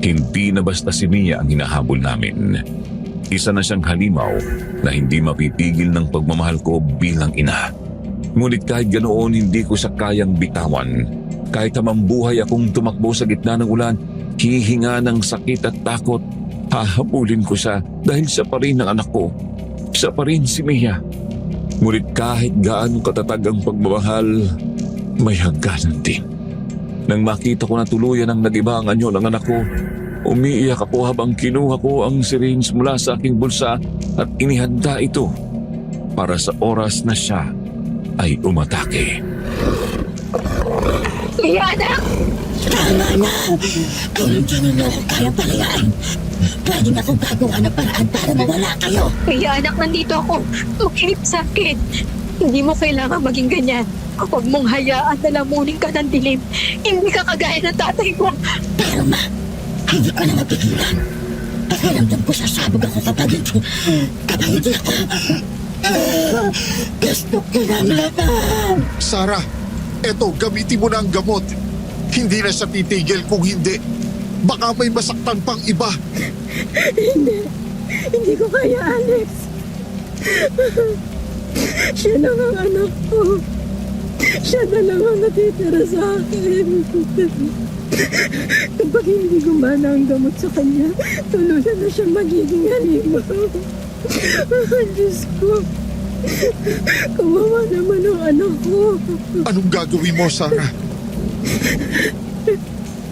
[SPEAKER 6] hindi na basta si Mia ang hinahabol namin. Isa na siyang halimaw na hindi mapipigil ng pagmamahal ko bilang ina. Ngunit kahit ganoon, hindi ko siya kayang bitawan. Kahit tamambuhay akong tumakbo sa gitna ng ulan, hihinga ng sakit at takot, hahabulin ko siya dahil siya pa rin ang anak ko. Siya pa rin si Mia. Ngunit kahit gaano katatag ang pagmamahal, may hangganan din. Nang makita ko na tuluyan ang nag-iba ang anyo ng anak ko, umiiyak ako habang kinuha ko ang syringe mula sa aking bulsa at inihanda ito para sa oras na siya ay umatake.
[SPEAKER 7] Yana!
[SPEAKER 9] Tama na. Kung hindi ninyo ako kayang palayaan, pwede na akong gagawa ng paraan para mawala kayo.
[SPEAKER 7] Kaya anak, nandito ako. Makinig sa akin. Hindi mo kailangan maging ganyan. Huwag mong hayaan na lamunin ka ng dilim. Hindi ka kagaya ng tatay mo.
[SPEAKER 9] Pero ma, hindi ko na mapigilan. Pakiramdam ko sasabog ako kapag hindi ako. Gusto ko ng laban.
[SPEAKER 2] Sarah, eto, gamitin mo na ang gamot. Hindi na siya titigil kung hindi. Baka may masaktan pang iba.
[SPEAKER 8] Hindi ko kaya, Alex. Siya lang ang anak ko. Siya na lang ang natitira sa akin. Kapag hindi gumana ang gamot sa kanya, tuluyan na siya magiging halimaw. Diyos ko. Kawawa naman ang anak ko.
[SPEAKER 2] Anong gagawin mo, Sarah?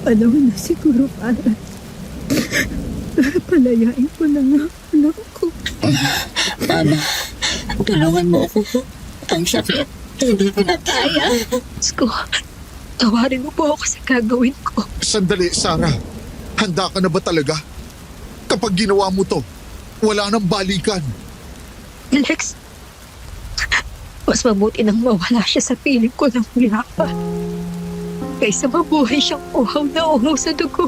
[SPEAKER 8] Panahon na siguro para palayain ko na nga anak ko.
[SPEAKER 9] Mama, tulungan mo ako. Ang sakit. Hindi ko na kaya.
[SPEAKER 7] Diyos ko, tawarin mo po ako sa gagawin ko.
[SPEAKER 2] Sandali, Sarah. Handa ka na ba talaga? Kapag ginawa mo to, wala nang balikan.
[SPEAKER 7] Alex, mas mabuti nang mawala siya sa piling ko ng pa. Kaysa mabuhay siyang uhaw na uhaw sa dugo.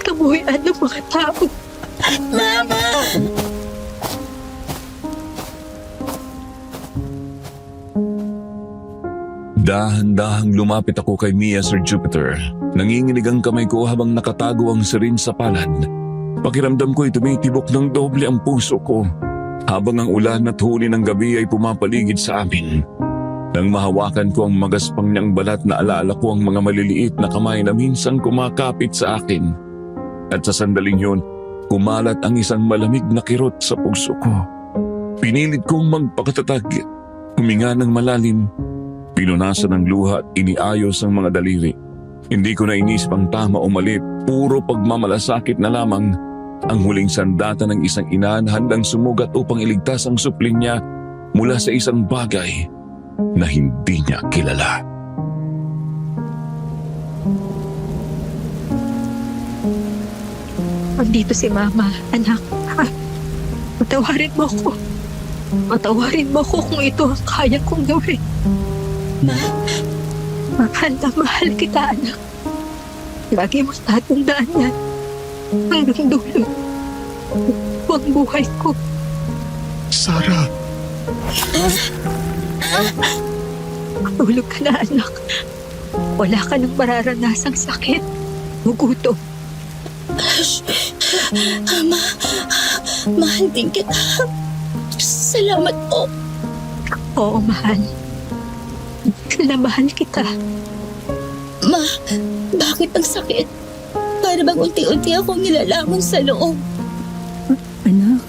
[SPEAKER 7] Kabuhayan ng mga tao.
[SPEAKER 9] Mama!
[SPEAKER 6] Dahan-dahang lumapit ako kay Mia, Sir Jupiter. Nanginginig ang kamay ko habang nakatago ang syringe sa palad. Pakiramdam ko ay tumitibok ng doble ang puso ko habang ang ulan at huli ng gabi ay pumapaligid sa amin. Nang mahawakan ko ang magaspang niyang balat, na alaala ko ang mga maliliit na kamay na minsan kumakapit sa akin. At sa sandaling yun, kumalat ang isang malamig na kirot sa puso ko. Pinilit kong magpakatatag, huminga ng malalim, pinunasan ng luha at iniayos ang mga daliri. Hindi ko na inisip ang tama o mali, puro pagmamalasakit na lamang. Ang huling sandata ng isang ina na handang sumugat upang iligtas ang supling niya mula sa isang bagay na hindi niya kilala.
[SPEAKER 7] Andito si Mama, anak. Patawarin mo ako. Patawarin mo ako kung ito ang kaya kong gawin.
[SPEAKER 9] Ma?
[SPEAKER 7] Mahal na mahal kita, anak. Lagi mo tatandaan yan. Hanggang dulo. Huwag buhay ko.
[SPEAKER 2] Sarah,
[SPEAKER 7] Matulog ka na, anak. Wala ka nang mararanasang sakit o gutom.
[SPEAKER 9] Ma,
[SPEAKER 4] Mahal din kita. Salamat po.
[SPEAKER 7] Oo, mahal. Mahal kita.
[SPEAKER 4] Ma, bakit ang sakit? Para bang unti-unti akong nilalamon sa loob.
[SPEAKER 8] Anak,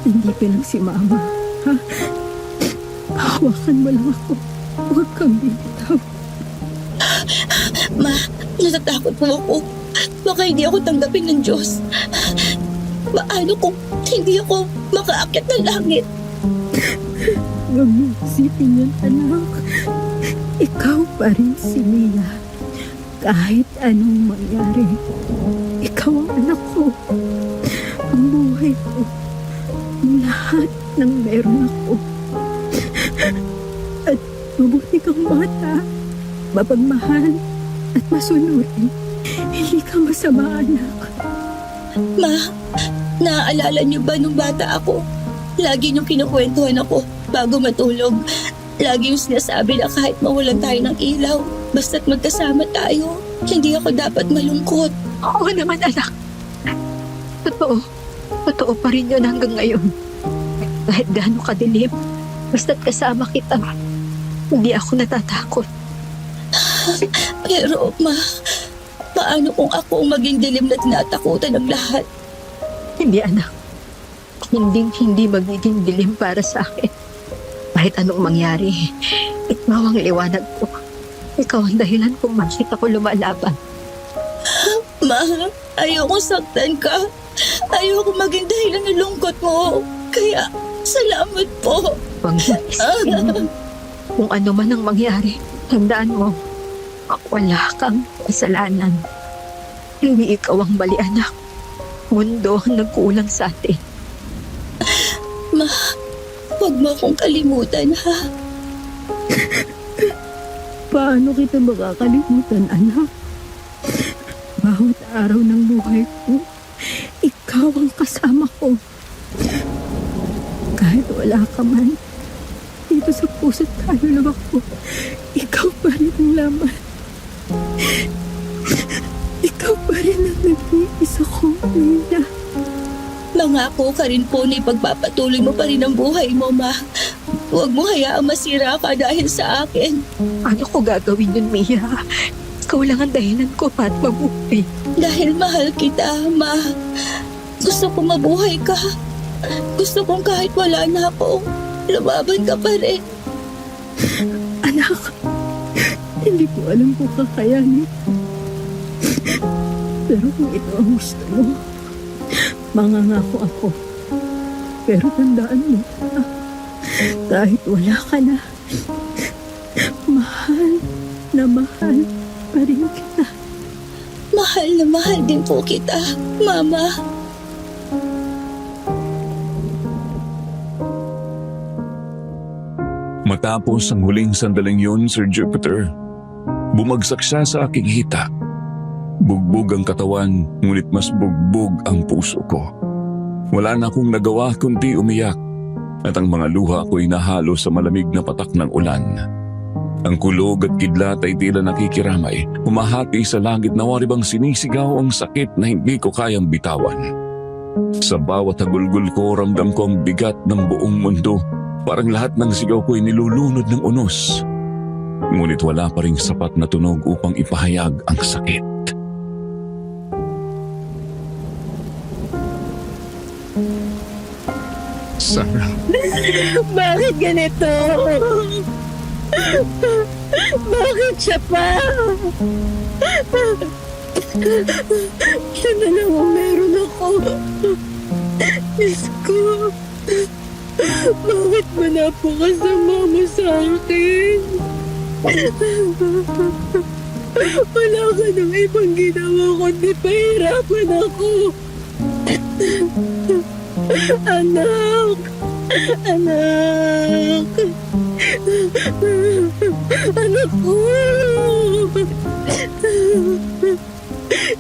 [SPEAKER 8] hindi ka lang si Mama. Ha? Hawakan mo lang ako. Huwag kang bitaw.
[SPEAKER 4] Ma, natatakot po ako. Baka hindi ako tanggapin ng Diyos. Paano kung hindi ako makaakyat ng langit?
[SPEAKER 8] Huwag mo isipin yan, anak. Ikaw pa rin si Mia. Kahit anong mangyari, ikaw ang anak ko. Ang buhay ko. Ang lahat ng meron ako. At mabuti kang bata. Mapagmahal at masunurin. Hindi ka masama, anak.
[SPEAKER 4] Ma, naaalala niyo ba nung bata ako? Lagi niyong kinukwentuhan ako bago matulog. Lagi yung sinasabi na kahit mawalan tayo ng ilaw, basta't magkasama tayo, hindi ako dapat malungkot.
[SPEAKER 7] Oo naman, anak. Totoo. Totoo pa rin yun hanggang ngayon. Kahit gaano kadilim, basta't kasama kita, hindi ako natatakot.
[SPEAKER 4] Pero ma, paano kung ako ang maging dilim na tinatakutan ng lahat?
[SPEAKER 7] Hindi, anak. Hindi magiging dilim para sa akin. Kahit anong mangyari, ikaw ang liwanag ko. Ikaw ang dahilan kung bakit ako lumalaban.
[SPEAKER 4] Ma, ayoko saktan ka. Ayoko maging dahilan ng lungkot mo. Kaya, salamat po.
[SPEAKER 7] Huwag mo isipin. Kung ano man ang mangyari, tandaan mo, wala kang kasalanan. Hindi ikaw ang mali, anak. Mundo ang nagkulang sa atin.
[SPEAKER 4] Ma, huwag mo akong kalimutan, ha?
[SPEAKER 8] Paano kita makakalimutan, anak? Bawat araw ng buhay ko, ikaw ang kasama ko. Kahit wala ka man, dito sa puso't kaluluwa ko, ikaw pa rin ang laman. Ikaw pa rin ang nag-iisa kong Mia.
[SPEAKER 4] Mangako ka rin po na ipagpapatuloy mo pa rin ang buhay mo, ma. Huwag mo hayaang masira ka dahil sa akin.
[SPEAKER 7] Ano ko gagawin yun, Mia? Ikaw lang ang dahilan ko para mabuhay.
[SPEAKER 4] Dahil mahal kita, ma. Gusto ko mabuhay ka. Gusto kong kahit wala na ako, lumaban ka pa rin.
[SPEAKER 8] Anak, hindi ko alam kung kakayanin. Pero kung ito ang gusto mo, mangangako ako. Pero tandaan mo, kahit wala ka na, mahal pa rin kita.
[SPEAKER 4] Mahal na mahal din po kita, Mama.
[SPEAKER 6] Matapos ang huling sandaling yun, Sir Jupiter, bumagsak siya sa aking hita. Bugbog ang katawan, ngunit mas bugbog ang puso ko. Wala na akong nagawa kundi umiyak, at ang mga luha ko'y nahalo sa malamig na patak ng ulan. Ang kulog at kidlat ay tila nakikiramay, humahati sa langit na waribang sinisigaw ang sakit na hindi ko kayang bitawan. Sa bawat hagulgol ko, ramdam ko ang bigat ng buong mundo. Parang lahat ng sigaw ko'y nilulunod ng unos. Ngunit wala pa ring sapat na tunog upang ipahayag ang sakit.
[SPEAKER 2] Sarah,
[SPEAKER 8] Bakit ganito? Bakit siya pa? Siya na lang ang meron ako. Diyos ko, bakit mo napakasama mo sa akin? Wala ka nang ibang ginawa kundi pahirapan ako. Anak! Anak! Anak ko!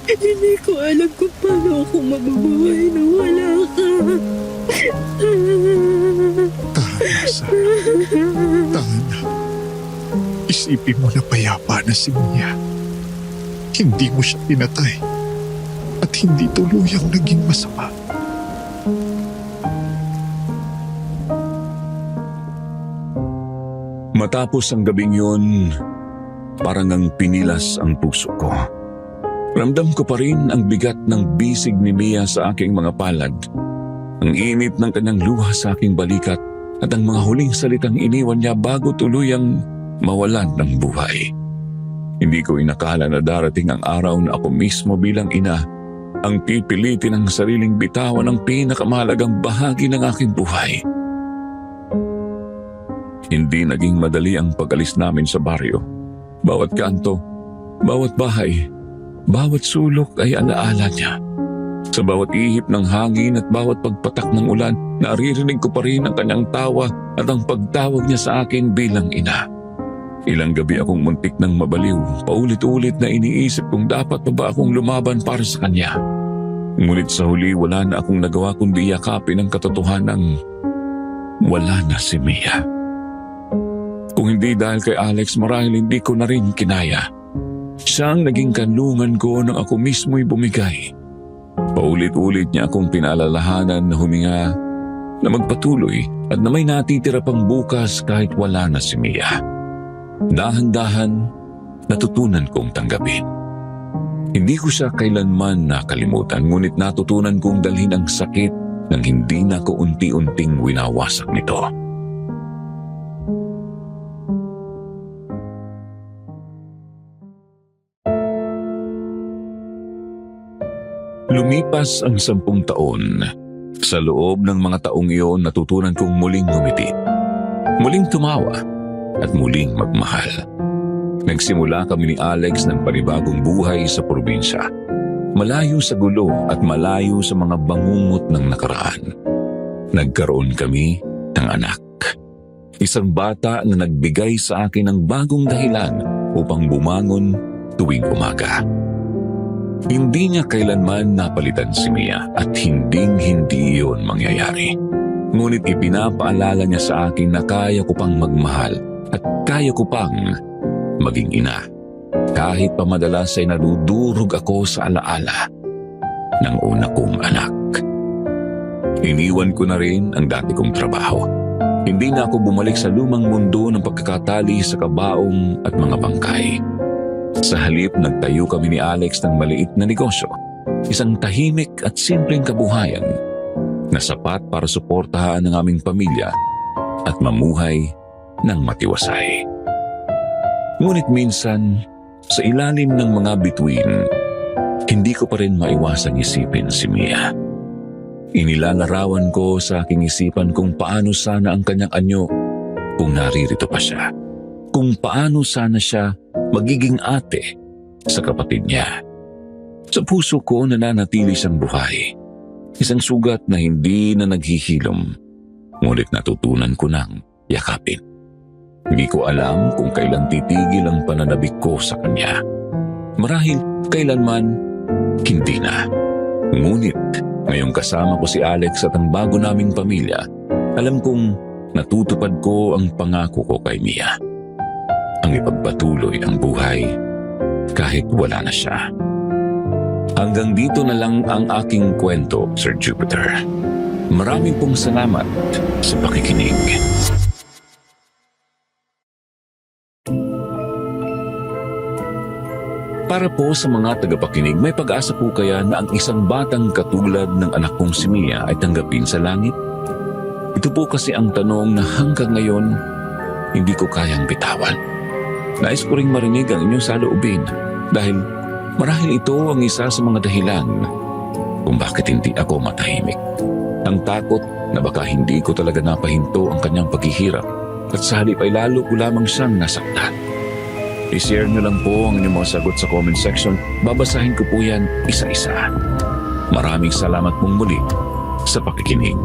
[SPEAKER 8] Hindi ko alam kung paano ako mabubuhay nang wala ka.
[SPEAKER 2] tahan na, Sarah. Tahan na. Isipin mo na payapa na si Mia. Hindi mo siya pinatay at hindi tuluyang naging masama.
[SPEAKER 6] Matapos ang gabing yun, parang ang pinilas ang puso ko. Ramdam ko pa rin ang bigat ng bisig ni Mia sa aking mga palad, ang init ng kanyang luha sa aking balikat at ang mga huling salitang iniwan niya bago tuluyang mawalan ng buhay. Hindi ko inakala na darating ang araw na ako mismo bilang ina ang pipilitin ang sariling bitawan ng pinakamahalagang bahagi ng aking buhay. Hindi naging madali ang pag-alis namin sa baryo. Bawat kanto, bawat bahay, bawat sulok ay alaala niya. Sa bawat ihip ng hangin at bawat pagpatak ng ulan, naririnig ko pa rin ang kanyang tawa at ang pagtawag niya sa akin bilang ina. Ilang gabi akong muntik ng mabaliw, paulit-ulit na iniisip kung dapat pa ba akong lumaban para sa kanya. Ngunit sa huli wala na akong nagawa kundi yakapin ang katotohanang wala na si Mia. Kung hindi dahil kay Alex, marahil hindi ko na rin kinaya. Siya ang naging kanlungan ko nang ako mismo'y bumigay. Paulit-ulit niya akong pinaalalahanan na huminga, na magpatuloy at na may natitira pang bukas kahit wala na si Mia. Dahan-dahan, natutunan kong tanggapin. Hindi ko siya kailanman nakalimutan, ngunit natutunan kong dalhin ang sakit nang hindi na ko unti-unting winawasak nito. Lumipas ang 10 taon. Sa loob ng mga taong iyon, natutunan kong muling ngumiti, muling tumawa, at muling magmahal. Nagsimula kami ni Alex ng panibagong buhay sa probinsya. Malayo sa gulo at malayo sa mga bangungot ng nakaraan. Nagkaroon kami ng anak. Isang bata na nagbigay sa akin ng bagong dahilan upang bumangon tuwing umaga. Hindi niya kailanman napalitan si Mia at hindi iyon mangyayari. Ngunit ipinapaalala niya sa akin na kaya ko pang magmahal at kaya ko pang maging ina. Kahit pa madalas ay nadudurog ako sa alaala ng una kong anak. Iniwan ko na rin ang dati kong trabaho. Hindi na ako bumalik sa lumang mundo ng pagkakatali sa kabaong at mga bangkay. Sa halip, nagtayo kami ni Alex ng maliit na negosyo. Isang tahimik at simpleng kabuhayan na sapat para suportahan ang aming pamilya at mamuhay ng matiwasay. Ngunit minsan, sa ilalim ng mga bituin, hindi ko pa rin maiwasang isipin si Mia. Inilalarawan ko sa aking isipan kung paano sana ang kanyang anyo kung naririto pa siya. Kung paano sana siya magiging ate sa kapatid niya. Sa puso ko nananatili siyang buhay. Isang sugat na hindi na naghihilom, ngunit natutunan ko nang yakapin. Hindi ko alam kung kailan titigil ang pananabik ko sa kanya. Marahil kailanman, hindi na. Ngunit ngayong kasama ko si Alex at ang bago naming pamilya, alam kong natutupad ko ang pangako ko kay Mia. Ang ipagpatuloy ang buhay kahit wala na siya. Hanggang dito na lang ang aking kwento, Sir Jupiter. Maraming pong salamat sa pakikinig. Para po sa mga tagapakinig, may pag-asa po kaya na ang isang batang katulad ng anak kong si Mia ay tanggapin sa langit? Ito po kasi ang tanong na hanggang ngayon hindi ko kayang bitawan. Nais ko ring marinig ang inyong saloobin dahil marahil ito ang isa sa mga dahilan kung bakit hindi ako matahimik. Ang takot na baka hindi ko talaga napahinto ang kanyang paghihirap at sa halip ay lalo ko lamang siyang nasaktan. I-share nyo lang po ang inyong mga sagot sa comment section. Babasahin ko po yan isa-isa. Maraming salamat pong muli sa pakikinig.